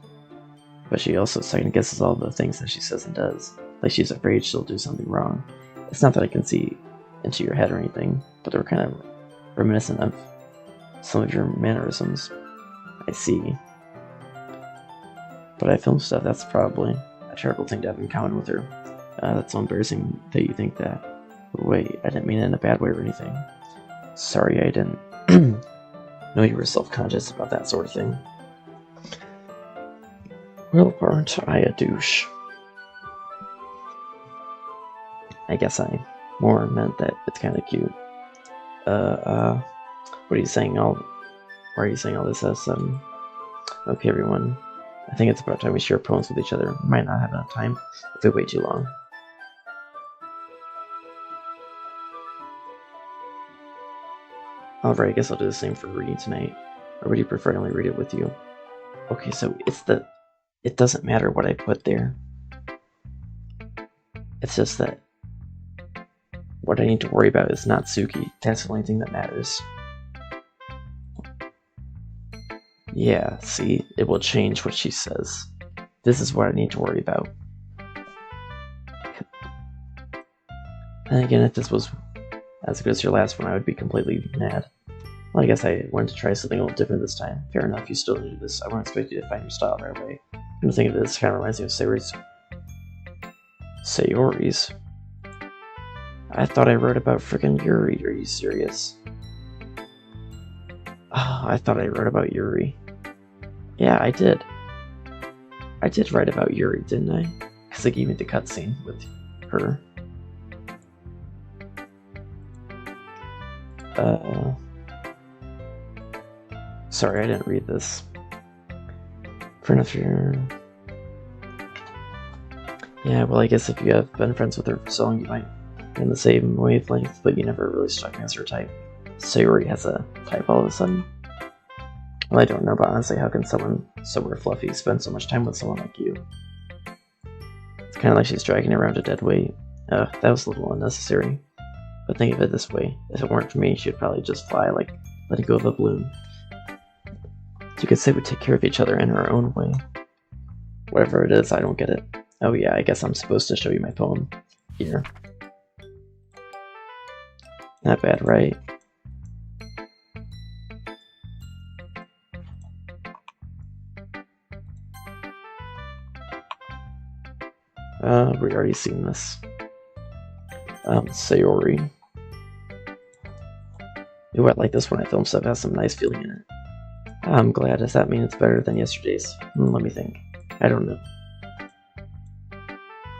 But she also second guesses all the things that she says and does. Like she's afraid she'll do something wrong. It's not that I can see into your head or anything, but they're kind of reminiscent of some of your mannerisms. I see. But I film stuff, that's probably a terrible thing to have in common with her. That's so embarrassing that you think that. But wait, I didn't mean it in a bad way or anything. Sorry, I didn't know you were self-conscious about that sort of thing. Well, aren't I a douche? I guess I more meant that it's kind of cute. What are you saying? Why are you saying all this as, Okay, everyone. I think it's about time we share poems with each other. We might not have enough time if we wait too long. Alright, I guess I'll do the same for reading tonight. Or would you prefer I only read it with you? Okay, so it doesn't matter what I put there. It's just that what I need to worry about is not Suki. That's the only thing that matters. Yeah, see, it will change what she says. This is what I need to worry about. And again, if this was as good as your last one, I would be completely mad. Well, I guess I wanted to try something a little different this time. Fair enough, you still need this. I won't expect you to find your style right away. I'm thinking of this, kind of reminds me of Sayori's. I thought I wrote about frickin' Yuri. Are you serious? Oh, I thought I wrote about Yuri. Yeah, I did. I did write about Yuri, didn't I? Because they gave me the cutscene with her. Sorry, I didn't read this. Friend of your... Yeah, well, I guess if you have been friends with her for so long, you might be in the same wavelength, but you never really struck me as her type. Sayori has a type all of a sudden? Well, I don't know, but honestly, how can someone so fluffy spend so much time with someone like you? It's kind of like she's dragging around a dead weight. That was a little unnecessary. But think of it this way, if it weren't for me, she'd probably just fly, like letting go of a balloon. You could say we take care of each other in our own way. Whatever it is, I don't get it. Oh yeah, I guess I'm supposed to show you my poem. Here. Not bad, right? We already seen this. Sayori. Ooh, I like this one. I film stuff has some nice feeling in it. I'm glad. Does that mean it's better than yesterday's? Let me think. I don't know.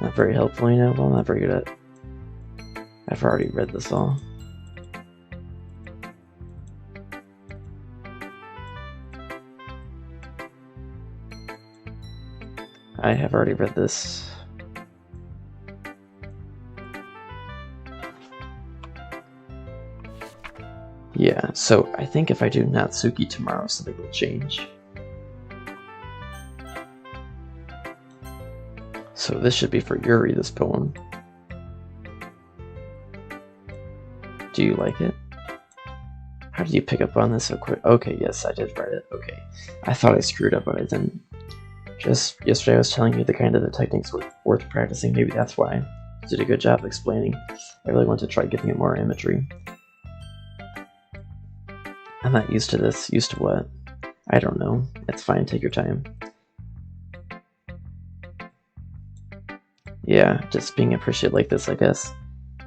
Not very helpful, you know? Well, I'm not very good at it. I've already read this all. I have already read this. Yeah, so I think if I do Natsuki tomorrow, something will change. So this should be for Yuri, this poem. Do you like it? How did you pick up on this so quick? Okay, yes, I did write it. Okay. I thought I screwed up, but I didn't. Just yesterday I was telling you the kind of the techniques were worth practicing. Maybe that's why. You did a good job explaining. I really want to try giving it more imagery. I'm not used to this. Used to what? I don't know. It's fine, take your time. Yeah, just being appreciated like this, I guess.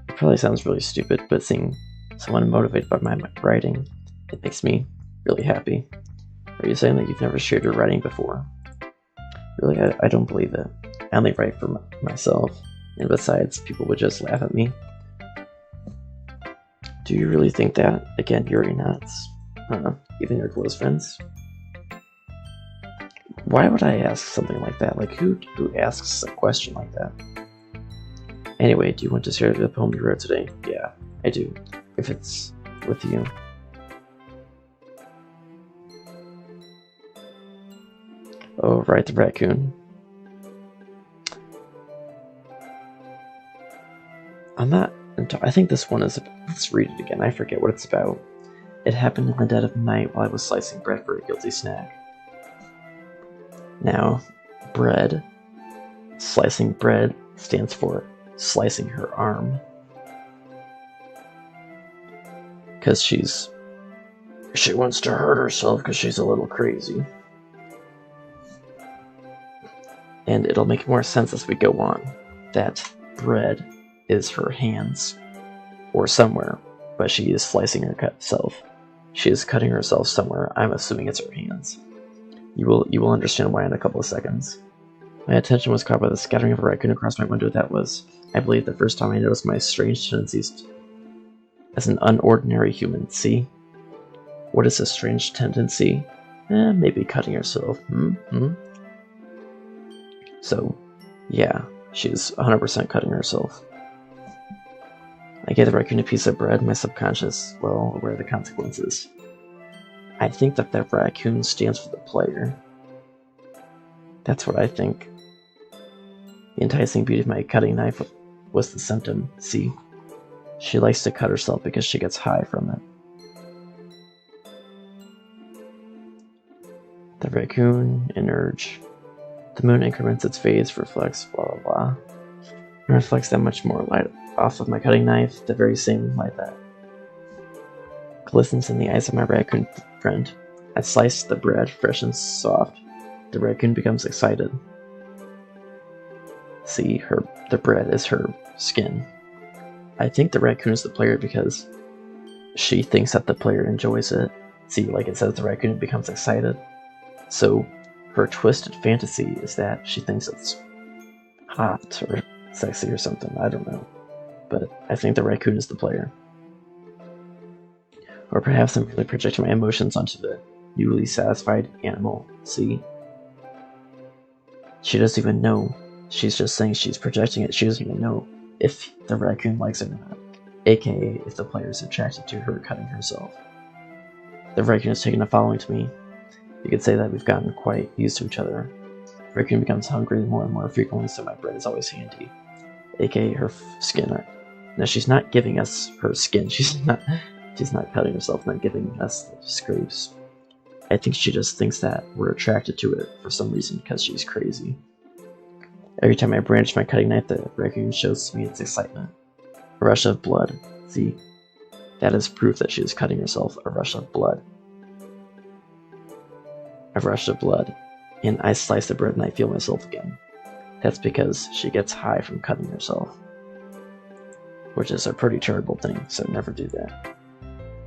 It probably sounds really stupid, but seeing someone motivated by my writing, it makes me really happy. Are you saying that you've never shared your writing before? Really, I don't believe it. I only write for myself, and besides, people would just laugh at me. Do you really think that? Again, Yuri nods. Even your close friends? Why would I ask something like that? Like, who asks a question like that? Anyway, do you want to share the poem you wrote today? Yeah, I do. If it's with you. Oh, right, the raccoon. I think this one is... Let's read it again. I forget what it's about. It happened in the dead of night while I was slicing bread for a guilty snack. Now, bread. Slicing bread stands for slicing her arm. Because she wants to hurt herself because she's a little crazy. And it'll make more sense as we go on that bread is her hands or somewhere, but she is slicing herself. She is cutting herself somewhere. I'm assuming it's her hands. You will understand why in a couple of seconds. My attention was caught by the scattering of a raccoon across my window. That was, I believe, the first time I noticed my strange tendencies as an unordinary human. See? What is a strange tendency? Maybe cutting herself. So, yeah, she's 100% cutting herself. I gave the raccoon a piece of bread, my subconscious, well, aware of the consequences. I think that raccoon stands for the player. That's what I think. The enticing beauty of my cutting knife was the symptom. See? She likes to cut herself because she gets high from it. The raccoon, an urge. The moon increments its phase, reflects, blah blah blah. It reflects that much more light off of my cutting knife, the very same light that glistens in the eyes of my raccoon friend. I slice the bread, fresh and soft. The raccoon becomes excited. See, the bread is her skin. I think the raccoon is the player because she thinks that the player enjoys it. See, like it says, the raccoon becomes excited. So her twisted fantasy is that she thinks it's hot or sexy or something. I don't know. But I think the raccoon is the player. Or perhaps I'm really projecting my emotions onto the newly satisfied animal. See? She doesn't even know. She's just saying she's projecting it. She doesn't even know if the raccoon likes it or not. AKA if the player is attracted to her cutting herself. The raccoon has taken a following to me. You could say that we've gotten quite used to each other. The raccoon becomes hungry more and more frequently, so my bread is always handy. AKA her skin. Now she's not giving us her skin. She's not cutting herself, not giving us the scrapes. I think she just thinks that we're attracted to it for some reason because she's crazy. Every time I brandish my cutting knife, the raccoon shows me its excitement. A rush of blood. See? That is proof that she is cutting herself. A rush of blood. A rush of blood. And I slice the bread and I feel myself again. That's because she gets high from cutting herself. Which is a pretty terrible thing, so never do that.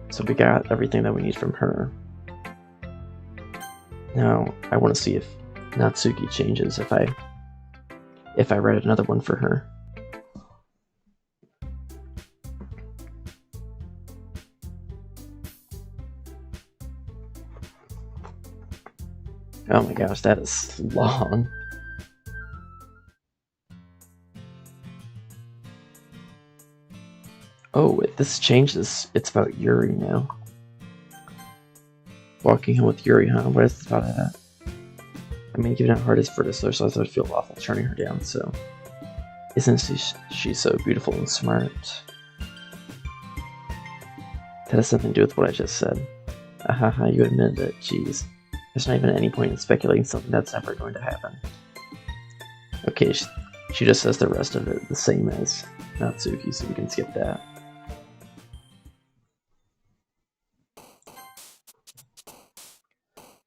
So we got everything that we need from her. Now, I want to see if Natsuki changes if I write another one for her. Oh my gosh, that is long. Oh, this changes. It's about Yuri now. Walking home with Yuri, huh? What is the thought of that? I mean, given how hard it is for her to socialize, I would feel awful turning her down, so... Isn't she so beautiful and smart? That has something to do with what I just said. Ahaha, you admitted it, jeez. There's not even any point in speculating something that's never going to happen. Okay, she just says the rest of it the same as Natsuki, so we can skip that.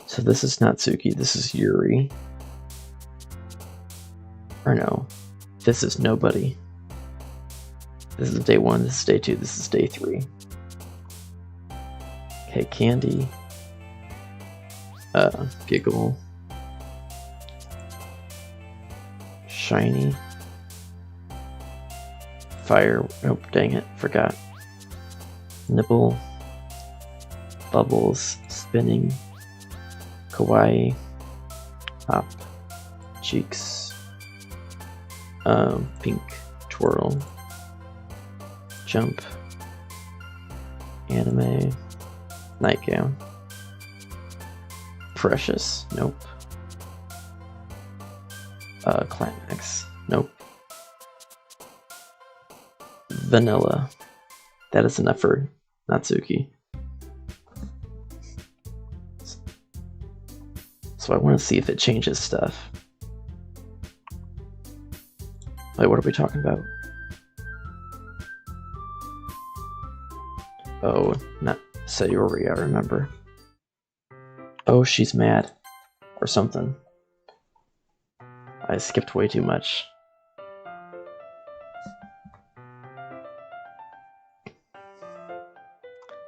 So this is Natsuki, this is Yuri. Or no, this is nobody. This is day 1, this is day 2, this is day 3. Okay, Candy. Giggle. Shiny. Fire. Oh, dang it, forgot. Nibble. Bubbles. Spinning. Kawaii. Hop. Cheeks. Pink. Twirl. Jump. Anime. Nightgown. Precious. Nope. Climax. Nope. Vanilla. That is enough for Natsuki. So I want to see if it changes stuff. Wait, what are we talking about? Oh, not Sayori, I remember. Oh, she's mad. Or something. I skipped way too much.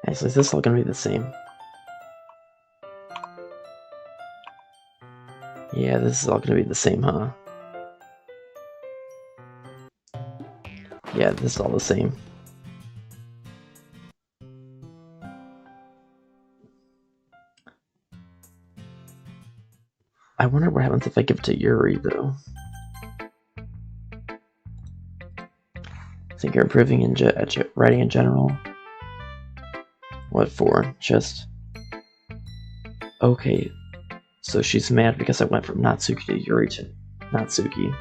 Actually, is this all gonna be the same? Yeah, this is all gonna be the same, huh? Yeah, this is all the same. I wonder what happens if I give it to Yuri, though. I think you're improving in writing in general. What for? Just... Okay, so she's mad because I went from Natsuki to Yuri to Natsuki.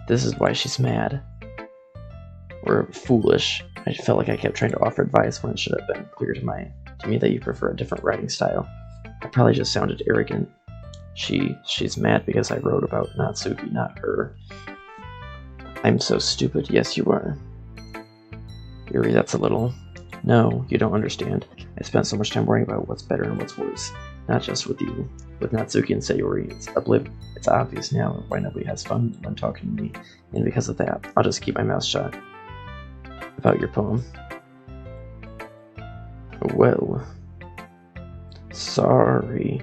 This is why she's mad. Or foolish. I felt like I kept trying to offer advice when it should have been clear to me that you prefer a different writing style. I probably just sounded arrogant. She's mad because I wrote about Natsuki, not her. I'm so stupid. Yes, you are. Yuri, that's a little... No, you don't understand. I spent so much time worrying about what's better and what's worse. Not just with you. With Natsuki and Sayori, it's obvious now why nobody has fun when talking to me. And because of that, I'll just keep my mouth shut. About your poem. Well... Sorry.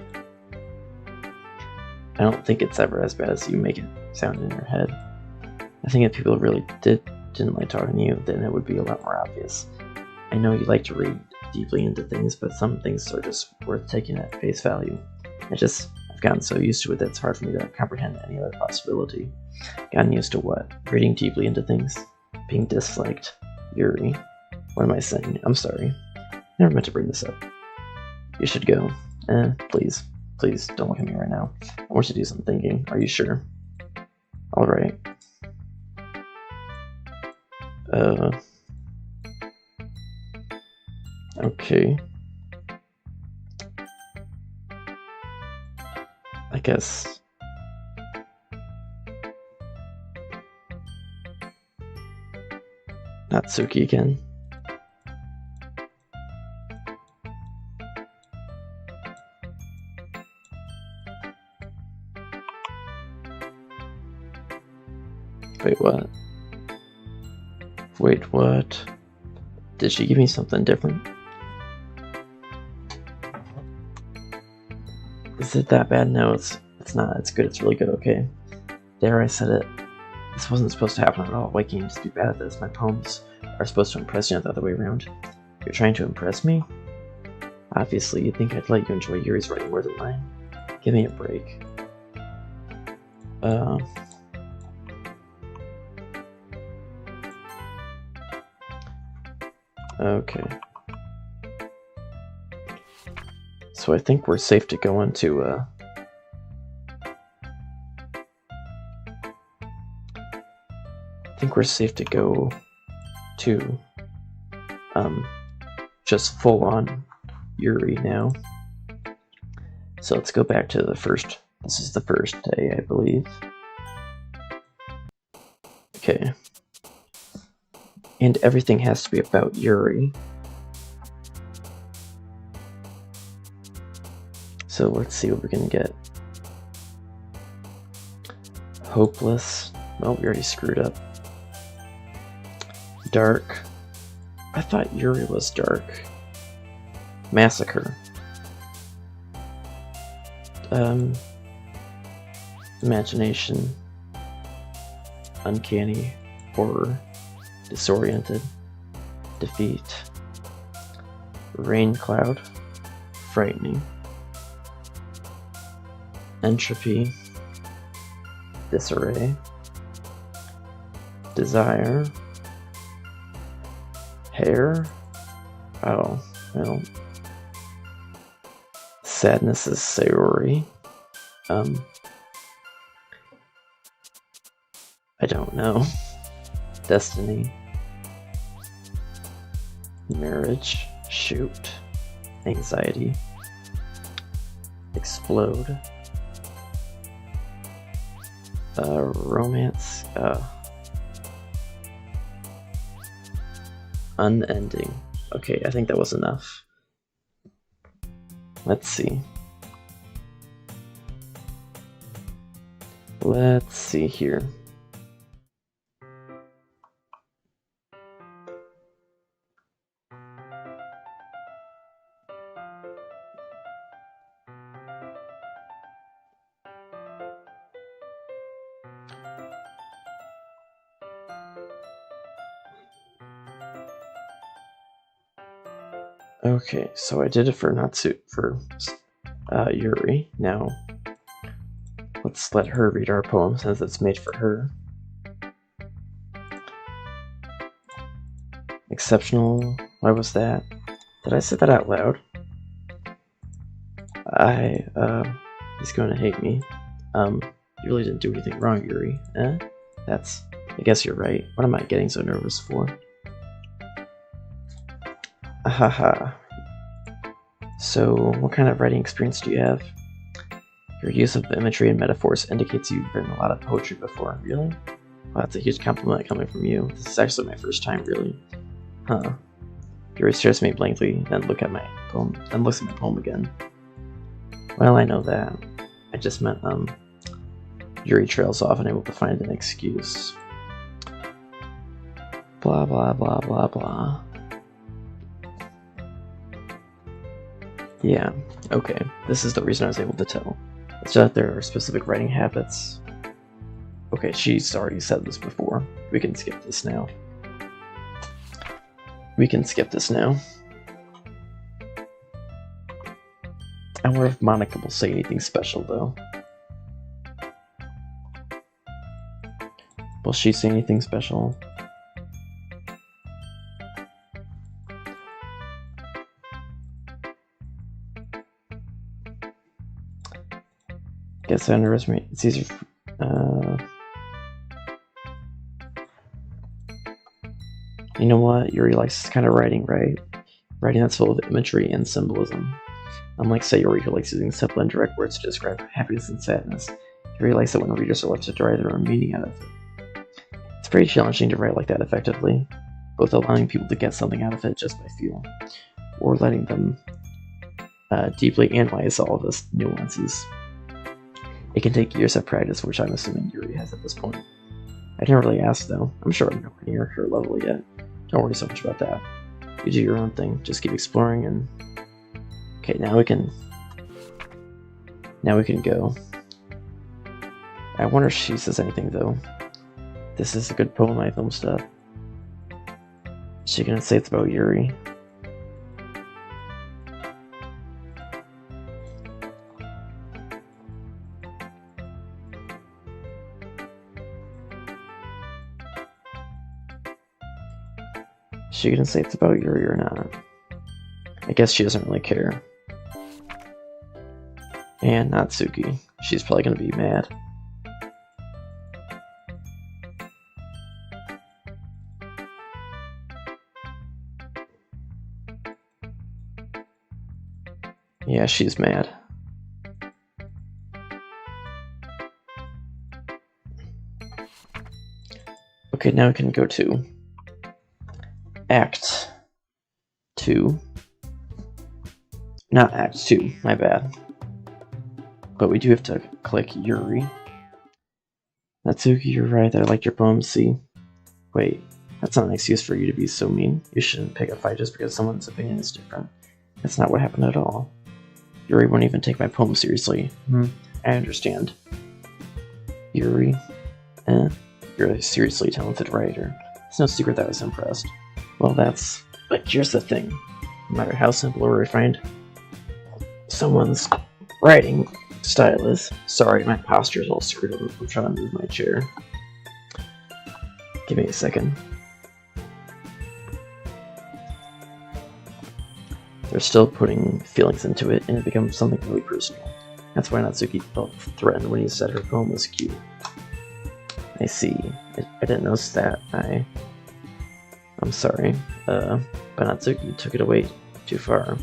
I don't think it's ever as bad as you make it sound in your head. I think if people really didn't like talking to you, then it would be a lot more obvious. I know you like to read deeply into things, but some things are just worth taking at face value. I've gotten so used to it that it's hard for me to comprehend any other possibility. Gotten used to what? Reading deeply into things? Being disliked? Yuri. What am I saying? I'm sorry. Never meant to bring this up. You should go. Please. Please, don't look at me right now. I want you to do some thinking. Are you sure? Alright. Okay. I guess... Natsuki again. Wait, what? Wait, what? Did she give me something different? Is it that bad? No, it's not. It's good. It's really good, okay? There, I said it. This wasn't supposed to happen at all. Why can't you just be bad at this? My poems are supposed to impress you, not the other way around. You're trying to impress me? Obviously, you'd think I'd let you enjoy Yuri's writing more than mine. Give me a break. Okay. So I think we're safe to go into just full on Yuri now. So let's go back to the first. This is the first day, I believe. Okay. And everything has to be about Yuri. So let's see what we can get. Hopeless. Well, we already screwed up. Dark. I thought Yuri was dark. Massacre. Imagination. Uncanny. Horror. Disoriented. Defeat. Rain cloud. Frightening. Entropy. Disarray. Desire. Hair. Oh, well. Sadness is Sayori. I don't know. Destiny. Marriage. Shoot. Anxiety. Explode. Romance. Unending. Okay, I think that was enough. Let's see. Let's see here. Okay, so I did it for Yuri. Now, let's let her read our poem since it's made for her. Exceptional. Why was that? Did I say that out loud? He's going to hate me. You really didn't do anything wrong, Yuri. I guess you're right. What am I getting so nervous for? Haha. So, what kind of writing experience do you have? Your use of imagery and metaphors indicates you've written a lot of poetry before. Really? Well, that's a huge compliment coming from you. This is actually my first time, really. Huh. Yuri stares at me blankly, then looks at my poem again. Well, I know that. I just meant, Yuri trails off, unable to find an excuse. Blah, blah, blah, blah, blah. Yeah, okay. This is the reason I was able to tell. It's just that there are specific writing habits. Okay, she's already said this before. We can skip this now. I wonder if Monika will say anything special, though. Will she say anything special? Guess I underestimate. It's easier. You know what? Yuri likes this kind of writing, right? Writing that's full of imagery and symbolism. Unlike Sayori, who likes using simple and direct words to describe happiness and sadness, Yuri likes it when readers are left to derive their own meaning out of it. It's pretty challenging to write like that effectively, both allowing people to get something out of it just by feel, or letting them deeply analyze all of the nuances. It can take years of practice, which I'm assuming Yuri has at this point. I didn't really ask, though. I'm sure I'm nowhere near her level yet. Don't worry so much about that. You do your own thing. Just keep exploring and... Okay, now we can go. I wonder if she says anything, though. This is a good poem I thumbs up. Is she gonna say it's about Yuri? Is she gonna say it's about Yuri or not? I guess she doesn't really care. And Natsuki. She's probably gonna be mad. Yeah, she's mad. Okay, now we can go to Act 2. Not Act 2, my bad. But we do have to click Yuri. Natsuki, you're right, I like your poems, see? Wait, that's not an excuse for you to be so mean. You shouldn't pick a fight just because someone's opinion is different. That's not what happened at all. Yuri won't even take my poem seriously. I understand. Yuri, you're a seriously talented writer. It's no secret that I was impressed. Well, but here's the thing. No matter how simple or refined someone's writing style is. Sorry, my posture's all screwed up. I'm trying to move my chair. Give me a second. They're still putting feelings into it, and it becomes something really personal. That's why Natsuki felt threatened when he said her poem was cute. I see. I didn't notice that. I'm sorry. But Natsuki took it away too far.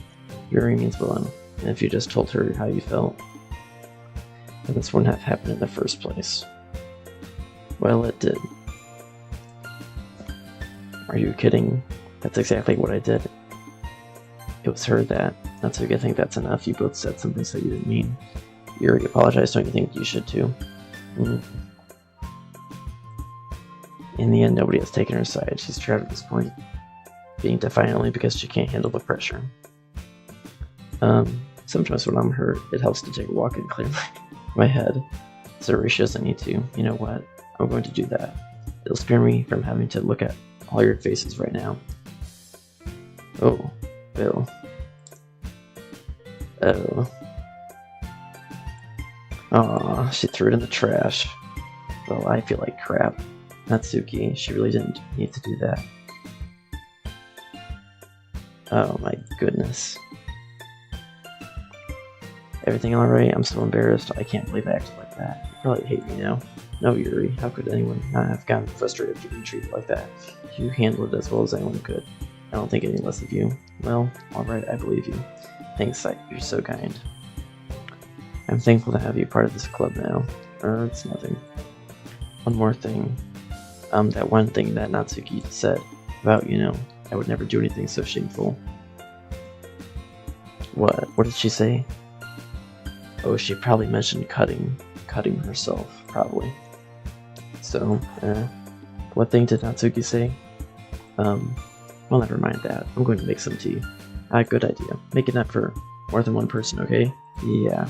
Yuri means well, and if you just told her how you felt, then this wouldn't have happened in the first place. Well, it did. Are you kidding? That's exactly what I did. It was her that. Natsuki, I think that's enough. You both said something so you didn't mean. Yuri apologized, don't you think you should too? In the end, nobody has taken her side. She's trapped at this point, being defiant only because she can't handle the pressure. Sometimes when I'm hurt, it helps to take a walk and clear my head. So she doesn't need to. You know what? I'm going to do that. It'll spare me from having to look at all your faces right now. Oh, Bill. Oh. Aw, she threw it in the trash. Well, I feel like crap. Natsuki, she really didn't need to do that. Oh my goodness. Everything alright? I'm so embarrassed. I can't believe I acted like that. You probably hate me now. No, Yuri, how could anyone not have gotten frustrated after being treated like that? You handled it as well as anyone could. I don't think any less of you. Well, alright, I believe you. Thanks, you're so kind. I'm thankful to have you part of this club now. It's nothing. One more thing. That one thing that Natsuki said about, I would never do anything so shameful. What? What did she say? Oh, she probably mentioned cutting herself, probably. So, what thing did Natsuki say? Well, never mind that. I'm going to make some tea. Good idea. Make enough for more than one person, okay? Yeah.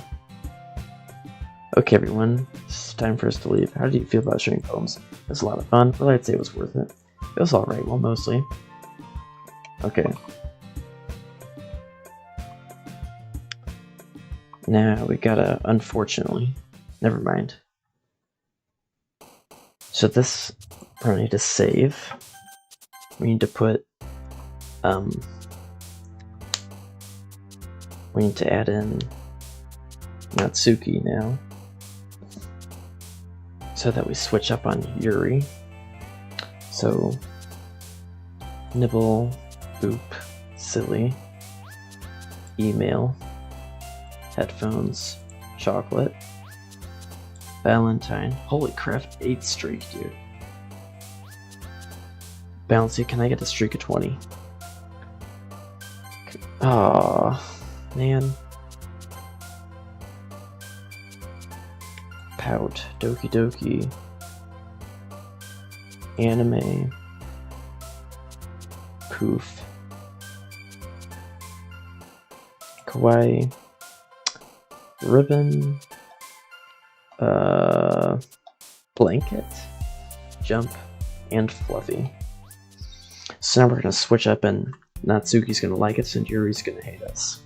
Okay, everyone. It's time for us to leave. How did you feel about sharing poems? It was a lot of fun, but I'd say it was worth it. It was alright, well, mostly. Okay. Now we gotta, unfortunately, never mind. So this, we need to save. We need to put, we need to add in Natsuki now, so that we switch up on Yuri. So, nibble, boop, silly, email, headphones, chocolate, Valentine. Holy crap, 8th streak, dude. Bouncy, can I get a streak of 20? Aw, man. Pout, Doki Doki, anime, poof, kawaii, ribbon, blanket, jump, and fluffy. So now we're gonna switch up, and Natsuki's gonna like us and Yuri's gonna hate us.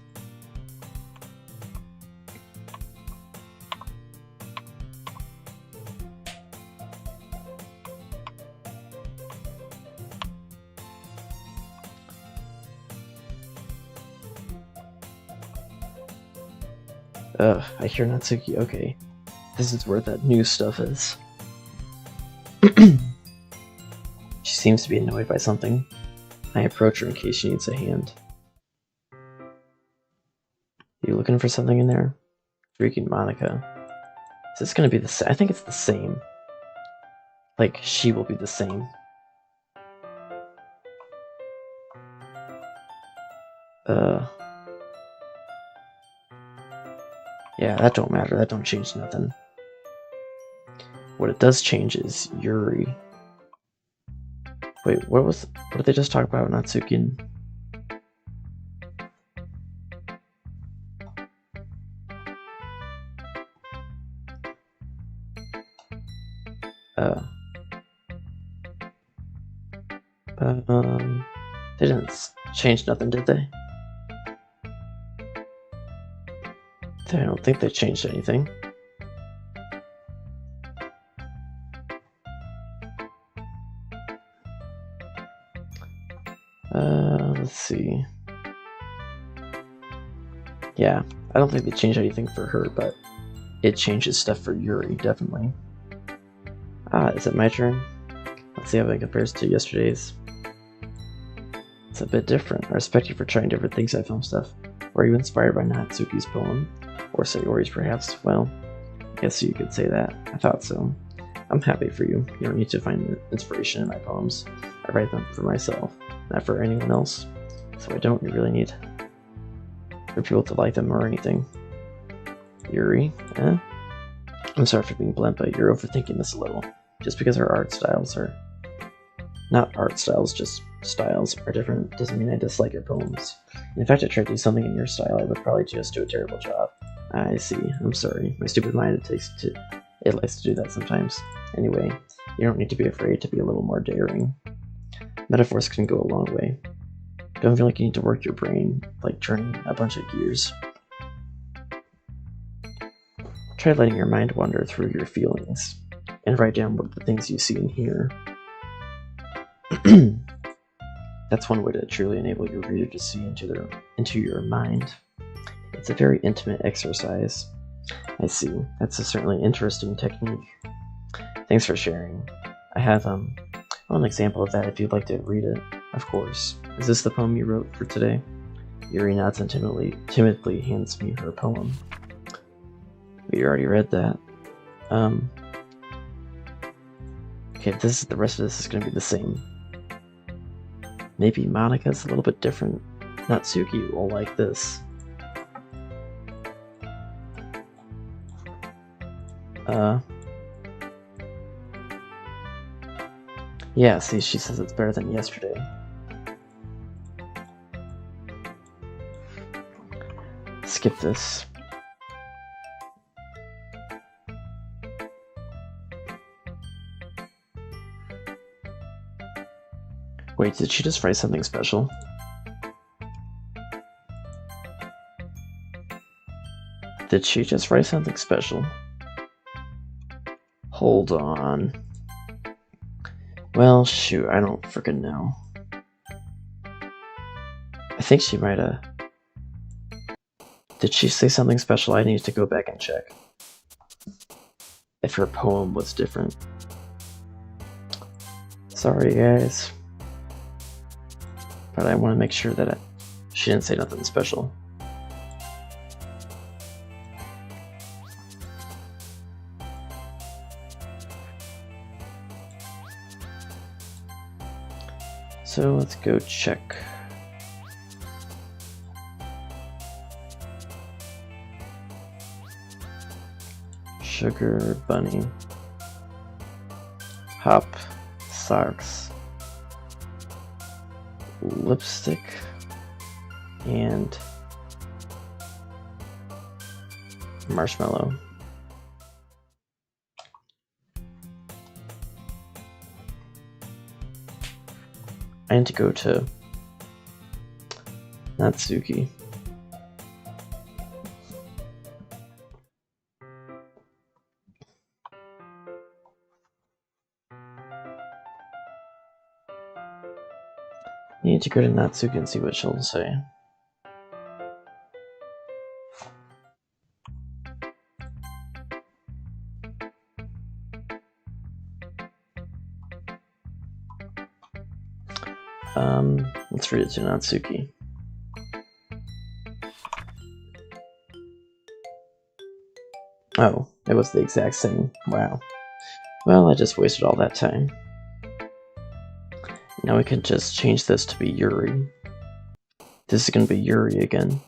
I hear Natsuki. Okay. This is where that new stuff is. She seems to be annoyed by something. I approach her in case she needs a hand. You looking for something in there? Freaking Monika. Is this gonna be the same? I think it's the same. Like, she will be the same. Yeah, that don't matter. That don't change nothing. What it does change is Yuri. Wait, what did they just talk about? Natsuki and... They didn't change nothing, did they? I don't think they changed anything. Let's see. Yeah, I don't think they changed anything for her, but it changes stuff for Yuri, definitely. Is it my turn? Let's see how it compares to yesterday's. It's a bit different. I respect you for trying different things at film stuff. Were you inspired by Natsuki's poem? Or Sayori's perhaps? Well, I guess you could say that. I thought so. I'm happy for you. You don't need to find inspiration in my poems. I write them for myself, not for anyone else. So I don't really need for people to like them or anything. Yuri, eh? I'm sorry for being blunt, but you're overthinking this a little. Just because our art styles are... Not art styles, just styles are different doesn't mean I dislike your poems. In fact, I tried to do something in your style, I would probably just do a terrible job. I see. I'm sorry. My stupid mind likes to do that sometimes. Anyway, you don't need to be afraid to be a little more daring. Metaphors can go a long way. Don't feel like you need to work your brain, like turning a bunch of gears. Try letting your mind wander through your feelings, and write down what the things you see and hear. That's one way to truly enable your reader to see into your mind. It's a very intimate exercise. I see. That's a certainly interesting technique. Thanks for sharing. I have an example of that if you'd like to read it, of course. Is this the poem you wrote for today? Yuri nods and timidly hands me her poem. We already read that. Okay, the rest of this is going to be the same. Maybe Monika's a little bit different. Natsuki will like this. Yeah, see, she says it's better than yesterday. Skip this. Wait, did she just write something special? Did she just write something special? Hold on. Well, shoot, I don't frickin' know. I think she might have... Did she say something special? I need to go back and check. If her poem was different. Sorry, guys. But I want to make sure that she didn't say nothing special. So let's go check. Sugar bunny. Hop. Socks. Lipstick. And marshmallow. I need to go to Natsuki. I need to go to Natsuki and see what she'll say. Let's read it to Natsuki. Oh, it was the exact same. Wow. Well, I just wasted all that time. Now we can just change this to be Yuri. This is gonna be Yuri again.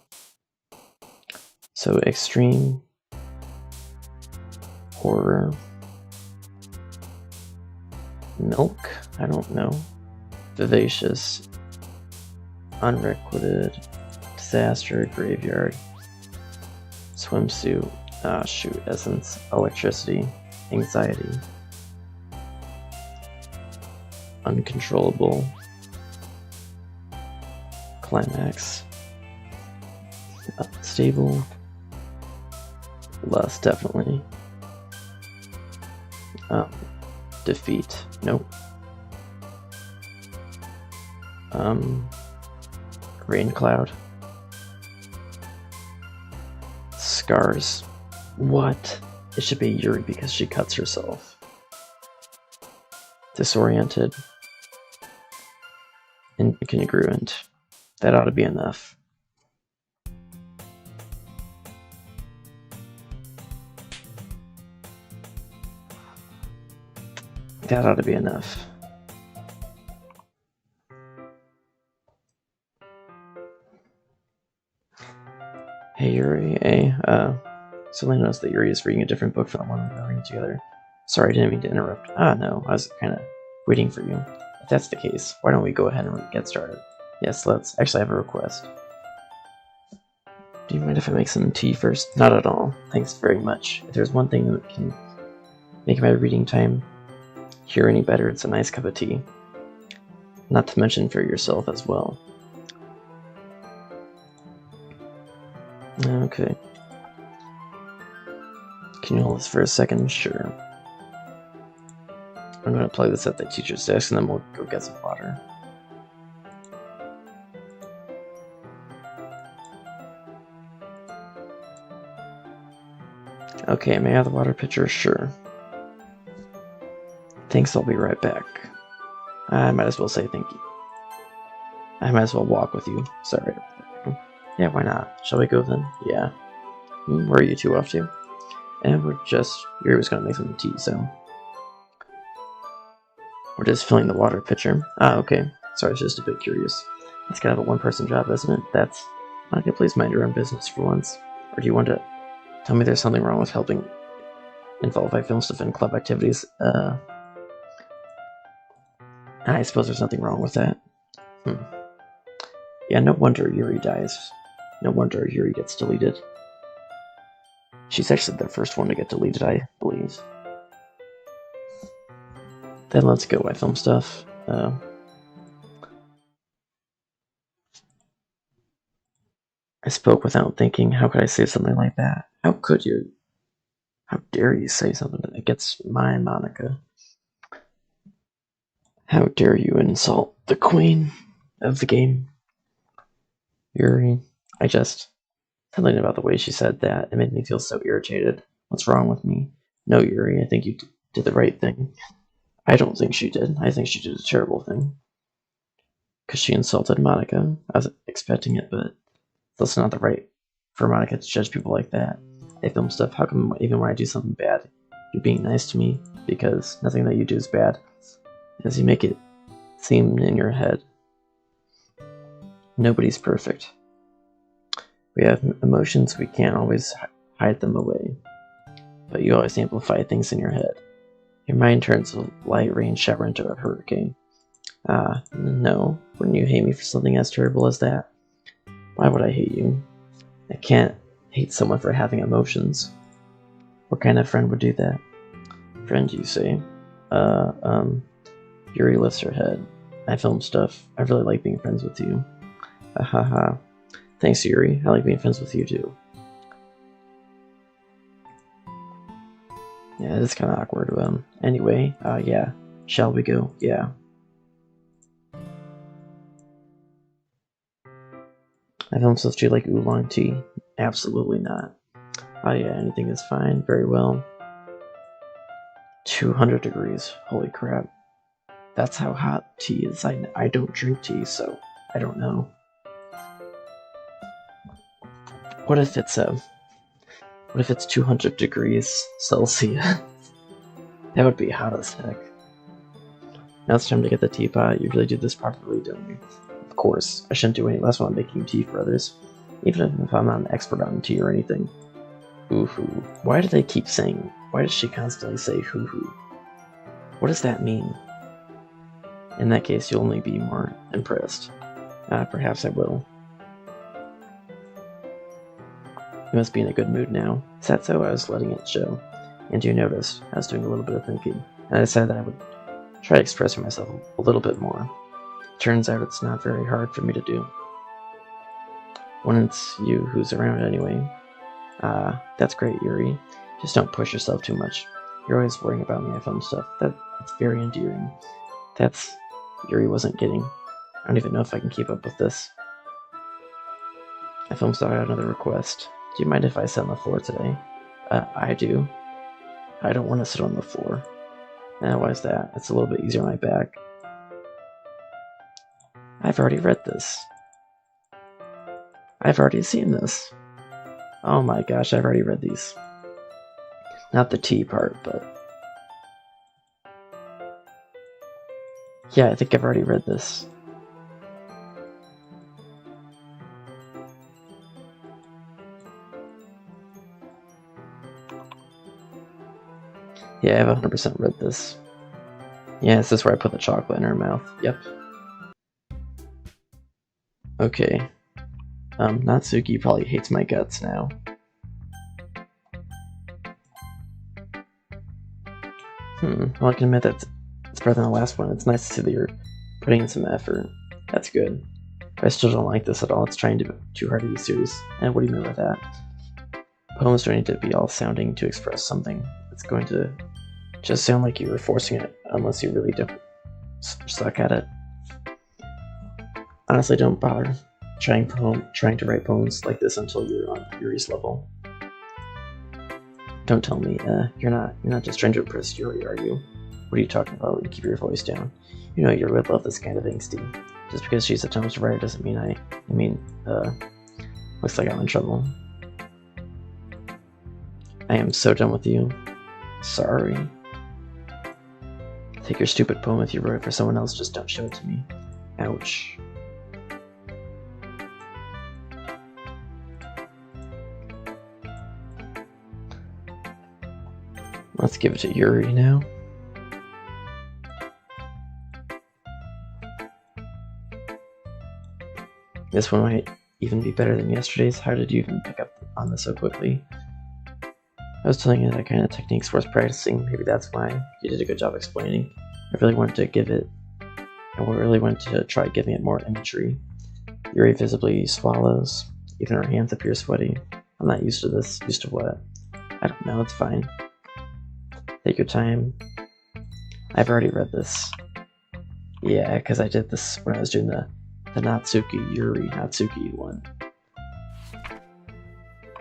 So extreme horror. Milk? I don't know. Vivacious. Unrequited. Disaster. Graveyard. Swimsuit. Ah, shoot. Essence. Electricity. Anxiety. Uncontrollable. Climax. Stable. Lust, definitely. Defeat. Nope. Rain cloud. Scars. What? It should be Yuri because she cuts herself. Disoriented. Incongruent. That ought to be enough. That ought to be enough. Hey Yuri, hey, suddenly noticed that Yuri is reading a different book from the one we've been reading together. Sorry, I didn't mean to interrupt. Ah, no, I was kind of waiting for you. If that's the case, why don't we go ahead and get started? Yes, let's. Actually, I have a request. Do you mind if I make some tea first? Not at all. Thanks very much. If there's one thing that can make my reading time here any better, it's a nice cup of tea. Not to mention for yourself as well. Okay. Can you hold this for a second? Sure. I'm going to plug this at the teacher's desk and then we'll go get some water. Okay, may I have the water pitcher? Sure. Thanks, I'll be right back. I might as well say thank you. I might as well walk with you. Sorry. Yeah, why not? Shall we go then? Yeah. Where are you two off to? And Yuri was gonna make some tea, so. We're just filling the water pitcher. Ah, okay. Sorry, I was just a bit curious. It's kind of a one-person job, isn't it? That's. Monika, please mind your own business for once. Or do you want to tell me there's something wrong with helping involve my film stuff in club activities? I suppose there's nothing wrong with that. Yeah, no wonder Yuri dies. No wonder Yuri gets deleted. She's actually the first one to get deleted, I believe. Then let's go, I film stuff. I spoke without thinking. How could I say something like that? How could you? How dare you say something against my Monika? How dare you insult the queen of the game? Yuri, something about the way she said that, it made me feel so irritated. What's wrong with me? No, Yuri, I think you did the right thing. I don't think she did. I think she did a terrible thing. Because she insulted Monika. I was expecting it, but that's not the right for Monika to judge people like that. I film stuff. How come even when I do something bad, you're being nice to me? Because nothing that you do is bad. As you make it seem in your head. Nobody's perfect. We have emotions, we can't always hide them away. But you always amplify things in your head. Your mind turns a light rain shower into a hurricane. Ah, no. Wouldn't you hate me for something as terrible as that? Why would I hate you? I can't hate someone for having emotions. What kind of friend would do that? Friend, you say? Yuri lifts her head. I film stuff. I really like being friends with you. Haha. Thanks, Yuri. I like being friends with you, too. Yeah, it's kind of awkward. Anyway, yeah. Shall we go? Yeah. I film stuff too, like oolong tea. Absolutely not. Oh yeah, anything is fine. Very well. 200 degrees. Holy crap. That's how hot tea is. I don't drink tea, so I don't know. What if it's 200 degrees Celsius? That would be hot as heck. Now it's time to get the teapot. You really do this properly, don't you? Of course. I shouldn't do any less when I'm making tea for others. Even if I'm not an expert on tea or anything. Hoo-hoo. Why does she constantly say hoo-hoo? What does that mean? In that case, you'll only be more impressed. Perhaps I will. You must be in a good mood now. Is that so? I was letting it show. And you noticed, I was doing a little bit of thinking, and I decided that I would try to express myself a little bit more. Turns out it's not very hard for me to do. When it's you who's around anyway. That's great, Yuri. Just don't push yourself too much. You're always worrying about me. I film stuff. That's very endearing. That's... Yuri wasn't kidding. I don't even know if I can keep up with this. I film started another request. Do you mind if I sit on the floor today? I do. I don't want to sit on the floor. Why is that? It's a little bit easier on my back. I've already read this. I've already seen this. Oh my gosh, I've already read these. Not the tea part, but... Yeah, I think I've already read this. Yeah, I've 100% read this. Yeah, this is where I put the chocolate in her mouth. Yep. Okay. Natsuki probably hates my guts now. Well, I can admit that it's better than the last one. It's nice to see that you're putting in some effort. That's good. But I still don't like this at all. It's trying too hard to be serious. And what do you mean by that? Poems don't need to be all sounding to express something. It's going to just sound like you were forcing it, unless you really don't suck at it. Honestly, don't bother trying to write poems like this until you're on Yuri's level. Don't tell me, you're not just trying to impress Yuri, are you? What are you talking about? Keep your voice down. You know Yuri would love this kind of angsty. Just because she's a Thomas writer doesn't mean looks like I'm in trouble. I am so done with you. Sorry. Take your stupid poem if you wrote it for someone else, just don't show it to me. Ouch. Let's give it to Yuri now. This one might even be better than yesterday's. How did you even pick up on this so quickly? I was telling you that kind of technique's worth practicing. Maybe that's why. You did a good job explaining. I really wanted to try giving it more imagery. Yuri visibly swallows. Even her hands appear sweaty. I'm not used to this. Used to what? I don't know, it's fine. Take your time. I've already read this. Yeah, because I did this when I was doing the Yuri Natsuki one.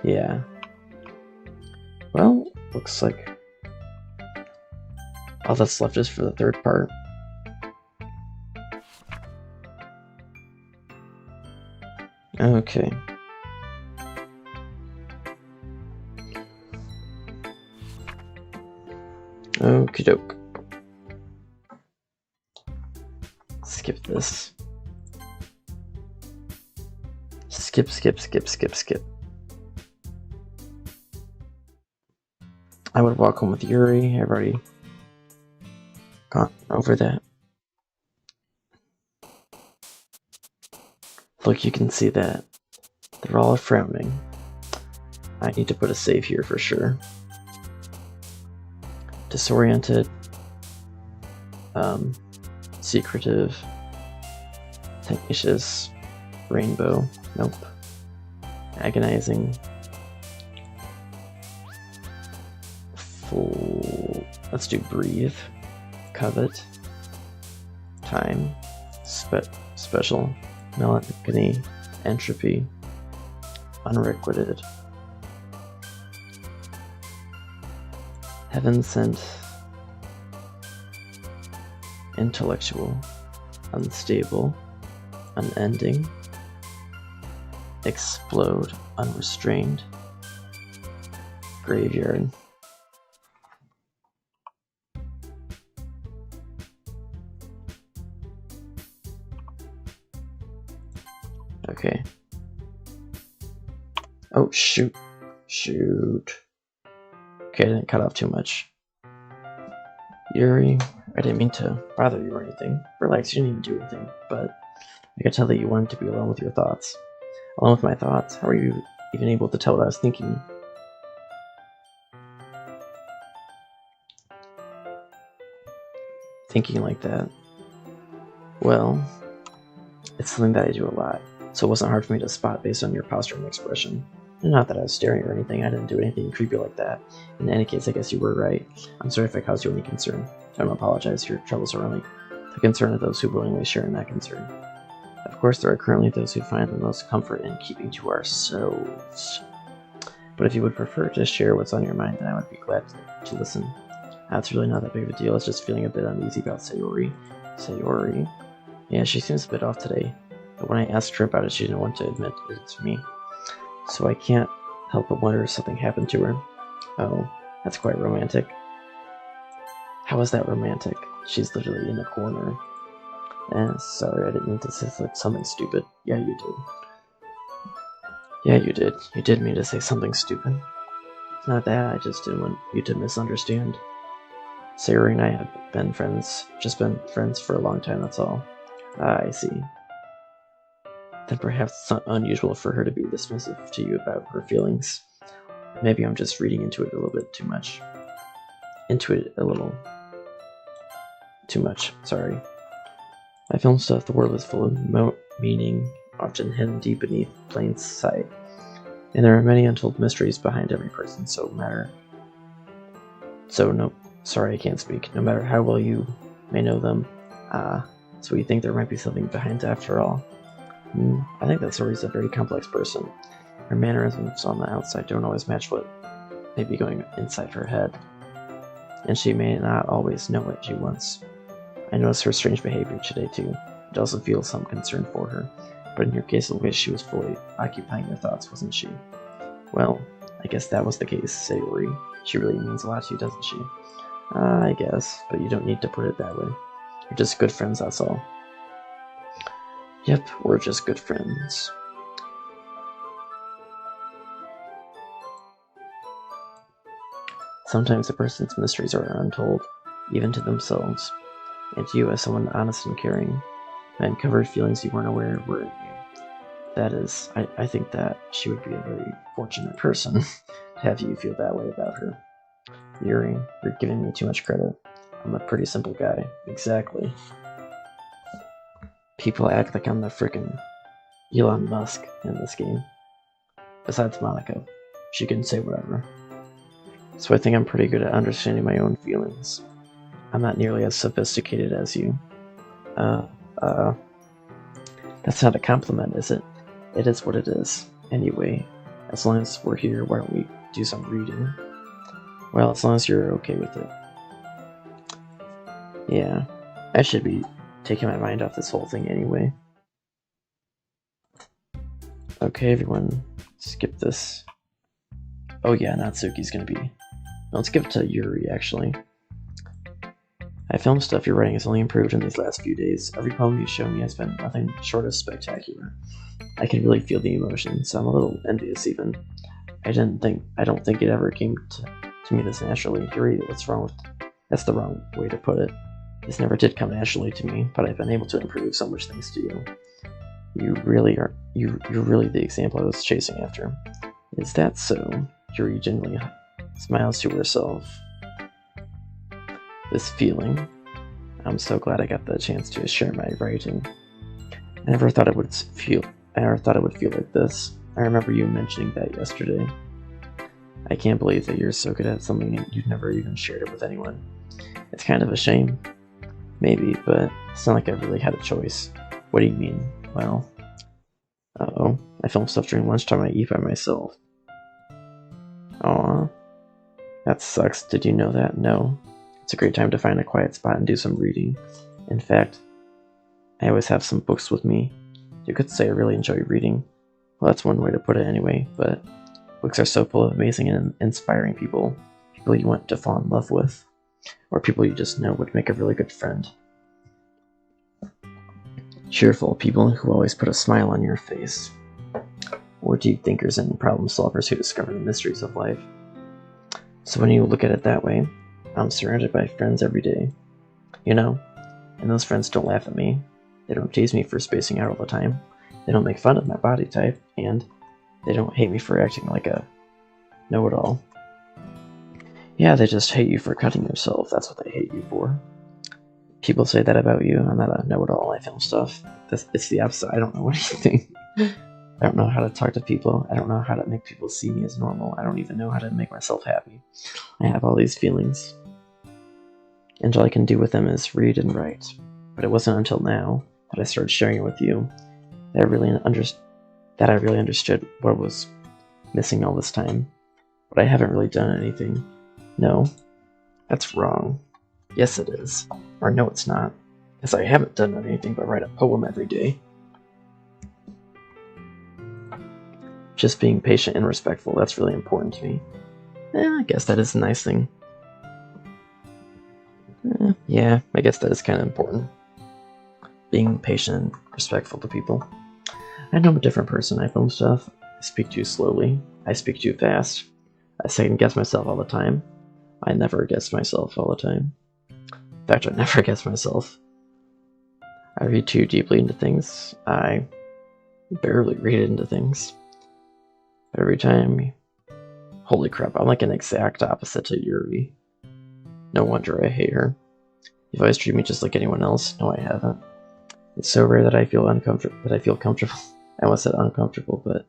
Yeah. Well, looks like all that's left is for the third part. Okay. Okie doke. Skip this. Skip. I would walk home with Yuri. I've already gone over that. Look, you can see that they're all frowning. I need to put a save here for sure. Disoriented. Secretive. Tenacious. Rainbow. Nope. Agonizing. Full. Let's do breathe. Covet. Time. Special. Melancholy. Entropy. Unrequited. Heaven sent. intellectual, unstable, unending, explode, unrestrained, graveyard. Okay. Oh, shoot. Shoot. Okay, I didn't cut off too much. Yuri, I didn't mean to bother you or anything. Relax, you didn't even do anything, but I could tell that you wanted to be alone with your thoughts. Alone with my thoughts? How are you even able to tell what I was thinking? Thinking like that? Well, it's something that I do a lot, so it wasn't hard for me to spot based on your posture and expression. And not that I was staring or anything, I didn't do anything creepy like that. In any case, I guess you were right. I'm sorry if I caused you any concern. Don't apologize, your troubles are only the concern of those who willingly share in that concern. Of course, there are currently those who find the most comfort in keeping to ourselves. But if you would prefer to share what's on your mind, then I would be glad to listen. It's really not that big of a deal, it's just feeling a bit uneasy about Sayori. Sayori? Yeah, she seems a bit off today, but when I asked her about it, she didn't want to admit it to me. So I can't help but wonder if something happened to her. Oh, that's quite romantic. How is that romantic? She's literally in the corner. Sorry, I didn't mean to say something stupid. Yeah, you did. Yeah, you did. You did mean to say something stupid. It's not that, I just didn't want you to misunderstand. Sayori and I have been friends, for a long time, that's all. Ah, I see. Then perhaps it's not unusual for her to be dismissive to you about her feelings. Maybe I'm just reading into it a little bit too much. Sorry. I film stuff, the world is full of meaning, often hidden deep beneath plain sight. And there are many untold mysteries behind every person, sorry, I can't speak. No matter how well you may know them, so you think there might be something behind it after all. I think that Sayori's a very complex person. Her mannerisms on the outside don't always match what may be going inside her head. And she may not always know what she wants. I noticed her strange behavior today too. I'd also feel some concern for her. But in your case, it looks she was fully occupying your thoughts, wasn't she? Well, I guess that was the case, Sayori. She really means a lot to you, doesn't she? I guess, but you don't need to put it that way. You're just good friends, that's all. Yep, we're just good friends. Sometimes a person's mysteries are untold, even to themselves. And you, as someone honest and caring, uncovered feelings you weren't aware of were in you. That is, I think that she would be a very fortunate person to have you feel that way about her. Yuri, you're giving me too much credit. I'm a pretty simple guy. Exactly. People act like I'm the frickin' Elon Musk in this game. Besides Monika, she can say whatever. So I think I'm pretty good at understanding my own feelings. I'm not nearly as sophisticated as you. That's not a compliment, is it? It is what it is. Anyway, as long as we're here, why don't we do some reading? Well, as long as you're okay with it. Yeah, I should be taking my mind off this whole thing anyway. Okay, everyone, skip this. Oh yeah, Natsuki's gonna be... Let's give it to Yuri, actually. I filmed stuff your writing has only improved in these last few days. Every poem you've shown me has been nothing short of spectacular. I can really feel the emotions. I'm a little envious even. I don't think it ever came to me this naturally. Yuri, what's wrong with... That's the wrong way to put it. This never did come naturally to me, but I've been able to improve so much thanks to you. You're really the example I was chasing after. Is that so? Yuri genuinely smiles to herself. This feeling. I'm so glad I got the chance to share my writing. I never thought it would feel like this. I remember you mentioning that yesterday. I can't believe that you're so good at something and you've never even shared it with anyone. It's kind of a shame. Maybe, but it's not like I really had a choice. What do you mean? Well... Uh-oh. I film stuff during lunchtime I eat by myself. Aw. That sucks. Did you know that? No. It's a great time to find a quiet spot and do some reading. In fact, I always have some books with me. You could say I really enjoy reading. Well, that's one way to put it anyway, but books are so full of amazing and inspiring people. People you want to fall in love with, or people you just know would make a really good friend. Cheerful people who always put a smile on your face. Or deep thinkers and problem solvers who discover the mysteries of life. So when you look at it that way, I'm surrounded by friends every day. You know, and those friends don't laugh at me. They don't tease me for spacing out all the time. They don't make fun of my body type, and they don't hate me for acting like a know-it-all. Yeah, they just hate you for cutting yourself. That's what they hate you for. People say that about you. I'm not a know-it-all. I film stuff. It's the opposite. I don't know anything. I don't know how to talk to people. I don't know how to make people see me as normal. I don't even know how to make myself happy. I have all these feelings, and all I can do with them is read and write. But it wasn't until now that I started sharing it with you that I really understood what was missing all this time. But I haven't really done anything. No, that's wrong. Yes, it is. Or no, it's not. Because I haven't done anything but write a poem every day. Just being patient and respectful, that's really important to me. I guess that is a nice thing. Yeah, I guess that is kind of important. Being patient and respectful to people. I know I'm a different person. I film stuff. I speak too slowly. I speak too fast. I second guess myself all the time. I never guess myself all the time. In fact, I never guess myself. I read too deeply into things. I barely read into things. But every time... Holy crap, I'm like an exact opposite to Yuri. No wonder I hate her. You've always treated me just like anyone else. No, I haven't. It's so rare that I feel comfortable. I almost said uncomfortable, but...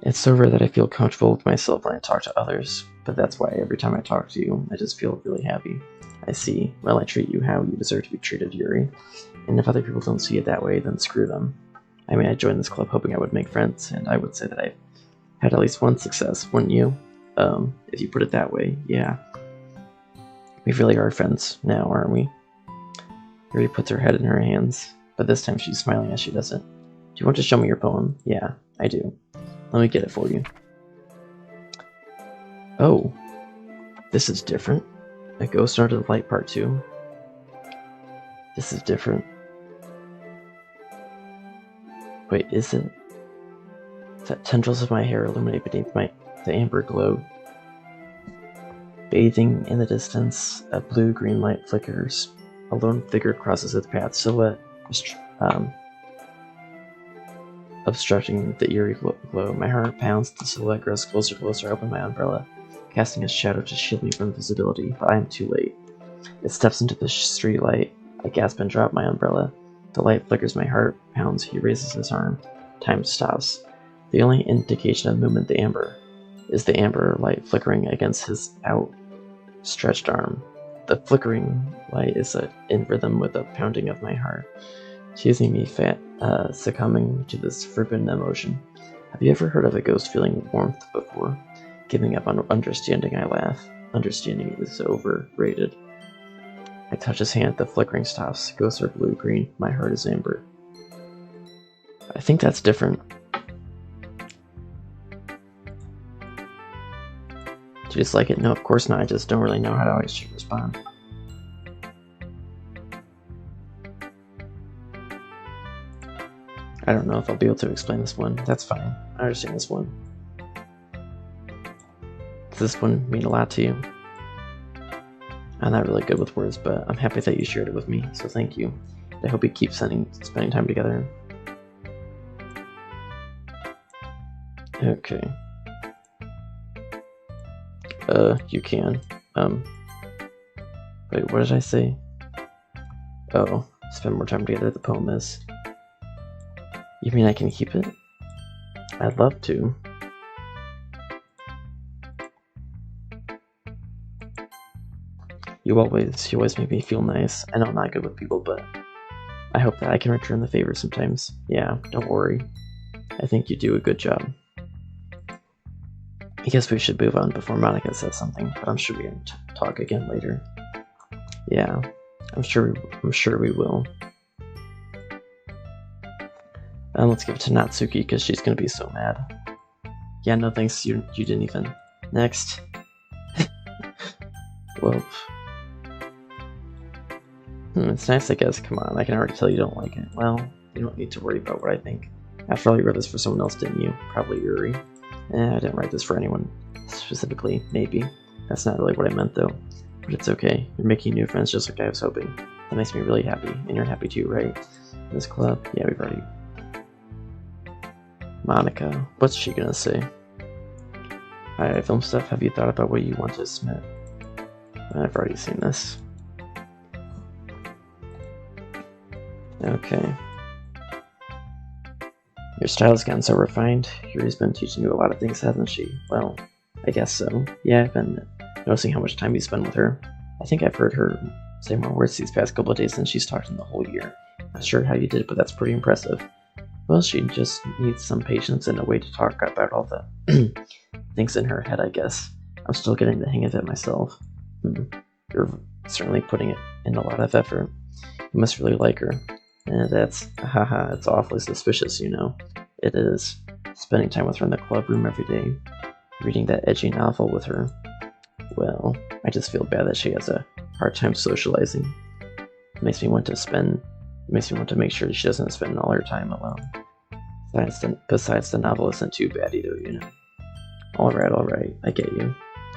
It's so rare that I feel comfortable with myself when I talk to others. But that's why every time I talk to you, I just feel really happy. I see, well, I treat you how you deserve to be treated, Yuri. And if other people don't see it that way, then screw them. I mean, I joined this club hoping I would make friends, and I would say that I've had at least one success, wouldn't you? If you put it that way, yeah. We really are friends now, aren't we? Yuri puts her head in her hands, but this time she's smiling as she does it. Do you want to show me your poem? Yeah, I do. Let me get it for you. Oh, this is different. A Ghost Under the Light Part 2. This is different. Wait, is it? That tendrils of my hair illuminate beneath the amber glow. Bathing in the distance, a blue-green light flickers. A lone figure crosses its path, silhouette obstructing the eerie glow. My heart pounds, the silhouette grows closer. I open my umbrella, casting a shadow to shield me from visibility, but I am too late. It steps into the street light. I gasp and drop my umbrella. The light flickers, my heart pounds. He raises his arm. Time stops. The only indication of movement is the amber light flickering against his outstretched arm. The flickering light is in rhythm with the pounding of my heart, choosing me succumbing to this forbidden emotion. Have you ever heard of a ghost feeling warmth before? Giving up on understanding, I laugh. Understanding is overrated. I touch his hand, the flickering stops. Ghosts are blue-green, my heart is amber. I think that's different. Do you just like it? No, of course not. I just don't really know how to always should respond. I don't know if I'll be able to explain this one. That's fine. I understand this one. Does this one mean a lot to you? I'm not really good with words, but I'm happy that you shared it with me, so thank you. I hope we keep spending time together. Okay. You can. Wait, what did I say? Oh, spend more time together, the poem is. You mean I can keep it? I'd love to. You always make me feel nice. I know I'm not good with people, but I hope that I can return the favor sometimes. Yeah, don't worry. I think you do a good job. I guess we should move on before Monika says something, but I'm sure we can talk again later. Yeah. I'm sure we will. Let's give it to Natsuki because she's gonna be so mad. Yeah, no thanks. You didn't even. Next. Well, it's nice, I guess. Come on, I can already tell you don't like it. Well, you don't need to worry about what I think. After all, you wrote this for someone else, didn't you? Probably Yuri. I didn't write this for anyone specifically. Maybe. That's not really what I meant, though. But it's okay. You're making new friends just like I was hoping. That makes me really happy. And you're happy too, right? In this club? Yeah, we've already... Monika. What's she gonna say? Hi, film stuff. Have you thought about what you want to submit? I've already seen this. Okay. Your style's gotten so refined. Yuri's been teaching you a lot of things, hasn't she? Well, I guess so. Yeah, I've been noticing how much time you spend with her. I think I've heard her say more words these past couple of days than she's talked in the whole year. Not sure how you did it, but that's pretty impressive. Well, she just needs some patience and a way to talk about all the things in her head, I guess. I'm still getting the hang of it myself. You're certainly putting it in a lot of effort. You must really like her. That's, haha, it's awfully suspicious, you know. It is. Spending time with her in the club room every day. Reading that edgy novel with her. Well, I just feel bad that she has a hard time socializing. It makes me want to make sure she doesn't spend all her time alone. Besides, the novel isn't too bad either, you know. Alright, I get you.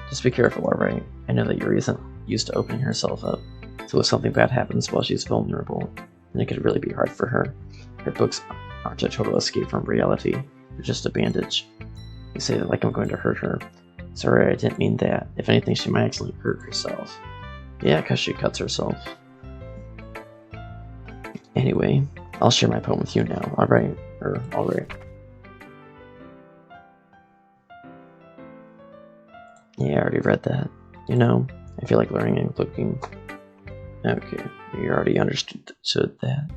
Just be careful, alright? I know that Yuri isn't used to opening herself up, so if something bad happens while she's vulnerable, then it could really be hard for her. Her books aren't a total escape from reality, they're just a bandage. You say that like I'm going to hurt her. Sorry, I didn't mean that. If anything, she might actually hurt herself. Yeah, 'cause she cuts herself. Anyway, I'll share my poem with you now, alright? Alright. Yeah, I already read that. You know, I feel like learning and looking. Okay, you already understood that.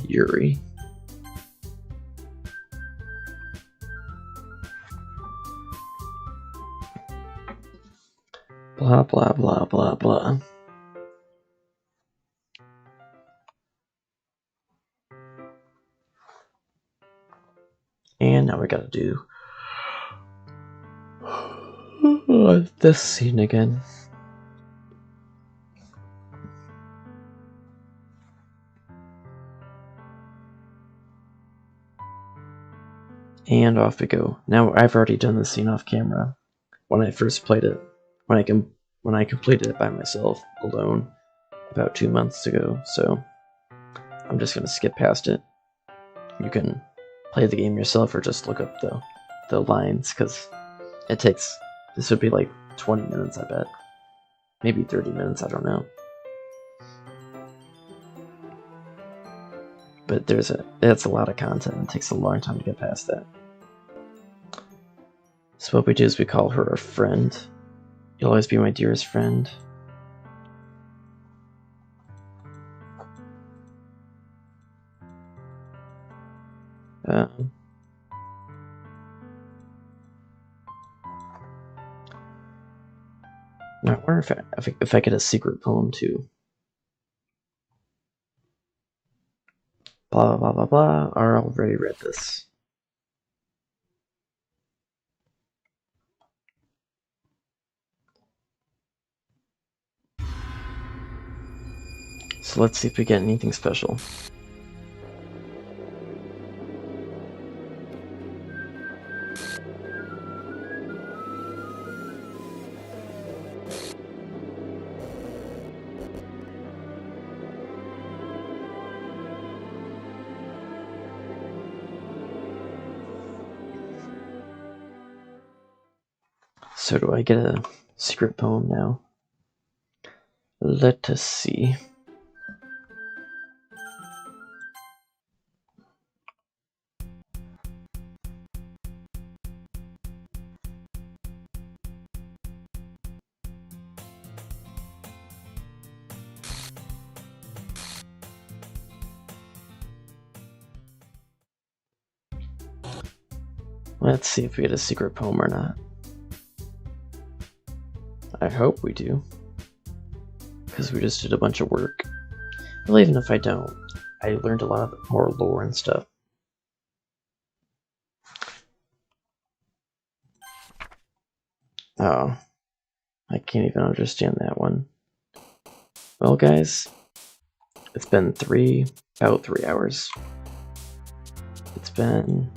Yuri. Blah, blah, blah, blah, blah. And now we gotta do this scene again. And off we go. Now I've already done this scene off camera when I first played it. When I completed it by myself alone about 2 months ago. So I'm just gonna skip past it. You can play the game yourself or just look up the lines because it takes. This would be like 20 minutes, I bet. Maybe 30 minutes, I don't know. But it's a lot of content. It takes a long time to get past that. So what we do is we call her a friend. You'll always be my dearest friend. I wonder if I get a secret poem too. Blah blah blah blah. I already read this. So let's see if we get anything special. So do I get a secret poem now? Let us see. Let's see if we get a secret poem or not. I hope we do. Because we just did a bunch of work. Well, even if I don't, I learned a lot more lore and stuff. Oh, I can't even understand that one. Well, guys, it's been about 3 hours. It's been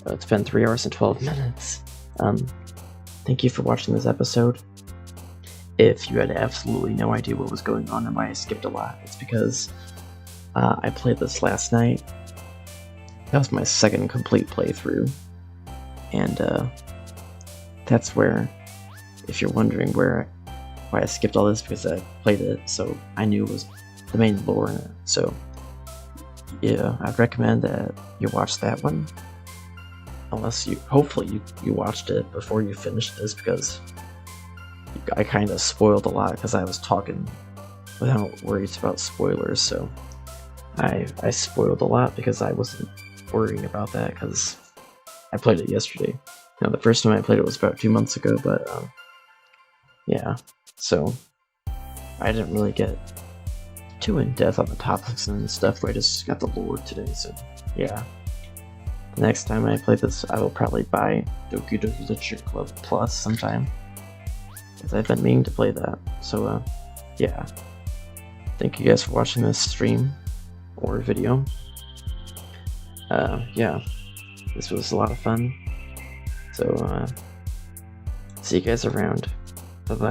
3 hours and 12 minutes. Thank you for watching this episode. If you had absolutely no idea what was going on and why I skipped a lot, it's because I played this last night. That was my second complete playthrough. And that's where, if you're wondering why I skipped all this, because I played it, so I knew it was the main lore in it. So yeah, I'd recommend that you watch that one. Unless hopefully you watched it before you finished this, because I kind of spoiled a lot because I was talking without worries about spoilers, so I spoiled a lot because I wasn't worrying about that because I played it yesterday. Now, the first time I played it was about 2 months ago, but yeah, so I didn't really get too in-depth on the topics and stuff, but I just got the lore today, so yeah. Next time I play this, I will probably buy Doki Doki Literature Club Plus sometime, because I've been meaning to play that. So yeah, thank you guys for watching this stream or video. Yeah, this was a lot of fun. So see you guys around.